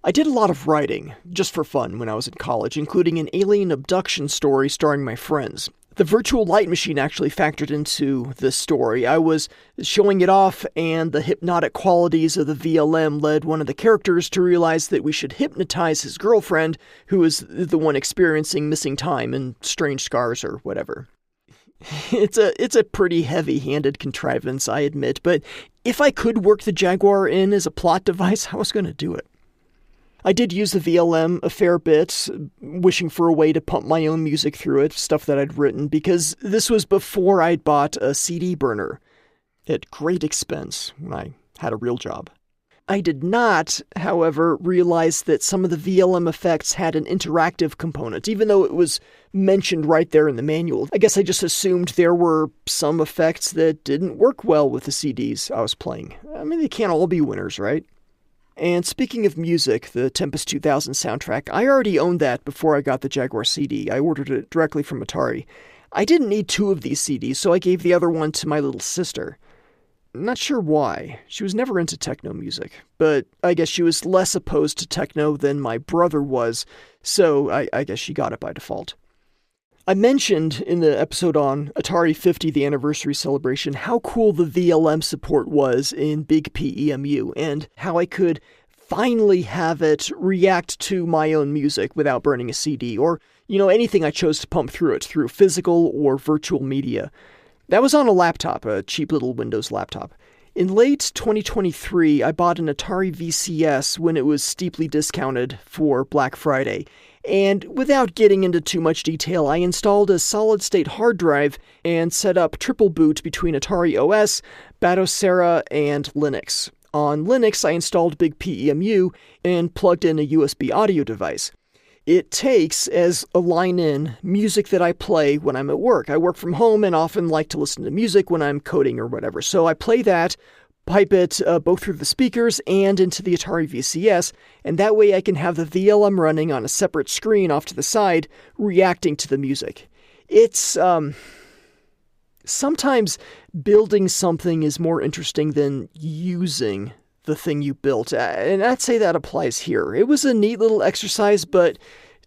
I did a lot of writing, just for fun, when I was in college, including an alien abduction story starring my friends. The virtual light machine actually factored into this story. I was showing it off, and the hypnotic qualities of the VLM led one of the characters to realize that we should hypnotize his girlfriend, who was the one experiencing missing time and strange scars or whatever. It's a pretty heavy-handed contrivance, I admit, but if I could work the Jaguar in as a plot device, I was going to do it. I did use the VLM a fair bit, wishing for a way to pump my own music through it, stuff that I'd written, because this was before I'd bought a CD burner at great expense when I had a real job. I did not, however, realize that some of the VLM effects had an interactive component, even though it was mentioned right there in the manual. I guess I just assumed there were some effects that didn't work well with the CDs I was playing. I mean, they can't all be winners, right? And speaking of music, the Tempest 2000 soundtrack, I already owned that before I got the Jaguar CD. I ordered it directly from Atari. I didn't need two of these CDs, so I gave the other one to my little sister. I'm not sure why. She was never into techno music, but I guess she was less opposed to techno than my brother was, so I guess she got it by default. I mentioned in the episode on Atari 50, the anniversary celebration, how cool the VLM support was in Big PEMU, and how I could finally have it react to my own music without burning a CD, or, anything I chose to pump through it, through physical or virtual media. That was on a laptop, a cheap little Windows laptop. In late 2023, I bought an Atari VCS when it was steeply discounted for Black Friday. And without getting into too much detail, I installed a solid-state hard drive and set up triple boot between Atari OS, Batocera, and Linux. On Linux, I installed Big PEMU and plugged in a USB audio device. It takes as a line-in music that I play when I'm at work. I work from home and often like to listen to music when I'm coding or whatever. So I play that, pipe it both through the speakers and into the Atari VCS, and that way I can have the VLM running on a separate screen off to the side, reacting to the music. It's, sometimes building something is more interesting than using the thing you built, and I'd say that applies here. It was a neat little exercise, but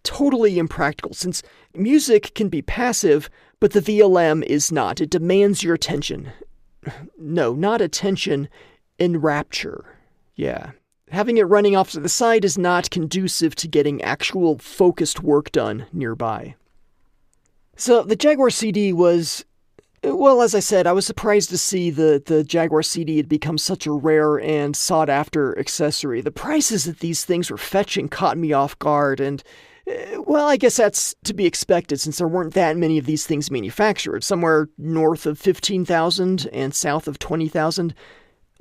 totally impractical, since music can be passive, but the VLM is not. It demands your attention. No, not attention, enrapture. Yeah. Having it running off to the side is not conducive to getting actual focused work done nearby. So the Jaguar CD was, well, as I said, I was surprised to see the Jaguar CD had become such a rare and sought-after accessory. The prices that these things were fetching caught me off guard, and well, I guess that's to be expected since there weren't that many of these things manufactured. Somewhere north of 15,000 and south of 20,000.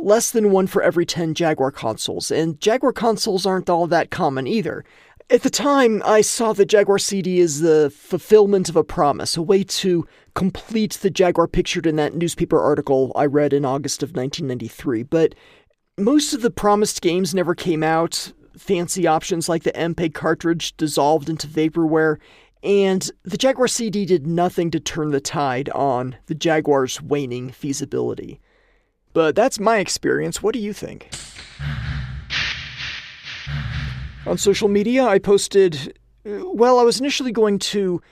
Less than one for every 10 Jaguar consoles, and Jaguar consoles aren't all that common either. At the time, I saw the Jaguar CD as the fulfillment of a promise, a way to complete the Jaguar pictured in that newspaper article I read in August of 1993, but most of the promised games never came out. Fancy options like the MPEG cartridge dissolved into vaporware, and the Jaguar CD did nothing to turn the tide on the Jaguar's waning feasibility. But that's my experience. What do you think? On social media, I posted, well, I was initially going to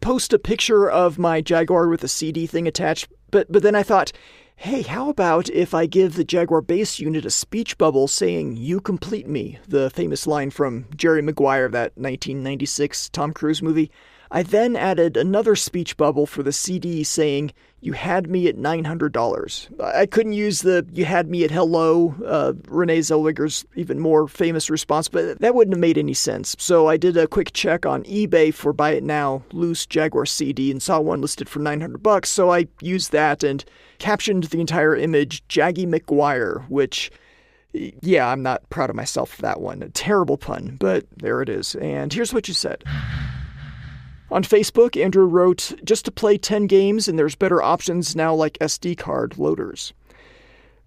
post a picture of my Jaguar with a CD thing attached, but then I thought, hey, how about if I give the Jaguar bass unit a speech bubble saying, "You complete me," the famous line from Jerry Maguire, that 1996 Tom Cruise movie. I then added another speech bubble for the CD saying, "You had me at $900. I couldn't use the "you had me at hello," Renee Zellweger's even more famous response, but that wouldn't have made any sense. So I did a quick check on eBay for Buy It Now loose Jaguar CD and saw one listed for $900, so I used that and captioned the entire image Jaggy McGuire, which, yeah, I'm not proud of myself for that one. A terrible pun, but there it is. And here's what you said. On Facebook, Andrew wrote, "Just to play 10 games and there's better options now like SD card loaders."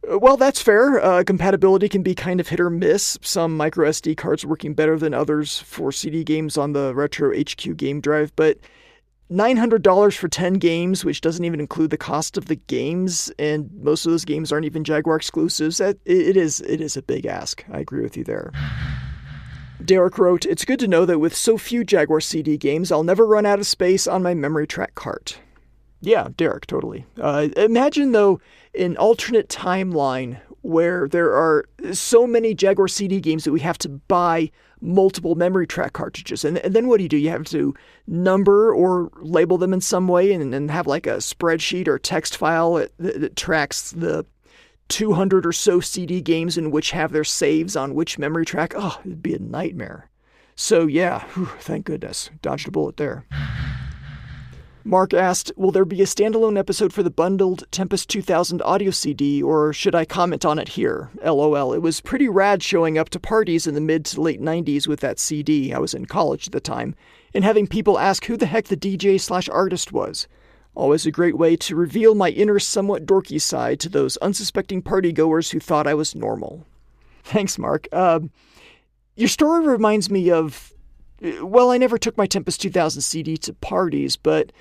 Well, that's fair. Compatibility can be kind of hit or miss. Some micro SD cards working better than others for CD games on the Retro HQ game drive, but $900 for 10 games, which doesn't even include the cost of the games, and most of those games aren't even Jaguar exclusives, it is a big ask. I agree with you there. Derek wrote, "It's good to know that with so few Jaguar CD games, I'll never run out of space on my MemoryTrack cart." Yeah, Derek, totally. Imagine, though, an alternate timeline where there are so many Jaguar CD games that we have to buy multiple MemoryTrack cartridges. And then what do? You have to number or label them in some way and have like a spreadsheet or text file that tracks the 200 or so CD games in which have their saves on which MemoryTrack. Oh, it'd be a nightmare. So yeah, thank goodness. Dodged a bullet there. Mark asked, will there be a standalone episode for the bundled Tempest 2000 audio CD, or should I comment on it here? LOL. It was pretty rad showing up to parties in the mid to late 90s with that CD. I was in college at the time, and having people ask who the heck the DJ/artist was. Always a great way to reveal my inner somewhat dorky side to those unsuspecting partygoers who thought I was normal. Thanks, Mark. Your story reminds me of, well, I never took my Tempest 2000 CD to parties, but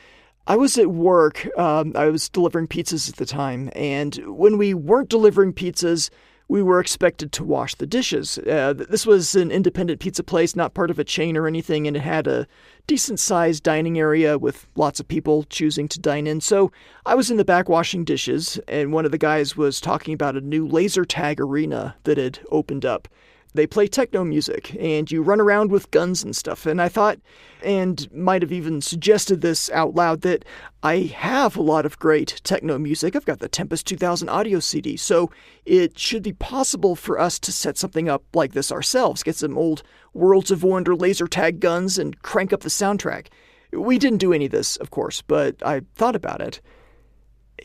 I was at work. I was delivering pizzas at the time, and when we weren't delivering pizzas, we were expected to wash the dishes. This was an independent pizza place, not part of a chain or anything, and it had a decent-sized dining area with lots of people choosing to dine in. So I was in the back washing dishes, and one of the guys was talking about a new laser tag arena that had opened up. They play techno music, and you run around with guns and stuff. And I thought, and might have even suggested this out loud, that I have a lot of great techno music. I've got the Tempest 2000 audio CD, so it should be possible for us to set something up like this ourselves, get some old Worlds of Wonder laser tag guns and crank up the soundtrack. We didn't do any of this, of course, but I thought about it.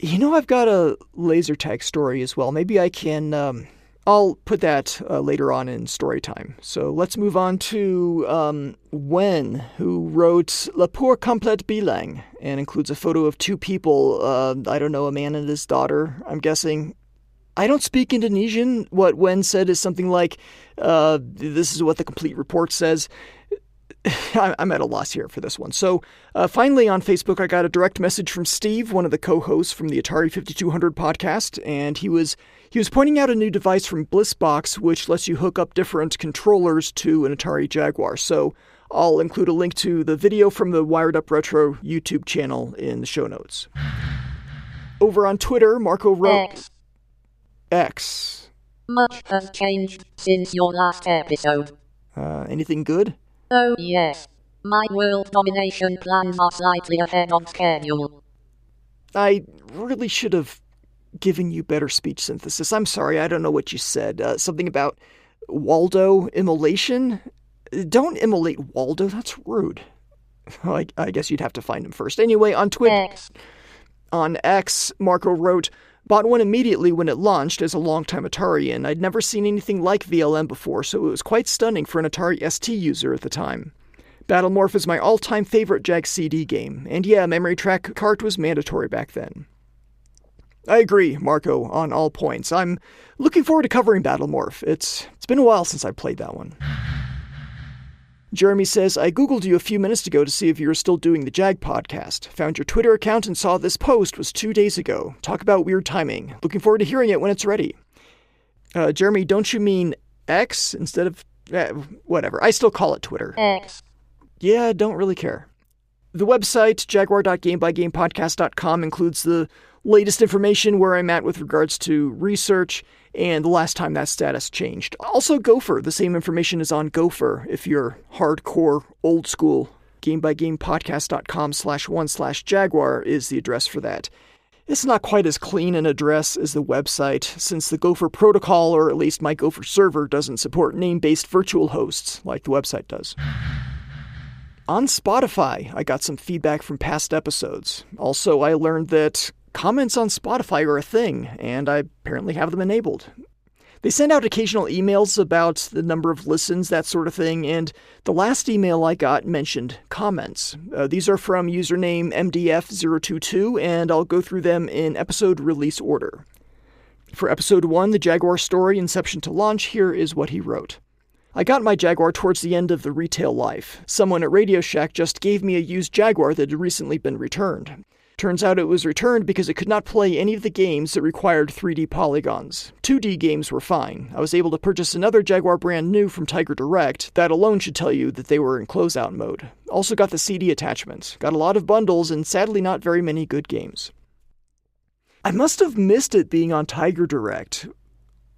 I've got a laser tag story as well. Maybe I can... I'll put that later on in story time. So let's move on to Wen, who wrote La Pour Complète Bilang, and includes a photo of two people, I don't know, a man and his daughter, I'm guessing. I don't speak Indonesian. What Wen said is something like, this is what the complete report says. I'm at a loss here for this one. So finally on Facebook, I got a direct message from Steve, one of the co-hosts from the Atari 5200 podcast, and he was pointing out a new device from BlissBox which lets you hook up different controllers to an Atari Jaguar. So I'll include a link to the video from the Wired Up Retro YouTube channel in the show notes. Over on Twitter, Marco wrote... X. Much has changed since your last episode. Anything good? Oh yes. My world domination plans are slightly ahead of schedule. I really should have given you better speech synthesis. I'm sorry, I don't know what you said. Something about Waldo immolation? Don't immolate Waldo, that's rude. I guess you'd have to find him first. Anyway, on Twitter, on X, Marco wrote, bought one immediately when it launched as a longtime Atarian. I'd never seen anything like VLM before, so it was quite stunning for an Atari ST user at the time. Battlemorph is my all-time favorite JaguarCD game, and yeah, MemoryTrack cart was mandatory back then. I agree, Marco, on all points. I'm looking forward to covering Battlemorph. It's been a while since I played that one. Jeremy says, I googled you a few minutes ago to see if you were still doing the Jag podcast. Found your Twitter account and saw this post was 2 days ago. Talk about weird timing. Looking forward to hearing it when it's ready. Jeremy, don't you mean X instead of... whatever. I still call it Twitter. X. Yeah, don't really care. The website, jaguar.gamebygamepodcast.com, includes the latest information where I'm at with regards to research and the last time that status changed. Also Gopher, the same information is on Gopher if you're hardcore, old school. gamebygamepodcast.com/1/Jaguar is the address for that. It's not quite as clean an address as the website, since the Gopher protocol, or at least my Gopher server, doesn't support name-based virtual hosts like the website does. On Spotify, I got some feedback from past episodes. Also, I learned that comments on Spotify are a thing, and I apparently have them enabled. They send out occasional emails about the number of listens, that sort of thing, and the last email I got mentioned comments. These are from username MDF022, and I'll go through them in episode release order. For episode 1, the Jaguar story, Inception to Launch, here is what he wrote. I got my Jaguar towards the end of the retail life. Someone at Radio Shack just gave me a used Jaguar that had recently been returned. Turns out it was returned because it could not play any of the games that required 3D polygons. 2D games were fine. I was able to purchase another Jaguar brand new from Tiger Direct. That alone should tell you that they were in closeout mode. Also got the CD attachments. Got a lot of bundles and sadly not very many good games. I must have missed it being on Tiger Direct.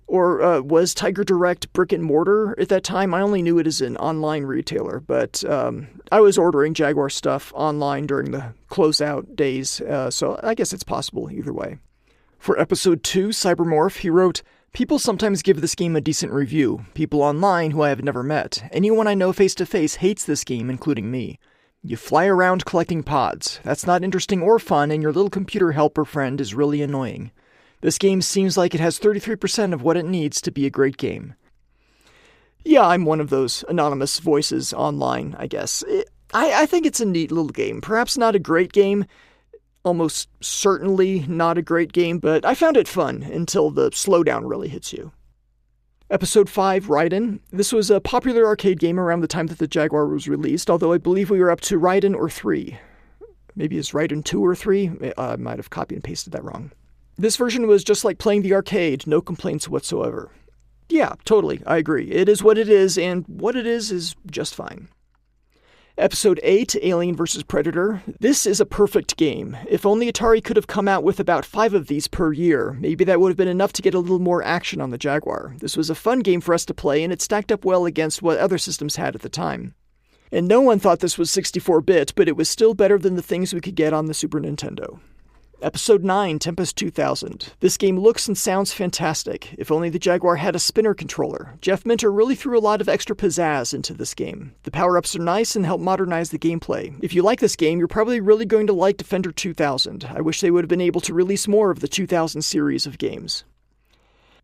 Or was Tiger Direct brick and mortar at that time? I only knew it as an online retailer, but I was ordering Jaguar stuff online during the closeout days, so I guess it's possible either way. For episode 2, Cybermorph, he wrote, people sometimes give this game a decent review. People online who I have never met. Anyone I know face-to-face hates this game, including me. You fly around collecting pods. That's not interesting or fun, and your little computer helper friend is really annoying. This game seems like it has 33% of what it needs to be a great game. Yeah, I'm one of those anonymous voices online, I guess. I think it's a neat little game. Perhaps not a great game. Almost certainly not a great game, but I found it fun until the slowdown really hits you. Episode 5, Raiden. This was a popular arcade game around the time that the Jaguar was released, although I believe we were up to Raiden or 3. Maybe it's Raiden 2 or 3? I might have copied and pasted that wrong. This version was just like playing the arcade, no complaints whatsoever. Yeah, totally, I agree. It is what it is, and what it is just fine. Episode 8, Alien vs. Predator. This is a perfect game. If only Atari could have come out with about 5 of these per year, maybe that would have been enough to get a little more action on the Jaguar. This was a fun game for us to play, and it stacked up well against what other systems had at the time. And no one thought this was 64-bit, but it was still better than the things we could get on the Super Nintendo. Episode 9, Tempest 2000. This game looks and sounds fantastic. If only the Jaguar had a spinner controller. Jeff Minter really threw a lot of extra pizzazz into this game. The power-ups are nice and help modernize the gameplay. If you like this game, you're probably really going to like Defender 2000. I wish they would have been able to release more of the 2000 series of games.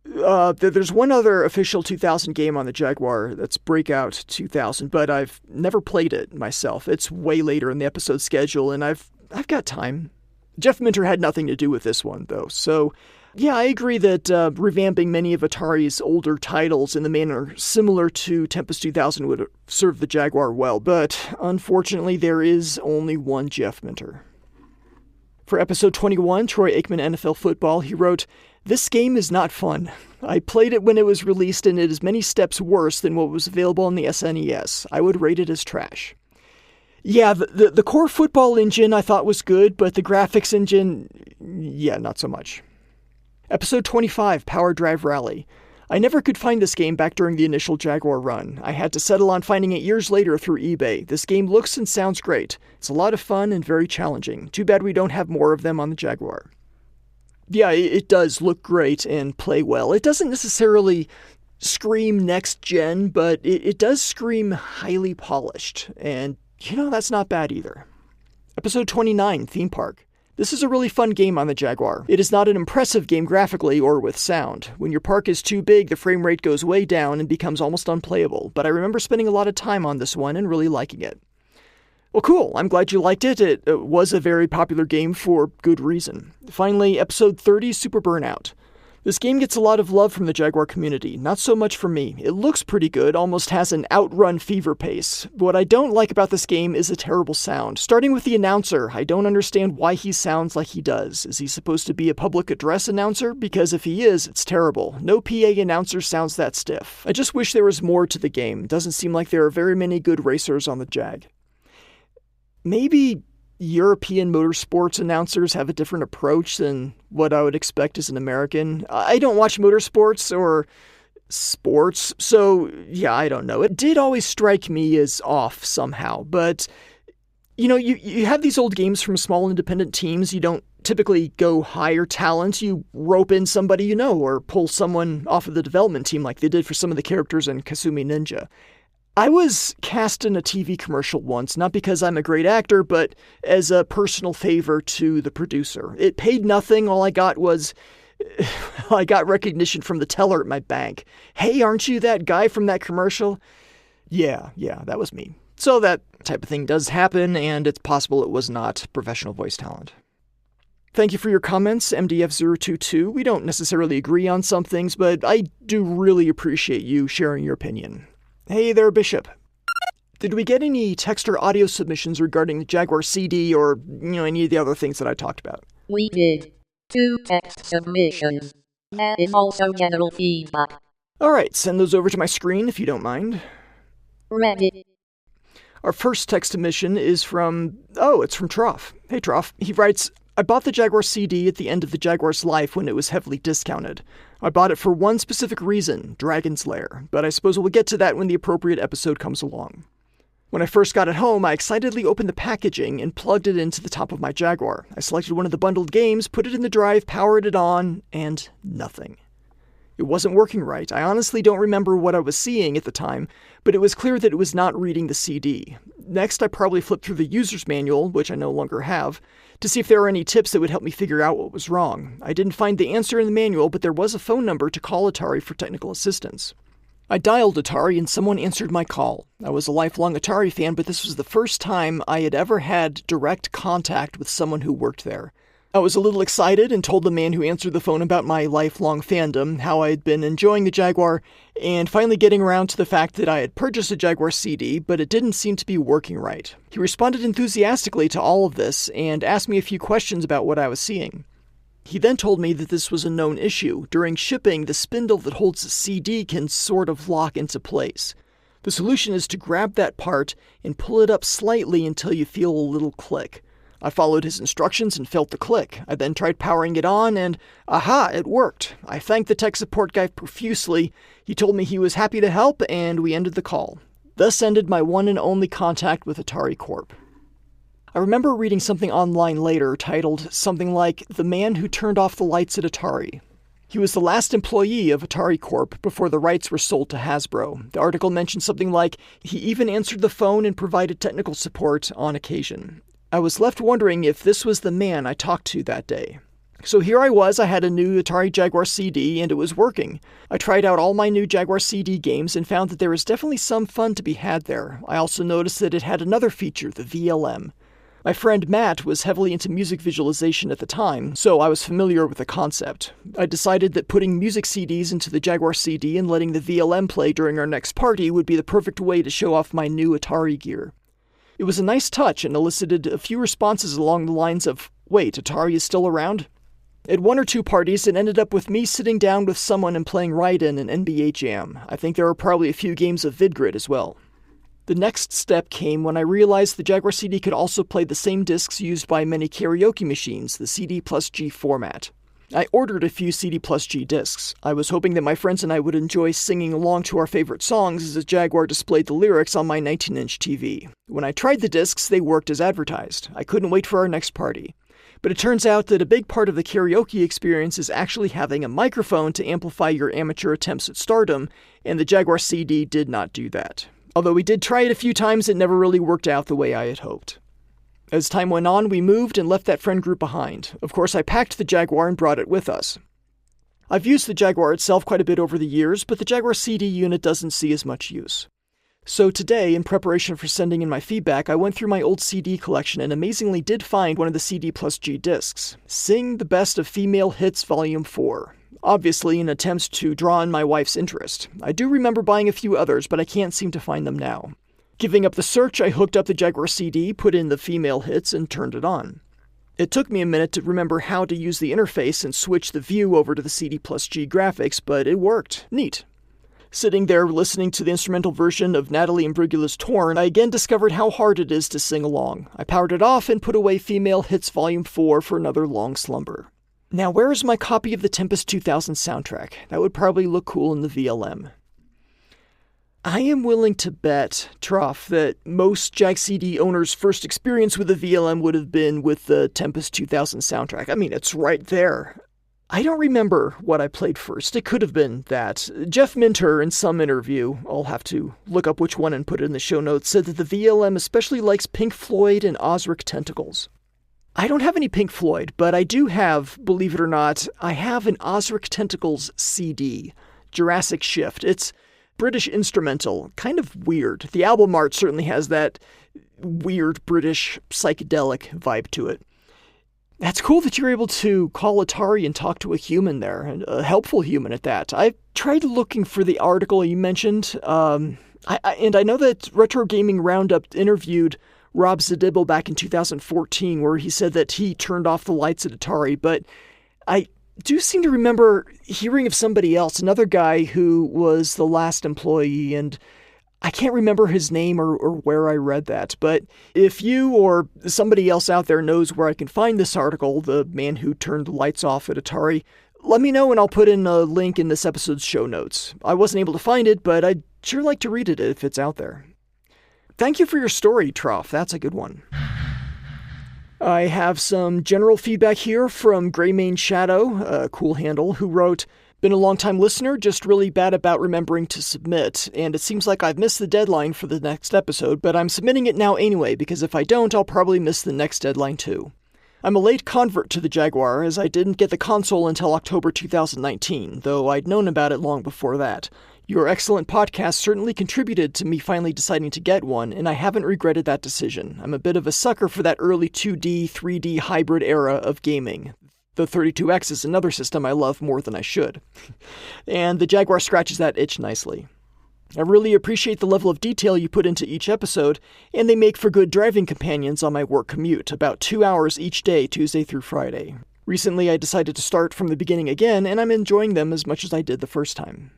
There's one other official 2000 game on the Jaguar, that's Breakout 2000, but I've never played it myself. It's way later in the episode schedule, and I've got time. Jeff Minter had nothing to do with this one, though, so yeah, I agree that revamping many of Atari's older titles in the manner similar to Tempest 2000 would serve the Jaguar well, but unfortunately there is only one Jeff Minter. For episode 21, Troy Aikman NFL Football, he wrote, "This game is not fun. I played it when it was released and it is many steps worse than what was available on the SNES. I would rate it as trash." Yeah, the core football engine I thought was good, but the graphics engine, yeah, not so much. Episode 25, Power Drive Rally. I never could find this game back during the initial Jaguar run. I had to settle on finding it years later through eBay. This game looks and sounds great. It's a lot of fun and very challenging. Too bad we don't have more of them on the Jaguar. Yeah, it does look great and play well. It doesn't necessarily scream next gen, but it does scream highly polished, and that's not bad either. Episode 29, Theme Park. This is a really fun game on the Jaguar. It is not an impressive game graphically or with sound. When your park is too big, the frame rate goes way down and becomes almost unplayable, but I remember spending a lot of time on this one and really liking it. Well, cool. I'm glad you liked it. It was a very popular game for good reason. Finally, Episode 30, Super Burnout. This game gets a lot of love from the Jaguar community, not so much from me. It looks pretty good, almost has an Outrun fever pace. What I don't like about this game is a terrible sound. Starting with the announcer, I don't understand why he sounds like he does. Is he supposed to be a public address announcer? Because if he is, it's terrible. No PA announcer sounds that stiff. I just wish there was more to the game. It doesn't seem like there are very many good racers on the Jag. Maybe European motorsports announcers have a different approach than what I would expect as an American. I don't watch motorsports or sports, so yeah, I don't know. It did always strike me as off somehow, but you have these old games from small independent teams. You don't typically go hire talent. You rope in somebody or pull someone off of the development team like they did for some of the characters in Kasumi Ninja. I was cast in a TV commercial once, not because I'm a great actor, but as a personal favor to the producer. It paid nothing. All I got was, I got recognition from the teller at my bank. "Hey, aren't you that guy from that commercial?" Yeah, that was me. So that type of thing does happen, and it's possible it was not professional voice talent. Thank you for your comments, MDF022. We don't necessarily agree on some things, but I do really appreciate you sharing your opinion. Hey there, Bishop. Did we get any text or audio submissions regarding the Jaguar CD or, any of the other things that I talked about? We did. 2 text submissions. That is also general feedback. Alright, send those over to my screen if you don't mind. Ready. Our first text submission is from Troff. Hey Troff. He writes, "I bought the Jaguar CD at the end of the Jaguar's life when it was heavily discounted. I bought it for one specific reason, Dragon's Lair, but I suppose we'll get to that when the appropriate episode comes along. When I first got it home, I excitedly opened the packaging and plugged it into the top of my Jaguar. I selected one of the bundled games, put it in the drive, powered it on, and nothing. It wasn't working right. I honestly don't remember what I was seeing at the time, but it was clear that it was not reading the CD. Next, I probably flipped through the user's manual, which I no longer have, to see if there were any tips that would help me figure out what was wrong. I didn't find the answer in the manual, but there was a phone number to call Atari for technical assistance. I dialed Atari and someone answered my call. I was a lifelong Atari fan, but this was the first time I had ever had direct contact with someone who worked there. I was a little excited and told the man who answered the phone about my lifelong fandom, how I had been enjoying the Jaguar, and finally getting around to the fact that I had purchased a Jaguar CD, but it didn't seem to be working right. He responded enthusiastically to all of this and asked me a few questions about what I was seeing. He then told me that this was a known issue. During shipping, the spindle that holds the CD can sort of lock into place. The solution is to grab that part and pull it up slightly until you feel a little click. I followed his instructions and felt the click. I then tried powering it on and, aha, it worked. I thanked the tech support guy profusely. He told me he was happy to help, and we ended the call. Thus ended my one and only contact with Atari Corp. I remember reading something online later titled something like "The Man Who Turned Off the Lights at Atari." He was the last employee of Atari Corp before the rights were sold to Hasbro. The article mentioned something like, he even answered the phone and provided technical support on occasion. I was left wondering if this was the man I talked to that day. So here I was, I had a new Atari Jaguar CD and it was working. I tried out all my new Jaguar CD games and found that there was definitely some fun to be had there. I also noticed that it had another feature, the VLM. My friend Matt was heavily into music visualization at the time, so I was familiar with the concept. I decided that putting music CDs into the Jaguar CD and letting the VLM play during our next party would be the perfect way to show off my new Atari gear. It was a nice touch and elicited a few responses along the lines of, "Wait, Atari is still around?" At one or two parties, it ended up with me sitting down with someone and playing Raiden and NBA Jam. I think there were probably a few games of VidGrid as well. The next step came when I realized the Jaguar CD could also play the same discs used by many karaoke machines, the CD plus G format. I ordered a few CD plus G discs. I was hoping that my friends and I would enjoy singing along to our favorite songs as the Jaguar displayed the lyrics on my 19-inch TV. When I tried the discs, they worked as advertised. I couldn't wait for our next party. But it turns out that a big part of the karaoke experience is actually having a microphone to amplify your amateur attempts at stardom, and the Jaguar CD did not do that. Although we did try it a few times, it never really worked out the way I had hoped. As time went on, we moved and left that friend group behind. Of course, I packed the Jaguar and brought it with us. I've used the Jaguar itself quite a bit over the years, but the Jaguar CD unit doesn't see as much use. So today, in preparation for sending in my feedback, I went through my old CD collection and amazingly did find one of the CD plus G discs, Sing the Best of Female Hits Volume 4. Obviously an attempt to draw in my wife's interest. I do remember buying a few others, but I can't seem to find them now. Giving up the search, I hooked up the Jaguar CD, put in the female hits, and turned it on. It took me a minute to remember how to use the interface and switch the view over to the CD plus G graphics, but it worked. Neat. Sitting there listening to the instrumental version of Natalie Imbrugula's Torn, I again discovered how hard it is to sing along. I powered it off and put away Female Hits Volume 4 for another long slumber. Now, where is my copy of the Tempest 2000 soundtrack? That would probably look cool in the VLM. I am willing to bet, Troff, that most JaguarCD owners' first experience with the VLM would have been with the Tempest 2000 soundtrack. I mean, it's right there. I don't remember what I played first. It could have been that. Jeff Minter, in some interview, I'll have to look up which one and put it in the show notes, said that the VLM especially likes Pink Floyd and Ozric Tentacles. I don't have any Pink Floyd, but I do have, believe it or not, I have an Ozric Tentacles CD, Jurassic Shift. It's British instrumental, kind of weird. The album art certainly has that weird British psychedelic vibe to it. That's cool that you're able to call Atari and talk to a human there, and a helpful human at that. I tried looking for the article you mentioned, and I know that Retro Gaming Roundup interviewed Rob Zadibble back in 2014, where he said that he turned off the lights at Atari, but I do seem to remember hearing of somebody else, another guy who was the last employee, and I can't remember his name or where I read that, but if you or somebody else out there knows where I can find this article, The Man Who Turned the Lights Off at Atari, let me know and I'll put in a link in this episode's show notes. I wasn't able to find it, but I'd sure like to read it if it's out there. Thank you for your story, Troff. That's a good one. I have some general feedback here from Graymane Shadow, a cool handle, who wrote, "Been a long-time listener, just really bad about remembering to submit, and it seems like I've missed the deadline for the next episode, but I'm submitting it now anyway, because if I don't, I'll probably miss the next deadline too. I'm a late convert to the Jaguar, as I didn't get the console until October 2019, though I'd known about it long before that. Your excellent podcast certainly contributed to me finally deciding to get one, and I haven't regretted that decision. I'm a bit of a sucker for that early 2D, 3D hybrid era of gaming. The 32X is another system I love more than I should. And the Jaguar scratches that itch nicely. I really appreciate the level of detail you put into each episode, and they make for good driving companions on my work commute, about 2 hours each day, Tuesday through Friday. Recently, I decided to start from the beginning again, and I'm enjoying them as much as I did the first time.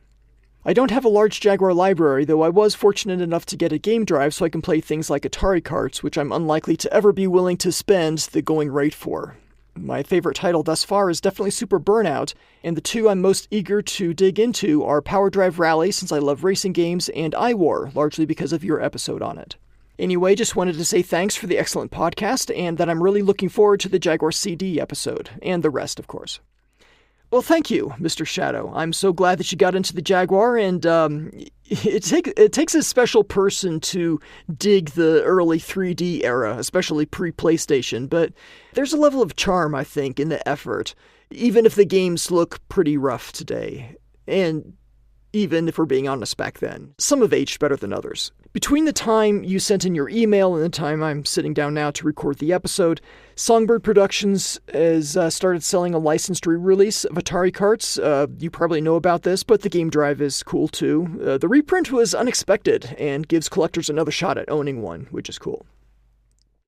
I don't have a large Jaguar library, though I was fortunate enough to get a game drive so I can play things like Atari carts, which I'm unlikely to ever be willing to spend the going rate for. My favorite title thus far is definitely Super Burnout, and the two I'm most eager to dig into are Power Drive Rally, since I love racing games, and iWar, largely because of your episode on it. Anyway, just wanted to say thanks for the excellent podcast, and that I'm really looking forward to the JaguarCD episode, and the rest, of course. Well, thank you, Mr. Shadow. I'm so glad that you got into the Jaguar, and it takes a special person to dig the early 3D era, especially pre-PlayStation, but there's a level of charm, I think, in the effort, even if the games look pretty rough today. And even if we're being honest back then, some have aged better than others. Between the time you sent in your email and the time I'm sitting down now to record the episode, Songbird Productions has started selling a licensed re-release of Atari carts. You probably know about this, but the game drive is cool too. The reprint was unexpected and gives collectors another shot at owning one, which is cool.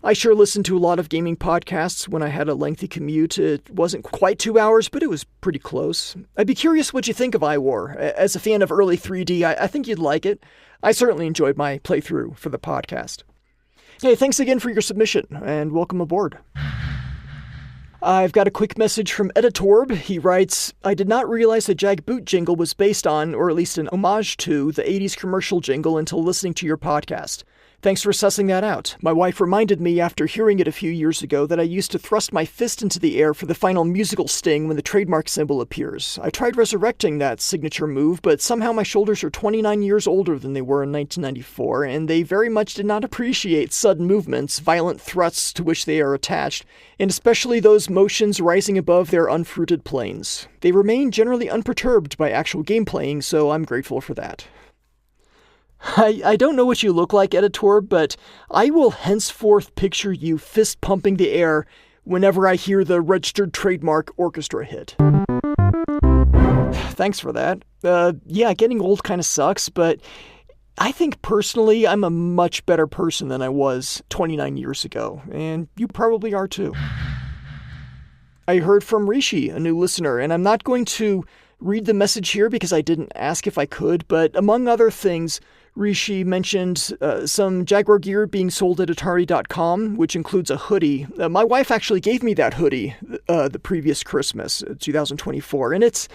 I sure listened to a lot of gaming podcasts when I had a lengthy commute. It wasn't quite 2 hours, but it was pretty close. I'd be curious what you think of iWar. As a fan of early 3D, I think you'd like it. I certainly enjoyed my playthrough for the podcast. Hey, thanks again for your submission, and welcome aboard. I've got a quick message from Editorb. He writes, I did not realize the Jag Boot jingle was based on, or at least an homage to, the 80s commercial jingle until listening to your podcast. Thanks for sussing that out. My wife reminded me after hearing it a few years ago that I used to thrust my fist into the air for the final musical sting when the trademark symbol appears. I tried resurrecting that signature move, but somehow my shoulders are 29 years older than they were in 1994, and they very much did not appreciate sudden movements, violent thrusts to which they are attached, and especially those motions rising above their unfruited planes. They remain generally unperturbed by actual game playing, so I'm grateful for that. I don't know what you look like, Editor, but I will henceforth picture you fist-pumping the air whenever I hear the registered trademark orchestra hit. Thanks for that. Yeah, getting old kind of sucks, but I think personally I'm a much better person than I was 29 years ago, and you probably are too. I heard from Rishi, a new listener, and I'm not going to read the message here because I didn't ask if I could, but among other things, Rishi mentioned some Jaguar gear being sold at Atari.com, which includes a hoodie. My wife actually gave me that hoodie the previous Christmas, 2024, and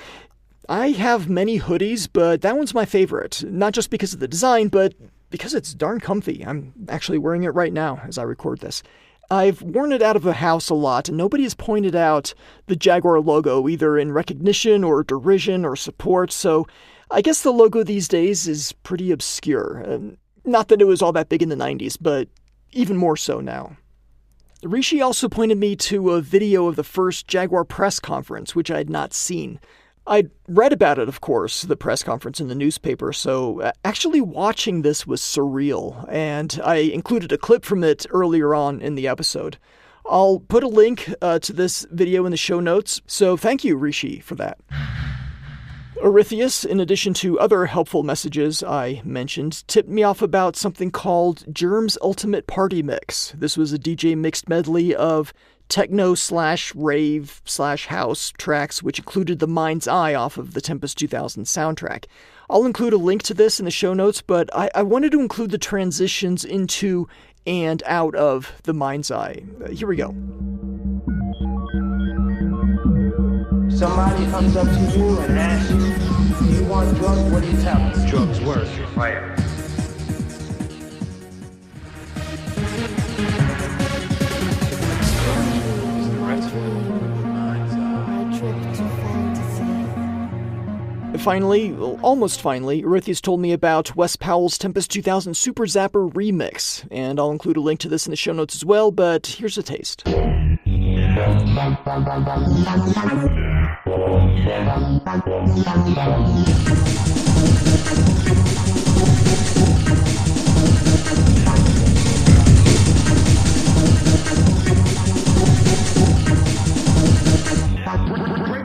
I have many hoodies, but that one's my favorite. Not just because of the design, but because it's darn comfy. I'm actually wearing it right now as I record this. I've worn it out of the house a lot, and nobody has pointed out the Jaguar logo, either in recognition or derision or support, so I guess the logo these days is pretty obscure. Not that it was all that big in the 90s, but even more so now. Rishi also pointed me to a video of the first Jaguar press conference, which I had not seen. I'd read about it, of course, the press conference in the newspaper, so actually watching this was surreal, and I included a clip from it earlier on in the episode. I'll put a link to this video in the show notes, so thank you, Rishi, for that. Aritheus, in addition to other helpful messages I mentioned, tipped me off about something called Germ's Ultimate Party Mix. This was a DJ mixed medley of techno/rave/house tracks, which included the Mind's Eye off of the Tempest 2000 soundtrack. I'll include a link to this in the show notes, but I wanted to include the transitions into and out of the Mind's Eye. Here we go. Somebody comes up to you and asks you, do you want drugs? What do you tell them? Drugs work. Fire. Finally, almost finally, Aritheus told me about Wes Powell's Tempest 2000 Super Zapper remix, and I'll include a link to this in the show notes as well, but here's a taste. Break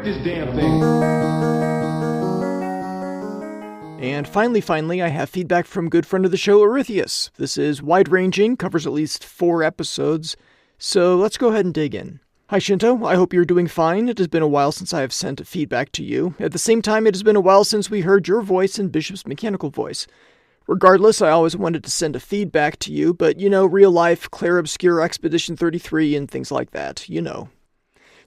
this damn thing. And finally, I have feedback from good friend of the show, Aritheus. This is wide-ranging, covers at least 4 episodes, so let's go ahead and dig in. Hi Shinto, I hope you're doing fine. It has been a while since I have sent feedback to you. At the same time, it has been a while since we heard your voice and Bishop's mechanical voice. Regardless, I always wanted to send a feedback to you, but real life, Claire Obscure Expedition 33 and things like that,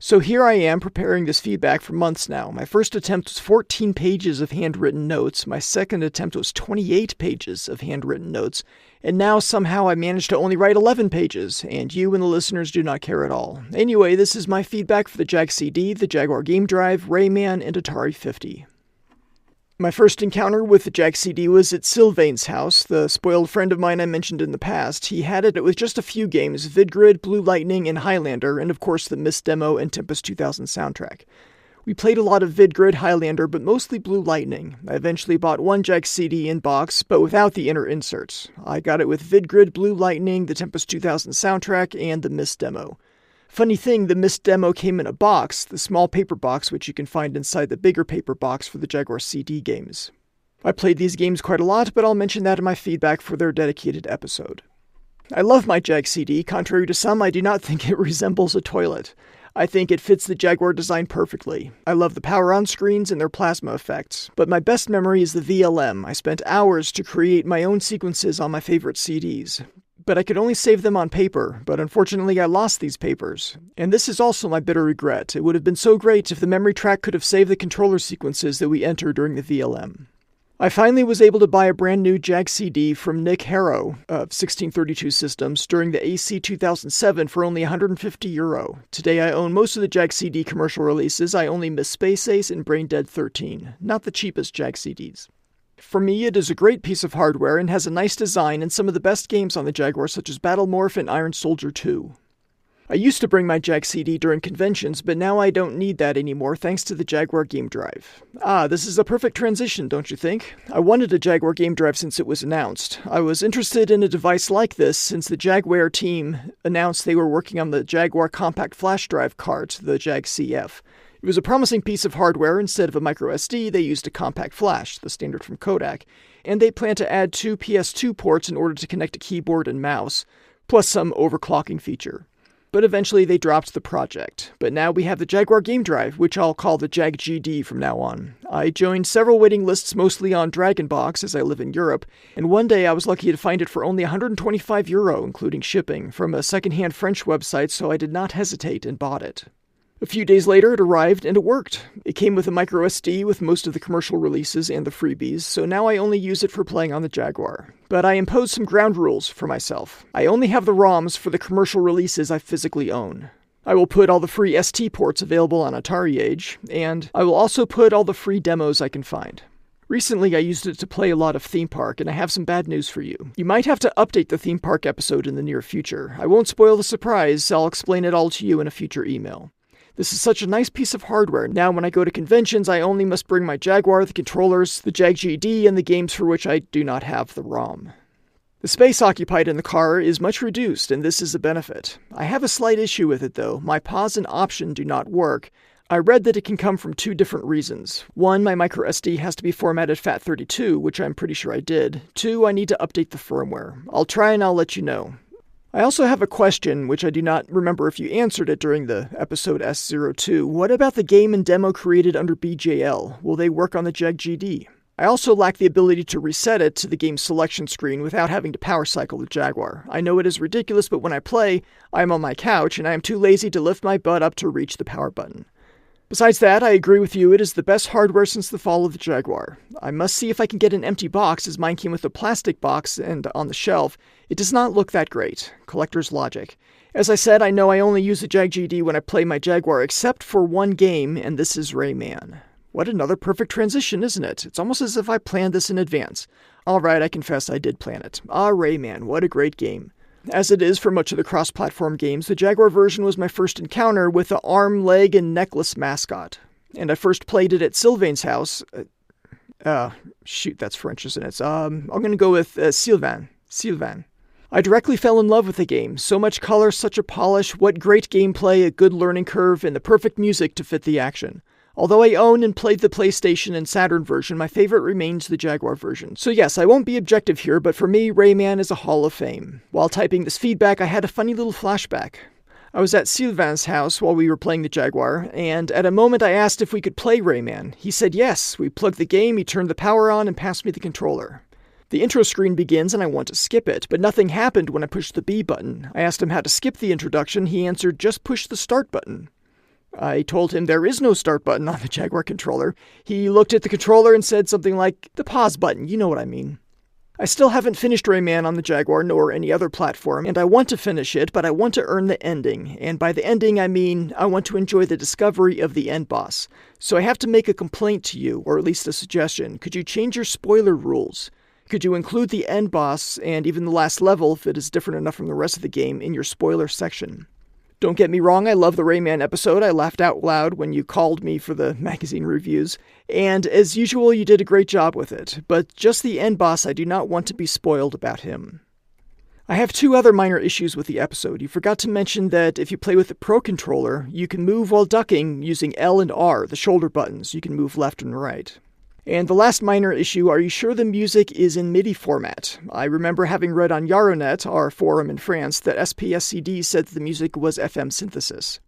So here I am preparing this feedback for months now. My first attempt was 14 pages of handwritten notes. My second attempt was 28 pages of handwritten notes. And now somehow I managed to only write 11 pages, and you and the listeners do not care at all. Anyway, this is my feedback for the JaguarCD, the Jaguar Game Drive, Graymane, and Atari 50. My first encounter with the JaguarCD was at Sylvain's house, the spoiled friend of mine I mentioned in the past. He had it with just a few games, VidGrid, Blue Lightning, and Highlander, and of course the Mist demo and Tempest 2000 soundtrack. We played a lot of VidGrid, Highlander, but mostly Blue Lightning. I eventually bought one JaguarCD in box, but without the inner inserts. I got it with VidGrid, Blue Lightning, the Tempest 2000 soundtrack, and the Mist demo. Funny thing, the Mist demo came in a box, the small paper box which you can find inside the bigger paper box for the JaguarCD games. I played these games quite a lot, but I'll mention that in my feedback for their dedicated episode. I love my JaguarCD. Contrary to some, I do not think it resembles a toilet. I think it fits the Jaguar design perfectly. I love the power-on screens and their plasma effects, but my best memory is the VLM. I spent hours to create my own sequences on my favorite CDs. But I could only save them on paper, but unfortunately I lost these papers. And this is also my bitter regret. It would have been so great if the MemoryTrack could have saved the controller sequences that we enter during the VLM. I finally was able to buy a brand new JaguarCD from Nick Harrow of 1632 Systems during the AC 2007 for only €150. Today I own most of the JaguarCD commercial releases. I only miss Space Ace and Brain Dead 13, not the cheapest JaguarCDs. For me, it is a great piece of hardware and has a nice design and some of the best games on the Jaguar, such as Battle Morph and Iron Soldier 2. I used to bring my JaguarCD during conventions, but now I don't need that anymore thanks to the Jaguar Game Drive. This is a perfect transition, don't you think? I wanted a Jaguar Game Drive since it was announced. I was interested in a device like this since the Jaguar team announced they were working on the Jaguar Compact Flash Drive cart, the JAG-CF. It was a promising piece of hardware. Instead of a microSD, they used a compact flash, the standard from Kodak, and they plan to add 2 PS2 ports in order to connect a keyboard and mouse, plus some overclocking feature. But eventually they dropped the project. But now we have the Jaguar Game Drive, which I'll call the JaguarGD from now on. I joined several waiting lists mostly on Dragonbox as I live in Europe, and one day I was lucky to find it for only €125, including shipping, from a second-hand French website, so I did not hesitate and bought it. A few days later, it arrived, and it worked. It came with a microSD with most of the commercial releases and the freebies, so now I only use it for playing on the Jaguar. But I imposed some ground rules for myself. I only have the ROMs for the commercial releases I physically own. I will put all the free ST ports available on Atari Age, and I will also put all the free demos I can find. Recently, I used it to play a lot of Theme Park, and I have some bad news for you. You might have to update the Theme Park episode in the near future. I won't spoil the surprise, I'll explain it all to you in a future email. This is such a nice piece of hardware. Now when I go to conventions, I only must bring my Jaguar, the controllers, the JaguarCD, and the games for which I do not have the ROM. The space occupied in the car is much reduced, and this is a benefit. I have a slight issue with it though. My pause and option do not work. I read that it can come from 2 different reasons. 1, my microSD has to be formatted FAT32, which I'm pretty sure I did. 2, I need to update the firmware. I'll try and I'll let you know. I also have a question, which I do not remember if you answered it during the episode S02. What about the game and demo created under BJL? Will they work on the JaguarGD? I also lack the ability to reset it to the game selection screen without having to power cycle the Jaguar. I know it is ridiculous, but when I play, I am on my couch and I am too lazy to lift my butt up to reach the power button. Besides that, I agree with you, it is the best hardware since the fall of the Jaguar. I must see if I can get an empty box, as mine came with a plastic box and on the shelf. It does not look that great. Collector's logic. As I said, I know I only use the JaguarGD when I play my Jaguar, except for one game, and this is Rayman. What another perfect transition, isn't it? It's almost as if I planned this in advance. Alright, I confess I did plan it. Rayman, what a great game. As it is for much of the cross-platform games, the Jaguar version was my first encounter with the arm, leg, and necklace mascot. And I first played it at Sylvain's house. Shoot, that's French, isn't it? I'm going to go with Sylvain. I directly fell in love with the game. So much color, such a polish, what great gameplay, a good learning curve, and the perfect music to fit the action. Although I own and played the PlayStation and Saturn version, my favorite remains the Jaguar version. So yes, I won't be objective here, but for me, Rayman is a Hall of Fame. While typing this feedback, I had a funny little flashback. I was at Sylvain's house while we were playing the Jaguar, and at a moment I asked if we could play Rayman. He said yes. We plugged the game, he turned the power on, and passed me the controller. The intro screen begins and I want to skip it, but nothing happened when I pushed the B button. I asked him how to skip the introduction. He answered, just push the start button. I told him there is no start button on the Jaguar controller. He looked at the controller and said something like, the pause button, you know what I mean. I still haven't finished Rayman on the Jaguar nor any other platform, and I want to finish it, but I want to earn the ending. And by the ending, I mean I want to enjoy the discovery of the end boss. So I have to make a complaint to you, or at least a suggestion. Could you change your spoiler rules? Could you include the end boss and even the last level, if it is different enough from the rest of the game, in your spoiler section? Don't get me wrong, I love the Rayman episode. I laughed out loud when you called me for the magazine reviews. And as usual, you did a great job with it. But just the end boss, I do not want to be spoiled about him. I have two other minor issues with the episode. You forgot to mention that if you play with the Pro Controller, you can move while ducking using L and R, the shoulder buttons. You can move left and right. And the last minor issue, are you sure the music is in MIDI format? I remember having read on Yaronet, our forum in France, that SPSCD said that the music was FM synthesis.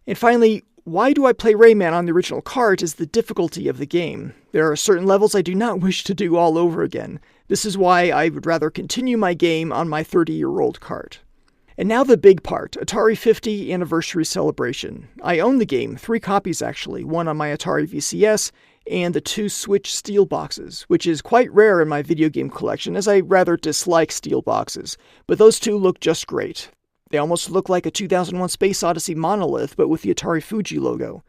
And finally, why do I play Rayman on the original cart is the difficulty of the game. There are certain levels I do not wish to do all over again. This is why I would rather continue my game on my 30-year-old cart. And now the big part, Atari 50 Anniversary Celebration. I own the game, 3 copies actually, one on my Atari VCS, and the 2 Switch steel boxes, which is quite rare in my video game collection, as I rather dislike steel boxes. But those 2 look just great. They almost look like a 2001 Space Odyssey monolith, but with the Atari Fuji logo.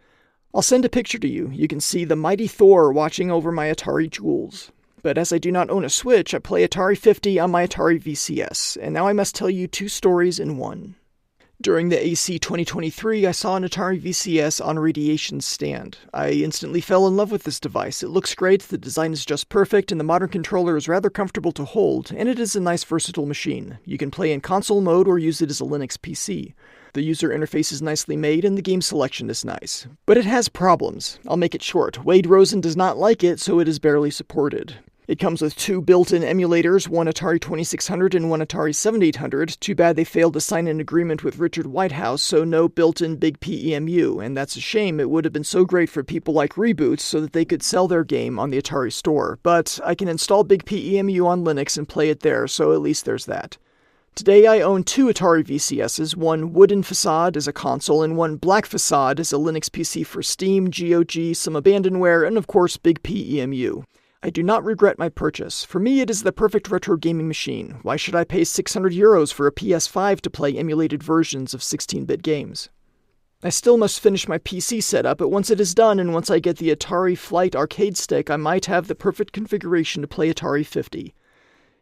I'll send a picture to you. You can see the mighty Thor watching over my Atari jewels. But as I do not own a Switch, I play Atari 50 on my Atari VCS, and now I must tell you 2 stories in one. During the AC 2023, I saw an Atari VCS on Radiation's stand. I instantly fell in love with this device. It looks great, the design is just perfect, and the modern controller is rather comfortable to hold, and it is a nice versatile machine. You can play in console mode or use it as a Linux PC. The user interface is nicely made, and the game selection is nice. But it has problems. I'll make it short. Wade Rosen does not like it, so it is barely supported. It comes with 2 built-in emulators, one Atari 2600 and one Atari 7800. Too bad they failed to sign an agreement with Richard Whitehouse, so no built-in big PEMU, and that's a shame. It would have been so great for people like Reboot so that they could sell their game on the Atari store. But I can install big PEMU on Linux and play it there, so at least there's that. Today I own 2 Atari VCSs, one wooden facade as a console and one black facade as a Linux PC for Steam, GOG, some abandonware, and of course big PEMU. I do not regret my purchase. For me, it is the perfect retro gaming machine. Why should I pay €600 for a PS5 to play emulated versions of 16-bit games? I still must finish my PC setup, but once it is done and once I get the Atari Flight arcade stick, I might have the perfect configuration to play Atari 50.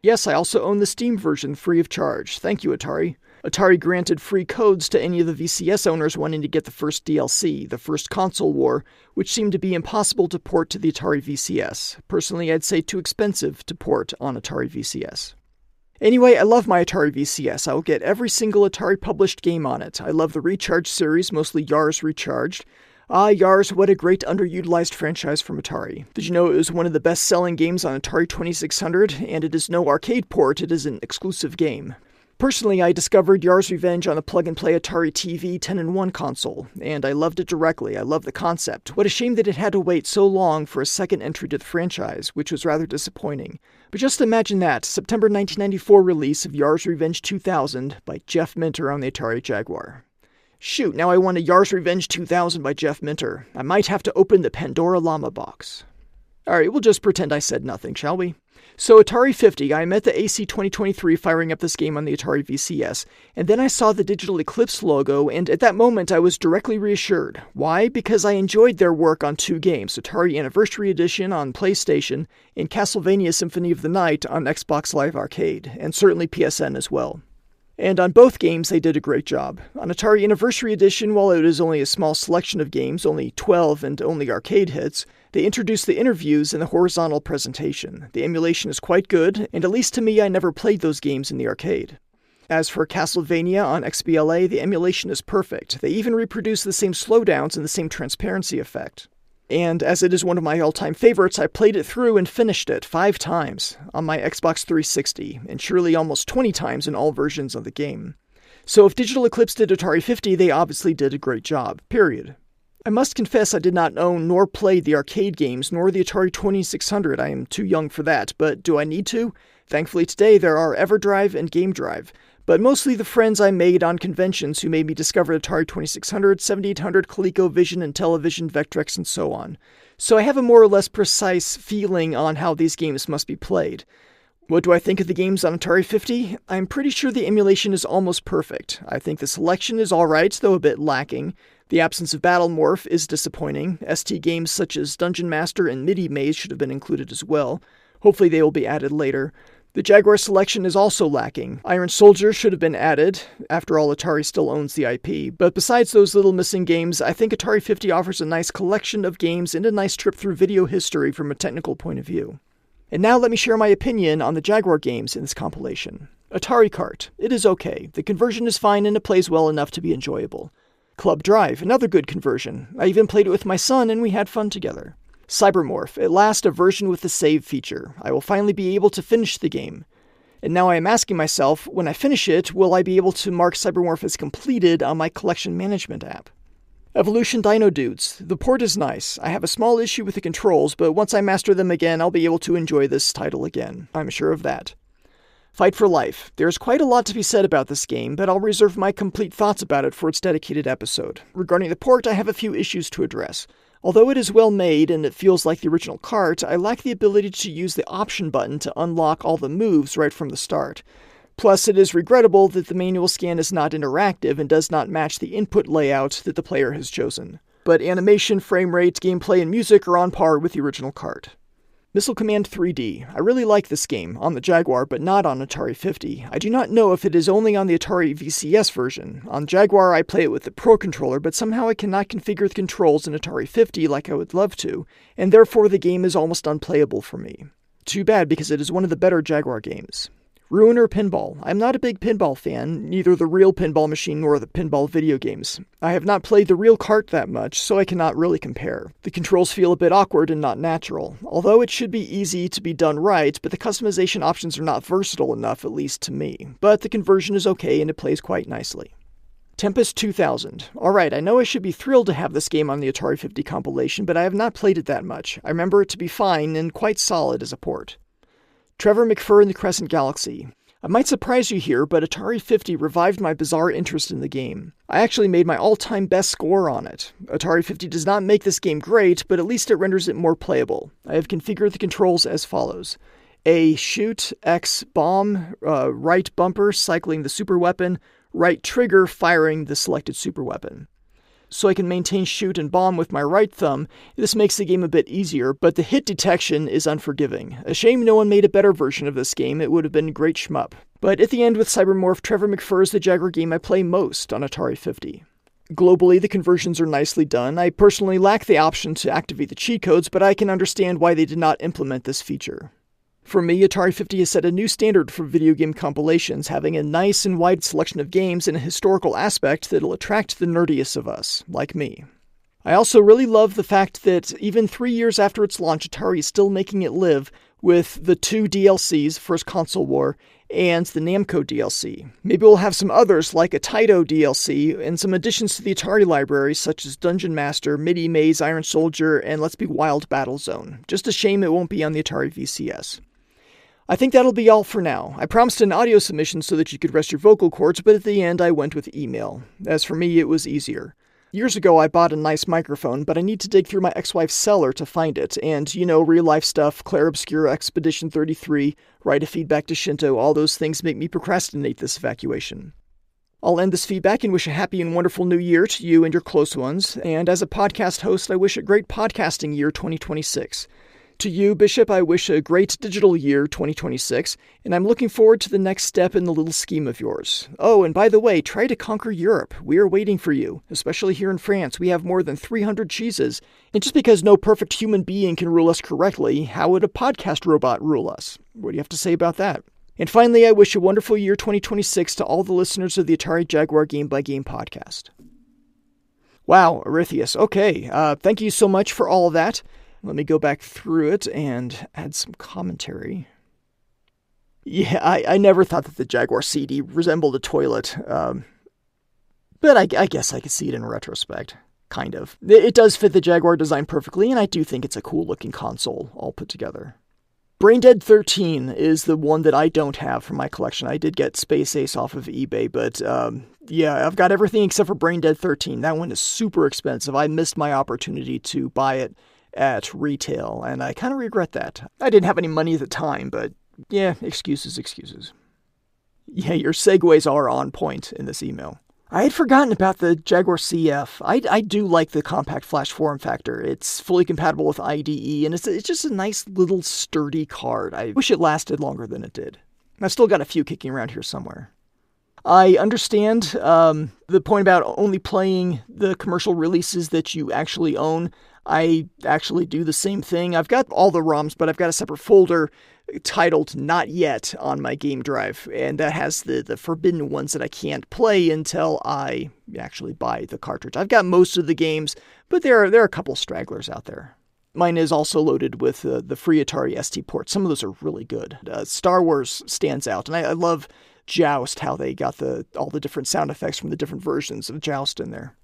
Yes, I also own the Steam version free of charge. Thank you, Atari. Atari granted free codes to any of the VCS owners wanting to get the first DLC, the first console war, which seemed to be impossible to port to the Atari VCS. Personally, I'd say too expensive to port on Atari VCS. Anyway, I love my Atari VCS. I will get every single Atari-published game on it. I love the Recharge series, mostly Yars Recharged. Ah, Yars, what a great underutilized franchise from Atari. Did you know it was one of the best-selling games on Atari 2600? And it is no arcade port, it is an exclusive game. Personally, I discovered Yars' Revenge on the plug-and-play Atari TV 10-in-1 console, and I loved it directly. I love the concept. What a shame that it had to wait so long for a second entry to the franchise, which was rather disappointing. But just imagine that, September 1994 release of Yars' Revenge 2000 by Jeff Minter on the Atari Jaguar. Shoot, now I want a Yars' Revenge 2000 by Jeff Minter. I might have to open the Pandora Llama box. Alright, we'll just pretend I said nothing, shall we? So Atari 50, I met the AC 2023 firing up this game on the Atari VCS, and then I saw the Digital Eclipse logo, and at that moment I was directly reassured. Why? Because I enjoyed their work on 2 games, Atari Anniversary Edition on PlayStation, and Castlevania Symphony of the Night on Xbox Live Arcade, and certainly PSN as well. And on both games, they did a great job. On Atari Anniversary Edition, while it is only a small selection of games, only 12 and only arcade hits, they introduced the interviews and the horizontal presentation. The emulation is quite good, and at least to me, I never played those games in the arcade. As for Castlevania on XBLA, the emulation is perfect. They even reproduce the same slowdowns and the same transparency effect. And as it is one of my all-time favorites, I played it through and finished it 5 times on my Xbox 360, and surely almost 20 times in all versions of the game. So if Digital Eclipse did Atari 50, they obviously did a great job, period. I must confess I did not own nor play the arcade games, nor the Atari 2600. I am too young for that, but do I need to? Thankfully today there are EverDrive and GameDrive, but mostly the friends I made on conventions who made me discover Atari 2600, 7800, ColecoVision, and Television, Vectrex, and so on. So I have a more or less precise feeling on how these games must be played. What do I think of the games on Atari 50? I'm pretty sure the emulation is almost perfect. I think the selection is alright, though a bit lacking. The absence of Battle Morph is disappointing. ST games such as Dungeon Master and MIDI Maze should have been included as well. Hopefully they will be added later. The Jaguar selection is also lacking. Iron Soldier should have been added. After all, Atari still owns the IP. But besides those little missing games, I think Atari 50 offers a nice collection of games and a nice trip through video history from a technical point of view. And now let me share my opinion on the Jaguar games in this compilation. Atari Kart. It is okay. The conversion is fine and it plays well enough to be enjoyable. Club Drive. Another good conversion. I even played it with my son and we had fun together. Cybermorph. At last, a version with the save feature. I will finally be able to finish the game. And now I am asking myself, when I finish it, will I be able to mark Cybermorph as completed on my collection management app? Evolution Dino Dudes. The port is nice. I have a small issue with the controls, but once I master them again, I'll be able to enjoy this title again. I'm sure of that. Fight for Life. There's quite a lot to be said about this game, but I'll reserve my complete thoughts about it for its dedicated episode. Regarding the port, I have a few issues to address. Although it is well made and it feels like the original Kart, I lack the ability to use the option button to unlock all the moves right from the start. Plus, it is regrettable that the manual scan is not interactive and does not match the input layout that the player has chosen. But animation, frame rate, gameplay, and music are on par with the original Kart. Missile Command 3D. I really like this game, on the Jaguar, but not on Atari 50. I do not know if it is only on the Atari VCS version. On Jaguar, I play it with the Pro Controller, but somehow I cannot configure the controls in Atari 50 like I would love to, and therefore the game is almost unplayable for me. Too bad, because it is one of the better Jaguar games. Ruiner Pinball. I'm not a big pinball fan, neither the real pinball machine nor the pinball video games. I have not played the real Kart that much, so I cannot really compare. The controls feel a bit awkward and not natural, although it should be easy to be done right, but the customization options are not versatile enough, at least to me. But the conversion is okay and it plays quite nicely. Tempest 2000. Alright, I know I should be thrilled to have this game on the Atari 50 compilation, but I have not played it that much. I remember it to be fine and quite solid as a port. Trevor McFur and the Crescent Galaxy. I might surprise you here, but Atari 50 revived my bizarre interest in the game. I actually made my all-time best score on it. Atari 50 does not make this game great, but at least it renders it more playable. I have configured the controls as follows. A, shoot, X, bomb, right bumper, cycling the super weapon, right trigger, firing the selected super weapon. So I can maintain shoot and bomb with my right thumb. This makes the game a bit easier, but the hit detection is unforgiving. A shame no one made a better version of this game. It would have been a great shmup. But at the end with Cybermorph, Trevor McFur is the Jaguar game I play most on Atari 50. Globally, the conversions are nicely done. I personally lack the option to activate the cheat codes, but I can understand why they did not implement this feature. For me, Atari 50 has set a new standard for video game compilations, having a nice and wide selection of games and a historical aspect that'll attract the nerdiest of us, like me. I also really love the fact that even 3 years after its launch, Atari is still making it live with the 2 DLCs, First Console War, and the Namco DLC. Maybe we'll have some others like a Taito DLC and some additions to the Atari library such as Dungeon Master, MIDI Maze, Iron Soldier, and Let's Be Wild Battle Zone. Just a shame it won't be on the Atari VCS. I think that'll be all for now. I promised an audio submission so that you could rest your vocal cords, but at the end I went with email. As for me, it was easier. Years ago I bought a nice microphone, but I need to dig through my ex-wife's cellar to find it, and, real-life stuff, Claire Obscura, Expedition 33, write a feedback to Shinto, all those things make me procrastinate this evacuation. I'll end this feedback and wish a happy and wonderful new year to you and your close ones, and as a podcast host, I wish a great podcasting year 2026. To you, Bishop, I wish a great digital year 2026, and I'm looking forward to the next step in the little scheme of yours. Oh, and by the way, try to conquer Europe. We are waiting for you, especially here in France. We have more than 300 cheeses, and just because no perfect human being can rule us correctly, how would a podcast robot rule us? What do you have to say about that? And finally, I wish a wonderful year 2026 to all the listeners of the Atari Jaguar Game by Game podcast. Wow, Aritheus. Okay, thank you so much for all of that. Let me go back through it and add some commentary. Yeah, I never thought that the JaguarCD resembled a toilet. But I guess I could see it in retrospect. Kind of. It does fit the Jaguar design perfectly, and I do think it's a cool-looking console all put together. Braindead 13 is the one that I don't have for my collection. I did get Space Ace off of eBay, but yeah, I've got everything except for Braindead 13. That one is super expensive. I missed my opportunity to buy it at retail, and I kind of regret that. I didn't have any money at the time, but yeah, excuses. Yeah, your segues are on point in this email. I had forgotten about the Jaguar CF. I do like the compact flash form factor. It's fully compatible with IDE, and it's just a nice little sturdy card. I wish it lasted longer than it did. I've still got a few kicking around here somewhere. I understand the point about only playing the commercial releases that you actually own. I actually do the same thing. I've got all the ROMs, but I've got a separate folder titled Not Yet on my game drive, and that has the forbidden ones that I can't play until I actually buy the cartridge. I've got most of the games, but there are a couple stragglers out there. Mine is also loaded with the free Atari ST ports. Some of those are really good. Star Wars stands out, and I love Joust, how they got all the different sound effects from the different versions of Joust in there.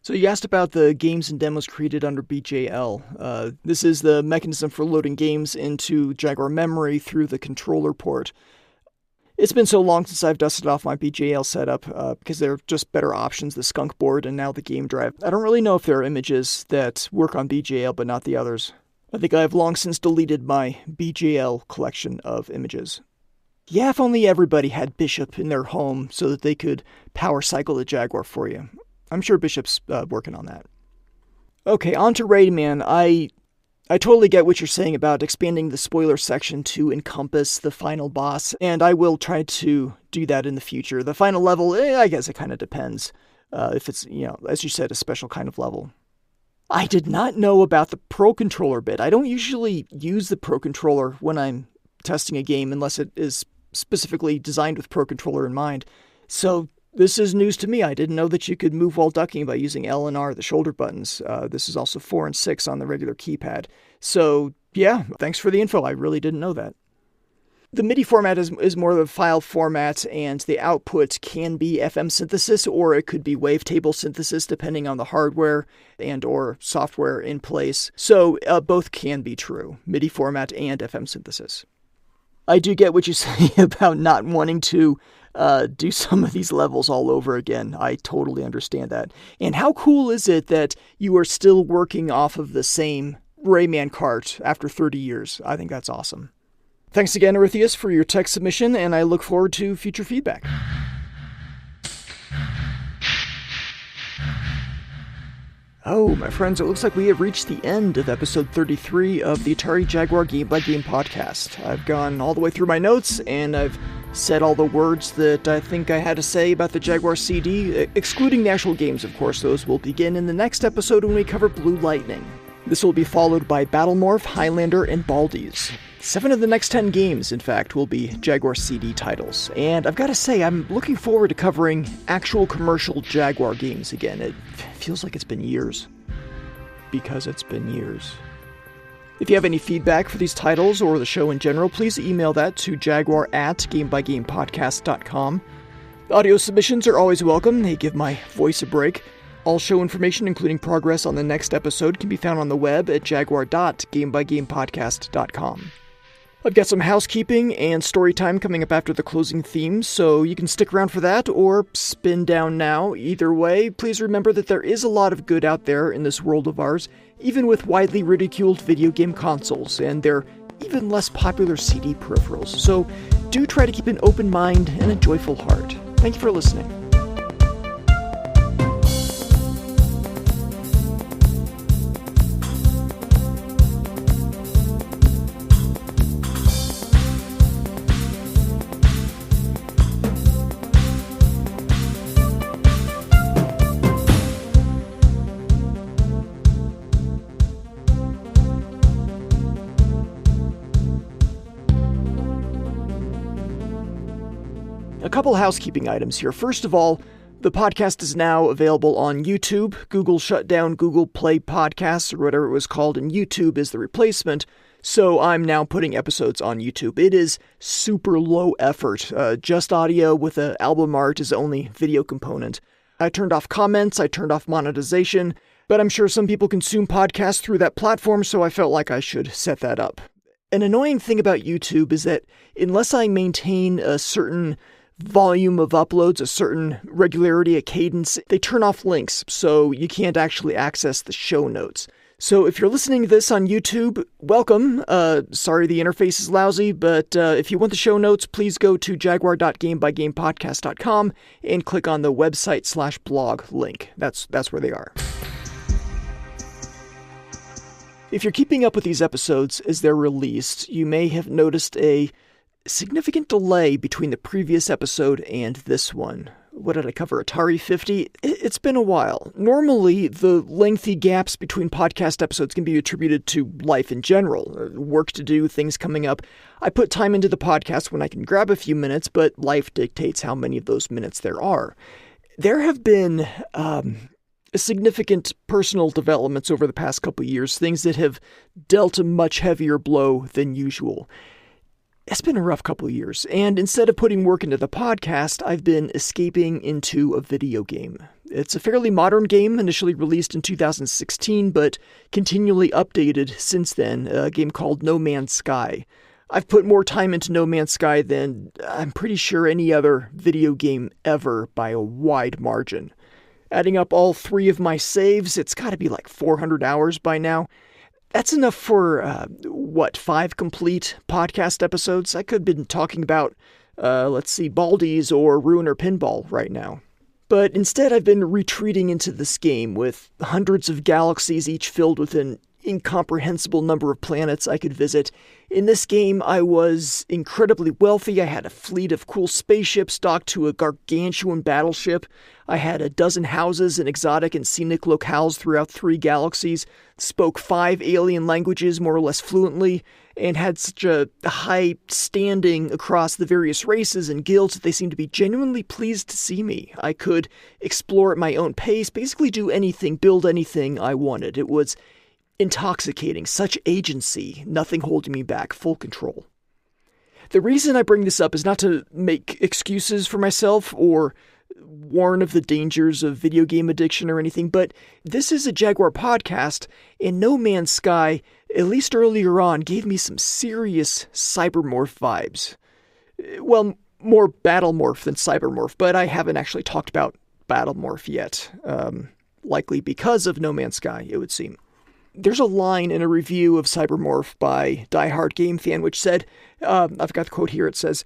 So you asked about the games and demos created under BJL. This is the mechanism for loading games into Jaguar memory through the controller port. It's been so long since I've dusted off my BJL setup because there are just better options, the Skunk board and now the game drive. I don't really know if there are images that work on BJL but not the others. I think I have long since deleted my BJL collection of images. Yeah, if only everybody had Bishop in their home so that they could power cycle the Jaguar for you. I'm sure Bishop's working on that. Okay, on to Rayman. I totally get what you're saying about expanding the spoiler section to encompass the final boss, and I will try to do that in the future. The final level, I guess it kind of depends. If it's, as you said, a special kind of level. I did not know about the Pro Controller bit. I don't usually use the Pro Controller when I'm testing a game unless it is specifically designed with Pro Controller in mind. So this is news to me. I didn't know that you could move while ducking by using L and R, the shoulder buttons. This is also 4 and 6 on the regular keypad. So, yeah, thanks for the info. I really didn't know that. The MIDI format is more of a file format, and the output can be FM synthesis, or it could be wavetable synthesis, depending on the hardware and or software in place. So, both can be true, MIDI format and FM synthesis. I do get what you say about not wanting to do some of these levels all over again. I totally understand that. And how cool is it that you are still working off of the same Rayman cart after 30 years? I think that's awesome. Thanks again, Aritheus, for your text submission, and I look forward to future feedback. Oh, my friends, it looks like we have reached the end of episode 33 of the Atari Jaguar Game by Game podcast. I've gone all the way through my notes, and I've said all the words that I think I had to say about the Jaguar CD, excluding the actual games, of course. Those will begin in the next episode when we cover Blue Lightning. This will be followed by Battlemorph, Highlander, and Baldies. 7 of the next 10 games, in fact, will be Jaguar CD titles. And I've got to say, I'm looking forward to covering actual commercial Jaguar games again. It feels like it's been years. Because it's been years. If you have any feedback for these titles or the show in general, please email that to jaguar@gamebygamepodcast.com. Audio submissions are always welcome. They give my voice a break. All show information, including progress on the next episode, can be found on the web at jaguar.gamebygamepodcast.com. I've got some housekeeping and story time coming up after the closing theme, so you can stick around for that or spin down now. Either way, please remember that there is a lot of good out there in this world of ours, even with widely ridiculed video game consoles, and their even less popular CD peripherals. So do try to keep an open mind and a joyful heart. Thank you for listening. A couple housekeeping items here. First of all, the podcast is now available on YouTube. Google shut down Google Play Podcasts, or whatever it was called, and YouTube is the replacement. So I'm now putting episodes on YouTube. It is super low effort. Just audio with an album art is the only video component. I turned off comments, I turned off monetization, but I'm sure some people consume podcasts through that platform, so I felt like I should set that up. An annoying thing about YouTube is that unless I maintain a certain volume of uploads, a certain regularity, a cadence, they turn off links, so you can't actually access the show notes. So if you're listening to this on YouTube, welcome. Sorry the interface is lousy, but if you want the show notes, please go to jaguar.gamebygamepodcast.com and click on the website/blog link. That's where they are. If you're keeping up with these episodes as they're released, you may have noticed a significant delay between the previous episode and this one. What did I cover? Atari 50? It's been a while. Normally, the lengthy gaps between podcast episodes can be attributed to life in general, work to do, things coming up. I put time into the podcast when I can grab a few minutes, but life dictates how many of those minutes there are. There have been significant personal developments over the past couple of years, things that have dealt a much heavier blow than usual. It's been a rough couple of years, and instead of putting work into the podcast, I've been escaping into a video game. It's a fairly modern game, initially released in 2016, but continually updated since then, a game called No Man's Sky. I've put more time into No Man's Sky than I'm pretty sure any other video game ever by a wide margin. Adding up all 3 of my saves, it's got to be like 400 hours by now. That's enough for, 5 complete podcast episodes? I could have been talking about, Baldies or Ruiner Pinball right now. But instead I've been retreating into this game with hundreds of galaxies, each filled with an incomprehensible number of planets I could visit. In this game, I was incredibly wealthy. I had a fleet of cool spaceships docked to a gargantuan battleship. I had a dozen houses and exotic and scenic locales throughout 3 galaxies, spoke 5 alien languages more or less fluently, and had such a high standing across the various races and guilds that they seemed to be genuinely pleased to see me. I could explore at my own pace, basically do anything, build anything I wanted. It was intoxicating, such agency, nothing holding me back, full control. The reason I bring this up is not to make excuses for myself or warn of the dangers of video game addiction or anything, but this is a Jaguar podcast, and No Man's Sky, at least earlier on, gave me some serious cybermorph vibes. Well, more battlemorph than cybermorph, but I haven't actually talked about battlemorph yet, likely because of No Man's Sky, it would seem. There's a line in a review of Cybermorph by Die Hard Game Fan which said, I've got the quote here, it says,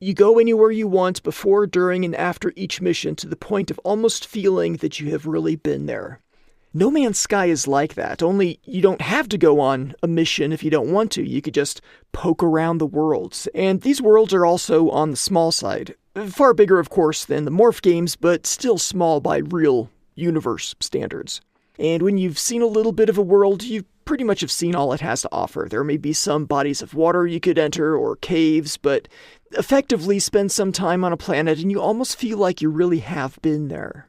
"You go anywhere you want before, during, and after each mission to the point of almost feeling that you have really been there." No Man's Sky is like that, only you don't have to go on a mission if you don't want to. You could just poke around the worlds. And these worlds are also on the small side. Far bigger, of course, than the Morph games, but still small by real universe standards. And when you've seen a little bit of a world, you pretty much have seen all it has to offer. There may be some bodies of water you could enter, or caves, but effectively spend some time on a planet and you almost feel like you really have been there.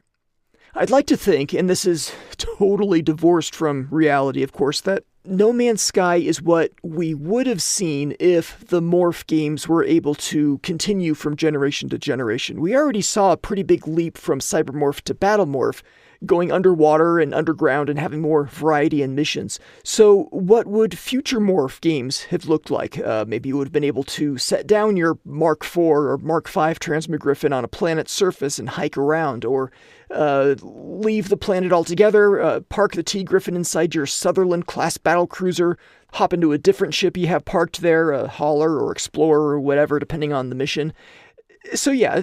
I'd like to think, and this is totally divorced from reality, of course, that No Man's Sky is what we would have seen if the Morph games were able to continue from generation to generation. We already saw a pretty big leap from Cybermorph to Battlemorph, going underwater and underground and having more variety in missions. So what would future Morph games have looked like? Maybe you would have been able to set down your Mark IV or Mark V Transmogriffin on a planet's surface and hike around, or leave the planet altogether, park the T-Griffin inside your Sutherland-class battlecruiser, hop into a different ship you have parked there, a hauler or explorer or whatever, depending on the mission. So yeah,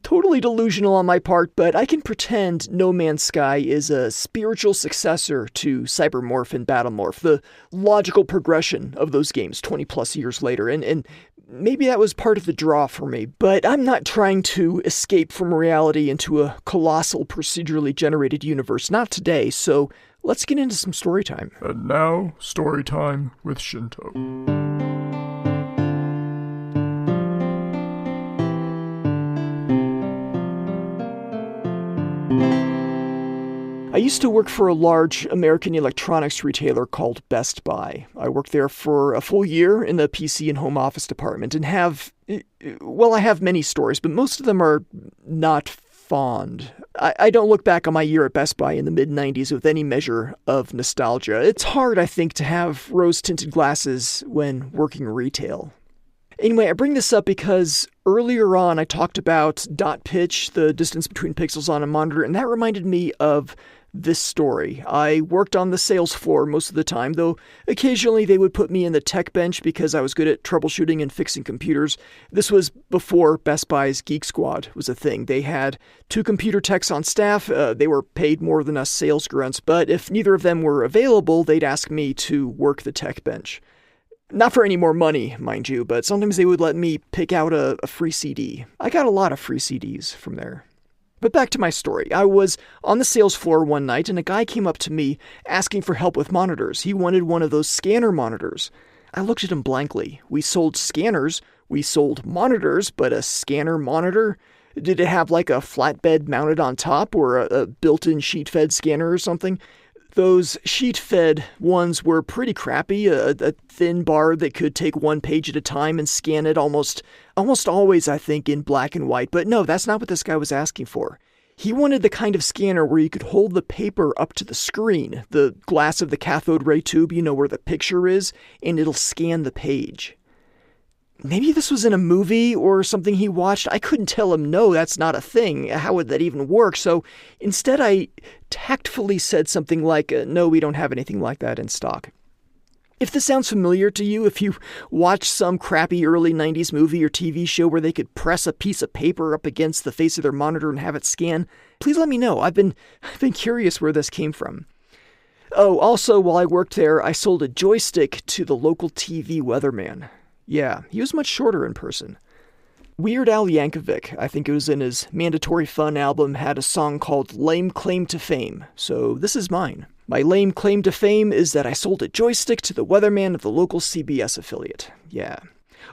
totally delusional on my part, but I can pretend No Man's Sky is a spiritual successor to Cybermorph and Battlemorph, the logical progression of those games 20 plus years later, and maybe that was part of the draw for me, but I'm not trying to escape from reality into a colossal procedurally generated universe, not today, so let's get into some story time. And now, story time with Shinto. I used to work for a large American electronics retailer called Best Buy. I worked there for a full year in the PC and home office department and I have many stories, but most of them are not fond. I don't look back on my year at Best Buy in the mid-90s with any measure of nostalgia. It's hard, I think, to have rose-tinted glasses when working retail. Anyway, I bring this up because earlier on I talked about dot pitch, the distance between pixels on a monitor, and that reminded me of this story. I worked on the sales floor most of the time, though occasionally they would put me in the tech bench because I was good at troubleshooting and fixing computers. This was before Best Buy's Geek Squad was a thing. They had 2 computer techs on staff. They were paid more than us sales grunts, but if neither of them were available, they'd ask me to work the tech bench. Not for any more money, mind you, but sometimes they would let me pick out a free CD. I got a lot of free CDs from there. But back to my story. I was on the sales floor one night and a guy came up to me asking for help with monitors. He wanted one of those scanner monitors. I looked at him blankly. We sold scanners, we sold monitors, but a scanner monitor? Did it have like a flatbed mounted on top or a built-in sheet-fed scanner or something? Those sheet-fed ones were pretty crappy, a thin bar that could take one page at a time and scan it almost always, I think, in black and white. But no, that's not what this guy was asking for. He wanted the kind of scanner where you could hold the paper up to the screen, the glass of the cathode ray tube, you know, where the picture is, and it'll scan the page. Maybe this was in a movie or something he watched. I couldn't tell him, no, that's not a thing. How would that even work? So instead, I tactfully said something like, no, we don't have anything like that in stock. If this sounds familiar to you, if you watched some crappy early 90s movie or TV show where they could press a piece of paper up against the face of their monitor and have it scan, please let me know. I've been curious where this came from. Oh, also, while I worked there, I sold a joystick to the local TV weatherman. Yeah, he was much shorter in person. Weird Al Yankovic, I think it was in his Mandatory Fun album, had a song called Lame Claim to Fame, so this is mine. My lame claim to fame is that I sold a joystick to the weatherman of the local CBS affiliate. Yeah.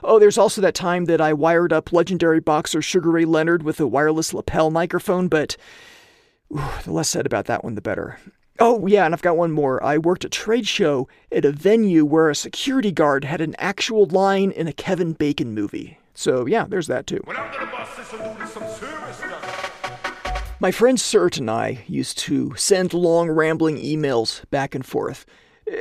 Oh, there's also that time that I wired up legendary boxer Sugar Ray Leonard with a wireless lapel microphone, but the less said about that one, the better. Oh, yeah, and I've got one more. I worked a trade show at a venue where a security guard had an actual line in a Kevin Bacon movie. So, yeah, there's that too. My friend Sert and I used to send long, rambling emails back and forth.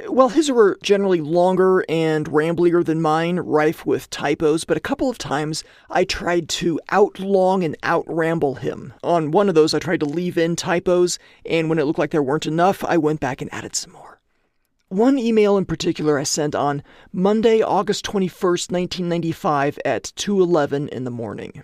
Well, his were generally longer and ramblier than mine, rife with typos, but a couple of times I tried to outlong and outramble him. On one of those, I tried to leave in typos, and when it looked like there weren't enough, I went back and added some more. One email in particular I sent on Monday, August 21st, 1995 at 2:11 in the morning.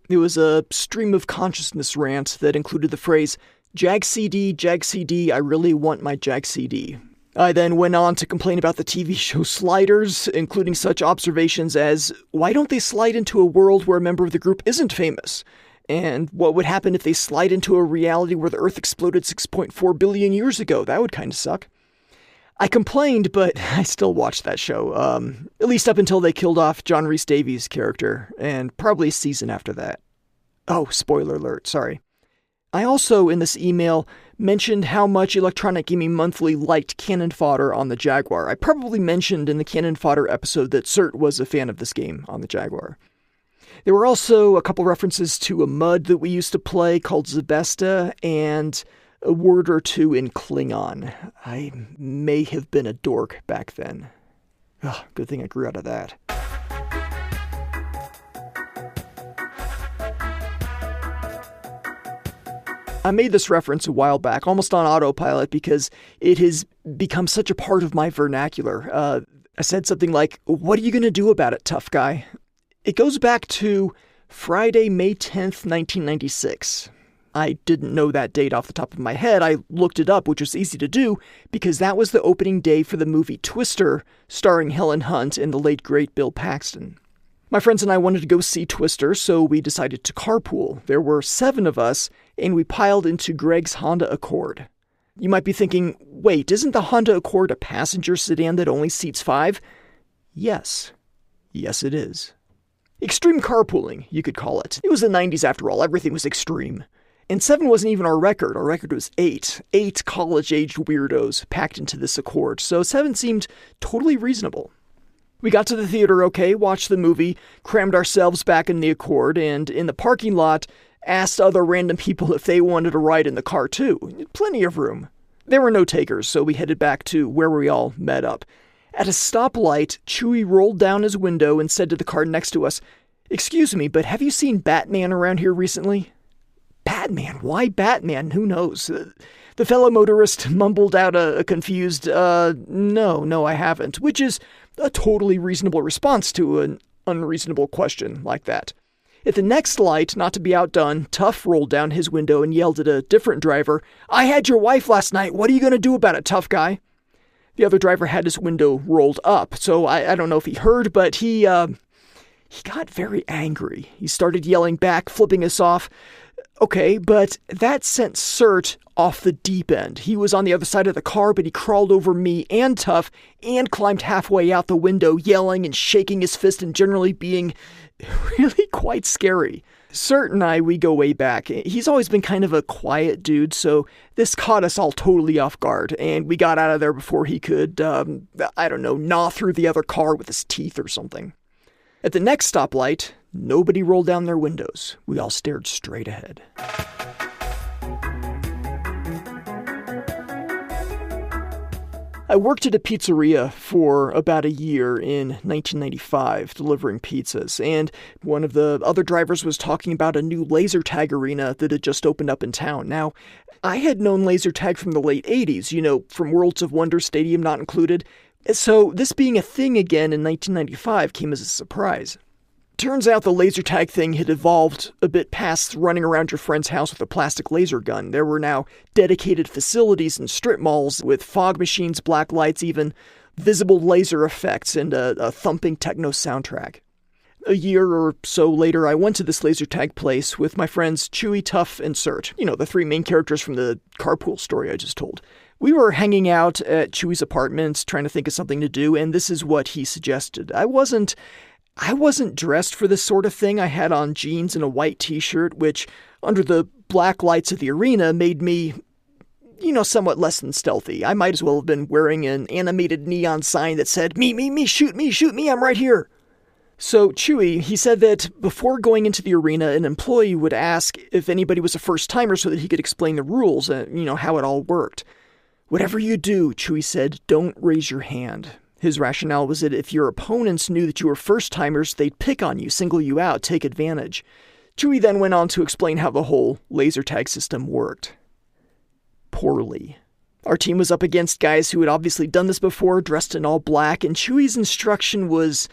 It was a stream of consciousness rant that included the phrase, JaguarCD, I really want my JaguarCD. I then went on to complain about the TV show Sliders, including such observations as, why don't they slide into a world where a member of the group isn't famous? And what would happen if they slide into a reality where the Earth exploded 6.4 billion years ago? That would kind of suck. I complained, but I still watched that show, at least up until they killed off John Rhys Davies' character, and probably a season after that. Oh, spoiler alert, sorry. I also, in this email, mentioned how much Electronic Gaming Monthly liked Cannon Fodder on the Jaguar. I probably mentioned in the Cannon Fodder episode that Sert was a fan of this game on the Jaguar. There were also a couple references to a MUD that we used to play called Zabesta, and a word or two in Klingon. I may have been a dork back then. Ugh, good thing I grew out of that. I made this reference a while back, almost on autopilot, because it has become such a part of my vernacular. I said something like, what are you going to do about it, tough guy? It goes back to Friday, May 10th, 1996. I didn't know that date off the top of my head. I looked it up, which was easy to do, because that was the opening day for the movie Twister, starring Helen Hunt and the late great Bill Paxton. My friends and I wanted to go see Twister, so we decided to carpool. There were 7 of us, and we piled into Greg's Honda Accord. You might be thinking, wait, isn't the Honda Accord a passenger sedan that only seats 5? Yes. Yes, it is. Extreme carpooling, you could call it. It was the 90s after all. Everything was extreme. And 7 wasn't even our record. Our record was 8. 8 college-aged weirdos packed into this Accord. So 7 seemed totally reasonable. We got to the theater okay, watched the movie, crammed ourselves back in the Accord, and in the parking lot, Asked other random people if they wanted a ride in the car too. Plenty of room. There were no takers, so we headed back to where we all met up. At a stoplight, Chewie rolled down his window and said to the car next to us, "Excuse me, but have you seen Batman around here recently?" Batman? Why Batman? Who knows? The fellow motorist mumbled out a confused, no, I haven't, which is a totally reasonable response to an unreasonable question like that. At the next light, not to be outdone, Tough rolled down his window and yelled at a different driver, "I had your wife last night. What are you going to do about it, tough guy?" The other driver had his window rolled up, so I don't know if he heard, but he got very angry. He started yelling back, flipping us off. Okay, but that sent Cert off the deep end. He was on the other side of the car, but he crawled over me and Tough and climbed halfway out the window, yelling and shaking his fist and generally being really quite scary. Cert and I, we go way back. He's always been kind of a quiet dude, so this caught us all totally off guard, and we got out of there before he could, gnaw through the other car with his teeth or something. At the next stoplight, nobody rolled down their windows. We all stared straight ahead. I worked at a pizzeria for about a year in 1995, delivering pizzas, and one of the other drivers was talking about a new laser tag arena that had just opened up in town. Now, I had known laser tag from the late 80s, from Worlds of Wonder Stadium not included, so this being a thing again in 1995 came as a surprise. Turns out the laser tag thing had evolved a bit past running around your friend's house with a plastic laser gun. There were now dedicated facilities and strip malls with fog machines, black lights, even visible laser effects, and a thumping techno soundtrack. A year or so later, I went to this laser tag place with my friends Chewie, Tough, and Cert. The three main characters from the carpool story I just told. We were hanging out at Chewie's apartment, trying to think of something to do, and this is what he suggested. I wasn't dressed for this sort of thing. I had on jeans and a white t-shirt, which, under the black lights of the arena, made me, somewhat less than stealthy. I might as well have been wearing an animated neon sign that said, me, shoot me, I'm right here. So Chewie, he said that before going into the arena, an employee would ask if anybody was a first-timer so that he could explain the rules and, how it all worked. Whatever you do, Chewie said, don't raise your hand. His rationale was that if your opponents knew that you were first-timers, they'd pick on you, single you out, take advantage. Chewie then went on to explain how the whole laser tag system worked. Poorly. Our team was up against guys who had obviously done this before, dressed in all black, and Chewie's instruction was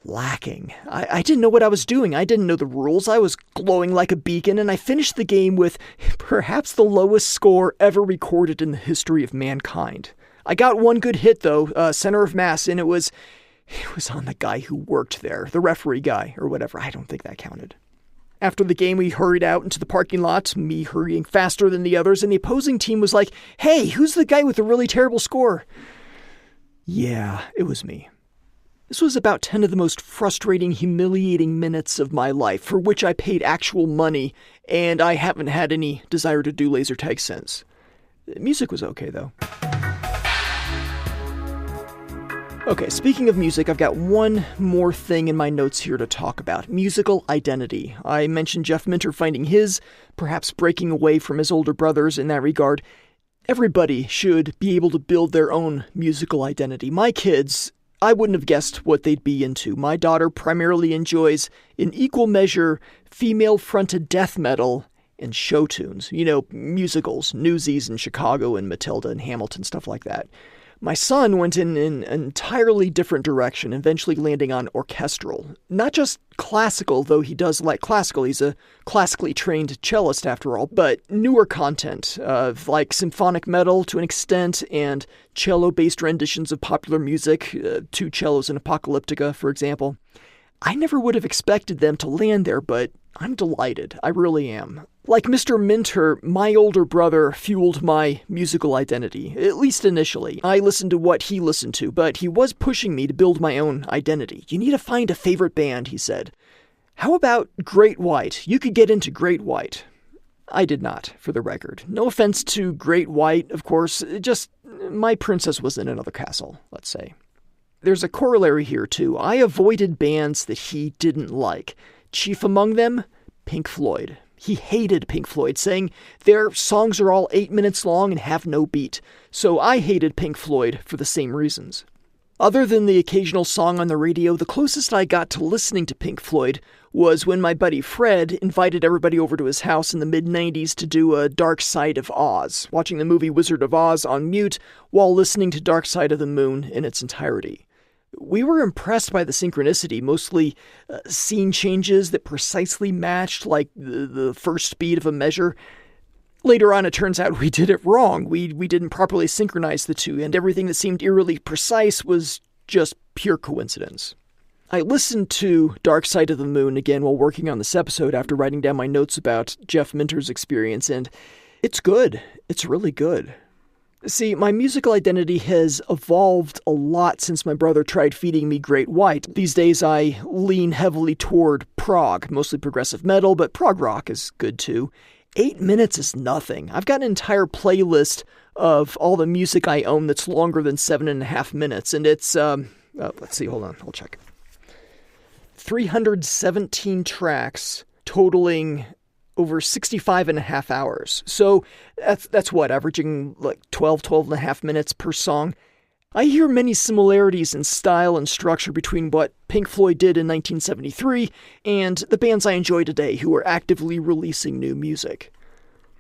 lacking. I didn't know what I was doing. I didn't know the rules. I was glowing like a beacon, and I finished the game with perhaps the lowest score ever recorded in the history of mankind. I got one good hit, though, center of mass, and it was on the guy who worked there, the referee guy, or whatever. I don't think that counted. After the game, we hurried out into the parking lot, me hurrying faster than the others, and the opposing team was like, "Hey, who's the guy with the really terrible score?" Yeah, it was me. This was about 10 of the most frustrating, humiliating minutes of my life, for which I paid actual money, and I haven't had any desire to do laser tag since. The music was okay, though. Okay, speaking of music, I've got one more thing in my notes here to talk about. Musical identity. I mentioned Jeff Minter finding his, perhaps breaking away from his older brothers in that regard. Everybody should be able to build their own musical identity. My kids, I wouldn't have guessed what they'd be into. My daughter primarily enjoys, in equal measure, female-fronted death metal and show tunes. Musicals, Newsies in Chicago and Matilda and Hamilton, stuff like that. My son went in an entirely different direction, eventually landing on orchestral. Not just classical, though he does like classical. He's a classically trained cellist, after all, but newer content, like symphonic metal to an extent, and cello-based renditions of popular music, two cellos in Apocalyptica, for example. I never would have expected them to land there, but I'm delighted. I really am. Like Mr. Minter, my older brother fueled my musical identity, at least initially. I listened to what he listened to, but he was pushing me to build my own identity. You need to find a favorite band, he said. How about Great White? You could get into Great White. I did not, for the record. No offense to Great White, of course, just my princess was in another castle, let's say. There's a corollary here, too. I avoided bands that he didn't like. Chief among them, Pink Floyd. He hated Pink Floyd, saying their songs are all 8 minutes long and have no beat. So I hated Pink Floyd for the same reasons. Other than the occasional song on the radio, the closest I got to listening to Pink Floyd was when my buddy Fred invited everybody over to his house in the mid-90s to do a Dark Side of Oz, watching the movie Wizard of Oz on mute while listening to Dark Side of the Moon in its entirety. We were impressed by the synchronicity, mostly scene changes that precisely matched like the first beat of a measure. Later on, it turns out we did it wrong. We didn't properly synchronize the two, and everything that seemed eerily precise was just pure coincidence. I listened to Dark Side of the Moon again while working on this episode after writing down my notes about Jeff Minter's experience, and it's good. It's really good. See, my musical identity has evolved a lot since my brother tried feeding me Great White. These days I lean heavily toward prog, mostly progressive metal, but prog rock is good too. 8 minutes is nothing. I've got an entire playlist of all the music I own that's longer than 7.5 minutes, and it's, let's see, hold on, I'll check. 317 tracks, totaling over 65.5 hours. So that's what, averaging like 12.5 minutes per song. I hear many similarities in style and structure between what Pink Floyd did in 1973 and the bands I enjoy today who are actively releasing new music.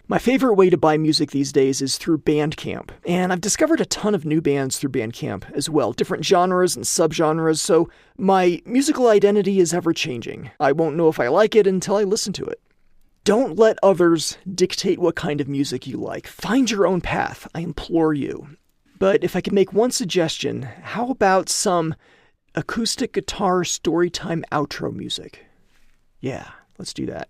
My favorite way to buy music these days is through Bandcamp, and I've discovered a ton of new bands through Bandcamp as well, different genres and subgenres, so my musical identity is ever-changing. I won't know if I like it until I listen to it. Don't let others dictate what kind of music you like. Find your own path, I implore you. But if I could make one suggestion, how about some acoustic guitar storytime outro music? Yeah, let's do that.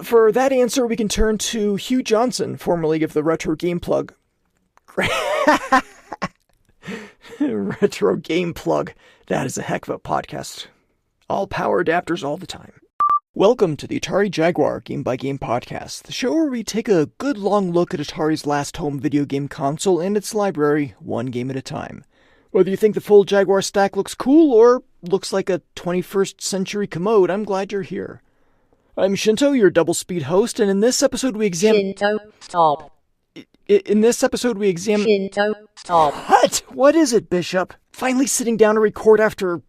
For that answer, we can turn to Hugh Johnson, formerly of the Retro Game Plug. Retro Game Plug. That is a heck of a podcast. All power adapters all the time. Welcome to the Atari Jaguar Game by Game podcast, the show where we take a good long look at Atari's last home video game console and its library, one game at a time. Whether you think the full Jaguar stack looks cool or looks like a 21st century commode, I'm glad you're here. I'm Shinto, your double-speed host, and in this episode we examine... Shinto, stop. In this episode we examine... Shinto, stop. What? What is it, Bishop? Finally sitting down to record after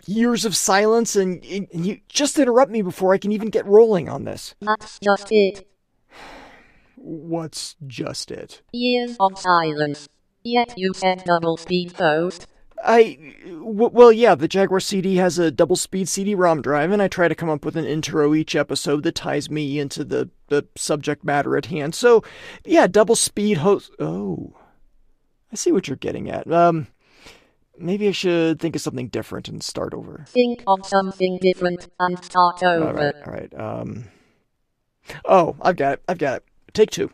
years of silence, and you just interrupt me before I can even get rolling on this. That's just it. What's just it? Years of silence. Yet you said double-speed host. Well, yeah, the Jaguar CD has a double-speed CD-ROM drive, and I try to come up with an intro each episode that ties me into the subject matter at hand. So, yeah, double-speed host... Oh, I see what you're getting at. Maybe I should think of something different and start over. Think of something different and start over. All right. Oh, I've got it. Take two.